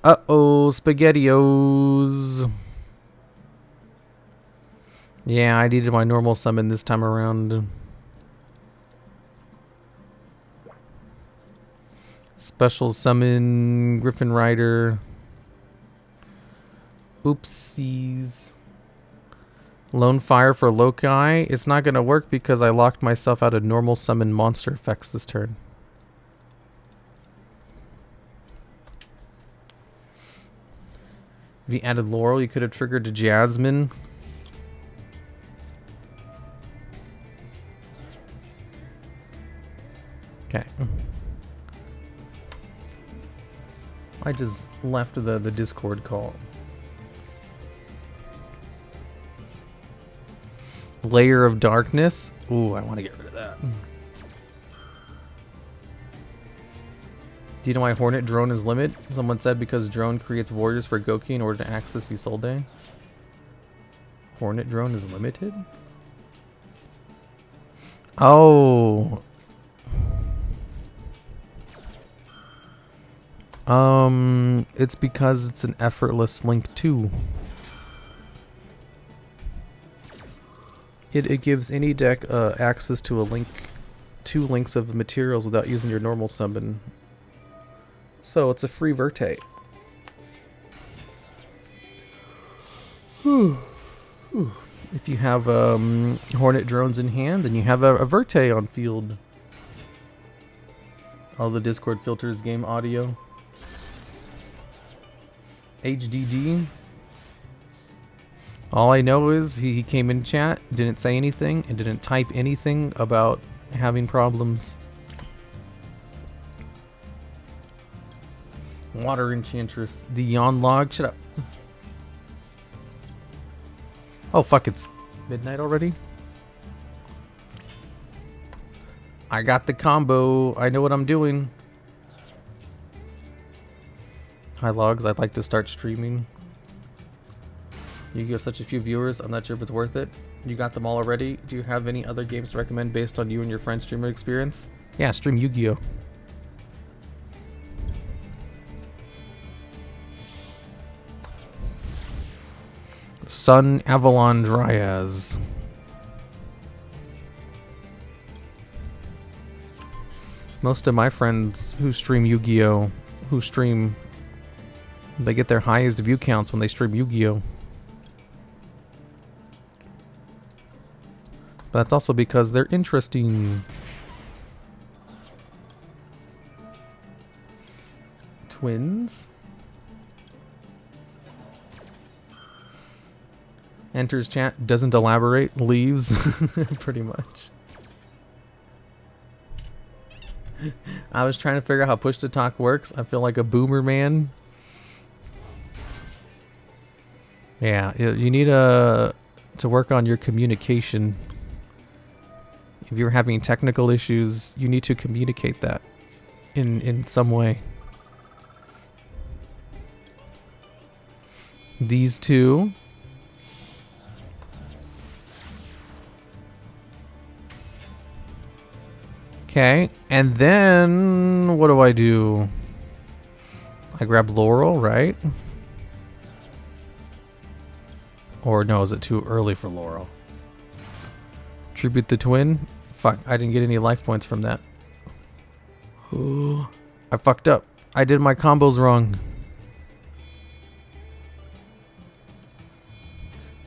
Uh-oh, SpaghettiOs. Yeah, I needed my normal summon this time around. Special summon Griffin Rider. Oopsies. Lone Fire for Loci. It's not going to work because I locked myself out of normal summon monster effects this turn. If you added Laurel, you could have triggered to Jasmine. Okay. I just left the Discord call. Layer of Darkness. Ooh, I want to get rid of that. Do you know why Hornet Drone is limit? Someone said because drone creates warriors for Goki in order to access Isolde. Hornet Drone is limited? Oh. It's because it's an effortless link too. It gives any deck access to a link, 2 links of materials without using your normal summon. So it's a free Verte. If you have Hornet Drones in hand, then you have a Verte on field. All the Discord filters game audio. HDD. All I know is he came in chat, didn't say anything, and didn't type anything about having problems. Water Enchantress. The Yawn Log. Shut up. Oh fuck, it's midnight already? I got the combo. I know what I'm doing. Hi Logs, I'd like to start streaming. Yu-Gi-Oh! Such a few viewers, I'm not sure if it's worth it. You got them all already. Do you have any other games to recommend based on you and your friend's streamer experience? Yeah, stream Yu-Gi-Oh! Sun Avalon Dryas. Most of my friends who stream Yu-Gi-Oh, they get their highest view counts when they stream Yu-Gi-Oh. But that's also because they're interesting. Twins. Enters chat, doesn't elaborate, leaves. Pretty much. I was trying to figure out how push to talk works. I feel like a boomer man. Yeah, you need to work on your communication. If you're having technical issues, you need to communicate that in some way. These two. Okay, and then what do? I grab Laurel, right? Or no, is it too early for Laurel? Tribute the twin? Fuck, I didn't get any life points from that. I fucked up. I did my combos wrong.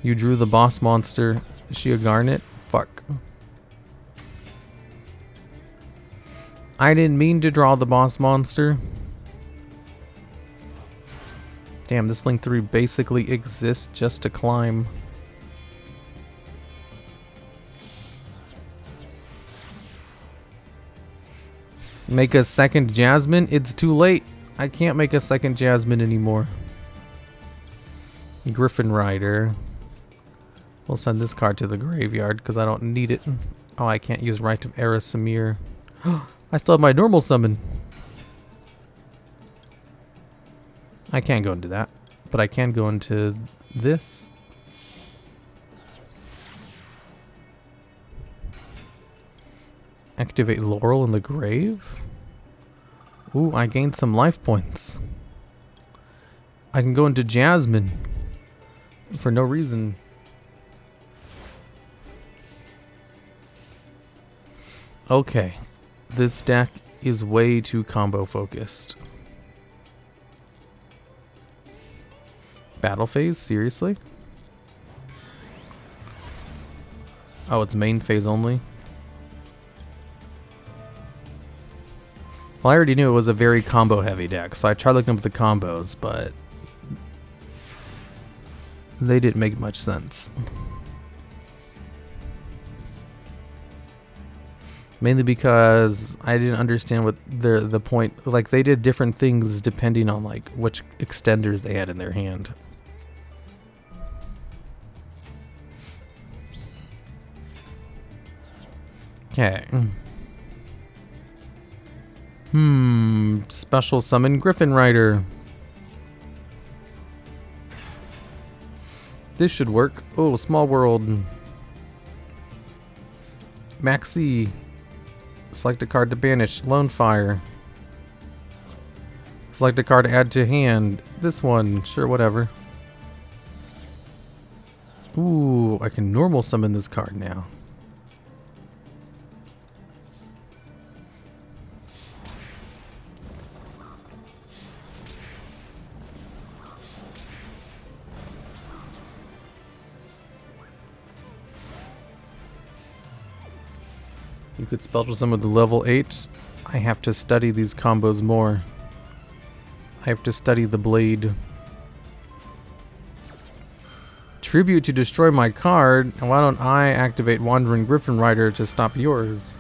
You drew the boss monster. Is she a Garnet? Fuck. I didn't mean to draw the boss monster. Damn, this Link 3 basically exists just to climb. Make a second Jasmine? It's too late. I can't make a second Jasmine anymore. Griffin Rider. We'll send this card to the graveyard because I don't need it. Oh, I can't use Right of Erasamir. I still have my normal summon. I can't go into that, but I can go into this. Activate Laurel in the grave. Ooh, I gained some life points. I can go into Jasmine for no reason. Okay, this deck is way too combo focused. Battle phase? Seriously? Oh, it's main phase only? Well, I already knew it was a very combo heavy deck, so I tried looking up the combos, but they didn't make much sense. Mainly because I didn't understand what the point, like they did different things depending on like which extenders they had in their hand. Okay. Special summon Griffin Rider. This should work. Oh, small world. Maxi. Select a card to banish. Lone Fire. Select a card to add to hand. This one. Sure, whatever. Ooh, I can normal summon this card now. You could special summon the level 8. I have to study these combos more. I have to study the blade. Tribute to destroy my card. And why don't I activate Wandering Griffin Rider to stop yours?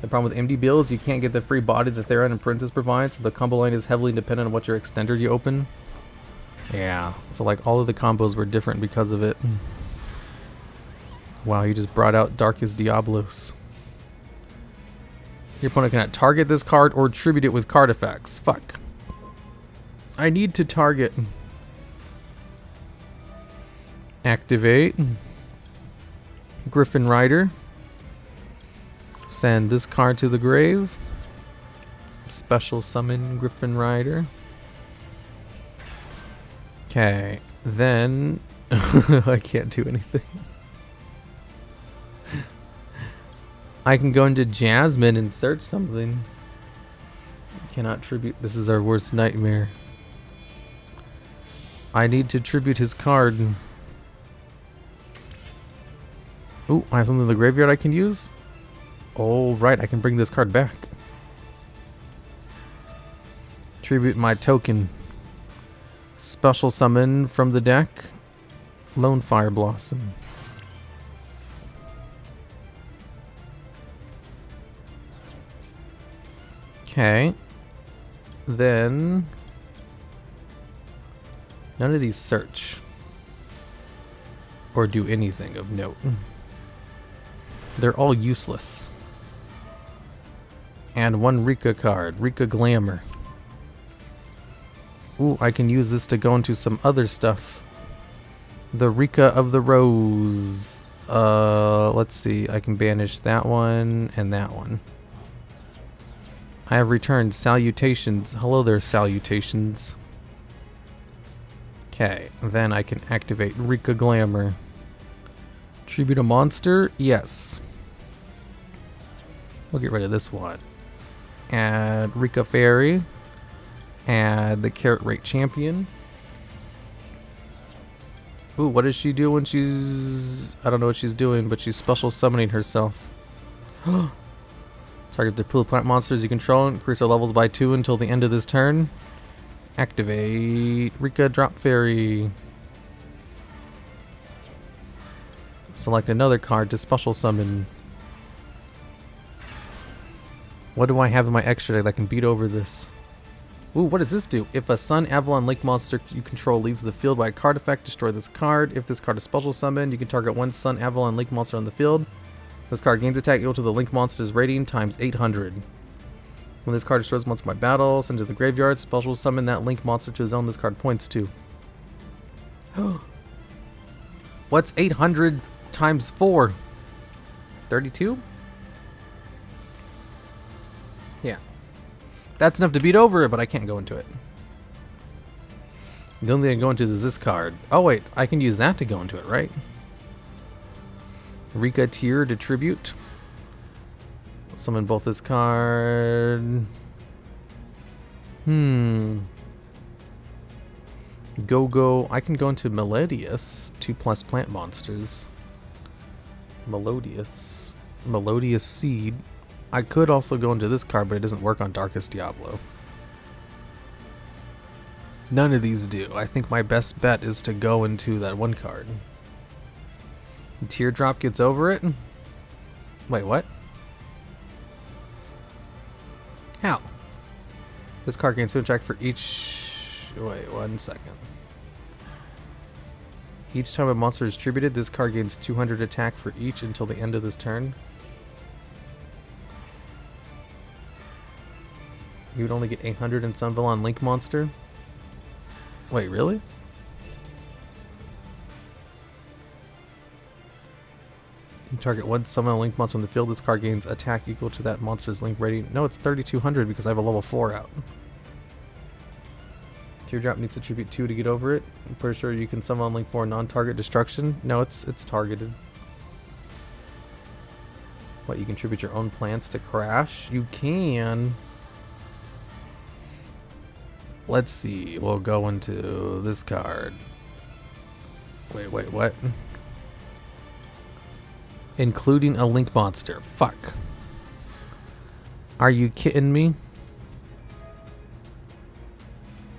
The problem with MD Bill is you can't get the free body that Their and Princess provides, so the combo line is heavily dependent on what your extender you open. Yeah, so like all of the combos were different because of it. Wow, you just brought out Darkest Diablos. Your opponent cannot target this card or tribute it with card effects. Fuck. I need to target. Activate. Griffin Rider. Send this card to the grave. Special summon Griffin Rider. Okay, then I can't do anything. I can go into Jasmine and search something. Cannot tribute. This is our worst nightmare. I need to tribute his card. Ooh, I have something in the graveyard I can use? Oh, right, I can bring this card back. Tribute my token. Special summon from the deck. Lone Fire Blossom. Okay. Then... none of these search. Or do anything of note. They're all useless. And one Rika card. Rika Glamour. Ooh, I can use this to go into some other stuff. The Rika of the Rose. Let's see. I can banish that one and that one. I have returned salutations. Hello there, salutations. Okay, then I can activate Rika Glamour. Tribute a monster? Yes. We'll get rid of this one. Add Rika Fairy. Add the Carrot Rate Champion. Ooh, what does she do when she's... I don't know what she's doing, but she's special summoning herself. Target the pool of plant monsters you control. Increase our levels by 2 until the end of this turn. Activate Rika Drop Fairy. Select another card to special summon. What do I have in my extra deck that can beat over this? Ooh, what does this do? If a Sun Avalon Link monster you control leaves the field by a card effect, destroy this card. If this card is special summoned, you can target one Sun Avalon Link monster on the field. This card gains attack equal to the Link monster's rating times 800. When this card destroys once by battle, send to the graveyard, special summon that Link monster to a zone this card points to. What's 800 times 4? 32? Yeah. That's enough to beat over it, but I can't go into it. The only thing I can go into is this card. Oh wait, I can use that to go into it, right? Rika Teir to tribute. Summon both this card. Go. I can go into Melodious. 2+ plant monsters. Melodious Seed. I could also go into this card, but it doesn't work on Darkest Diablo. None of these do. I think my best bet is to go into that one card. Teardrop gets over it? Wait, what? How? This card gains 2 attack for each... Wait, 1 second. Each time a monster is tributed, this card gains 200 attack for each until the end of this turn. You would only get 800 in Sunavalon Link monster? Wait, really? You target one Sunavalon Link monster on the field. This card gains attack equal to that monster's Link rating. No, it's 3200 because I have a level 4 out. Teardrop needs to tribute 2 to get over it. I'm pretty sure you can Sunavalon Link 4 non-target destruction. No, it's targeted. What, you contribute your own plants to crash? You can. Let's see. We'll go into this card. Wait, what? Including a Link monster. Fuck. Are you kidding me?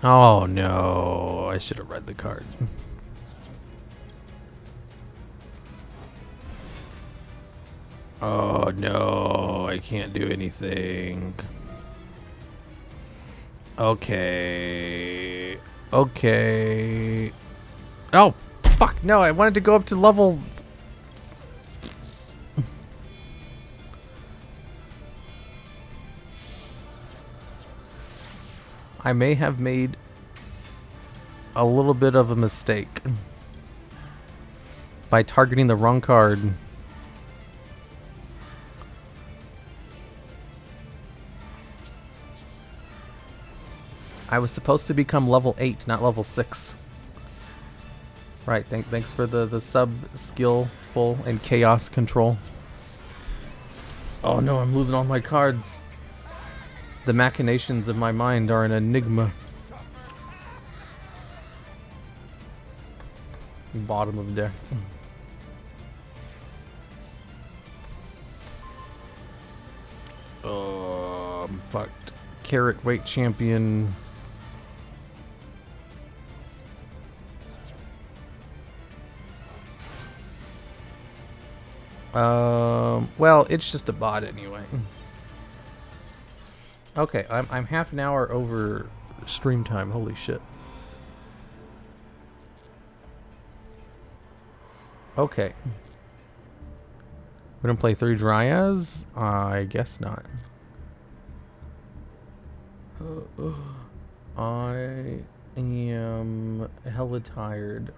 Oh no. I should have read the card. Oh no. I can't do anything. Okay. Oh, fuck. No, I wanted to go up to level... I may have made a little bit of a mistake by targeting the wrong card. I was supposed to become level 8, not level 6. Right, thanks for the sub skillful and chaos control. Oh no, I'm losing all my cards. The machinations of my mind are an enigma. Bottom of deck. I'm fucked. Carrot weight champion. Well, it's just a bot anyway. Okay, I'm half an hour over stream time. Holy shit. Okay. We don't play 3 Dryads? I guess not. I am hella tired.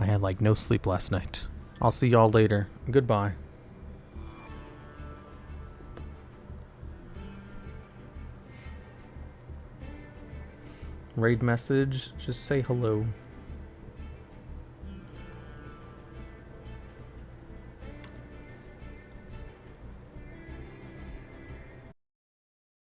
I had like no sleep last night. I'll see y'all later. Goodbye. Raid message, just say hello.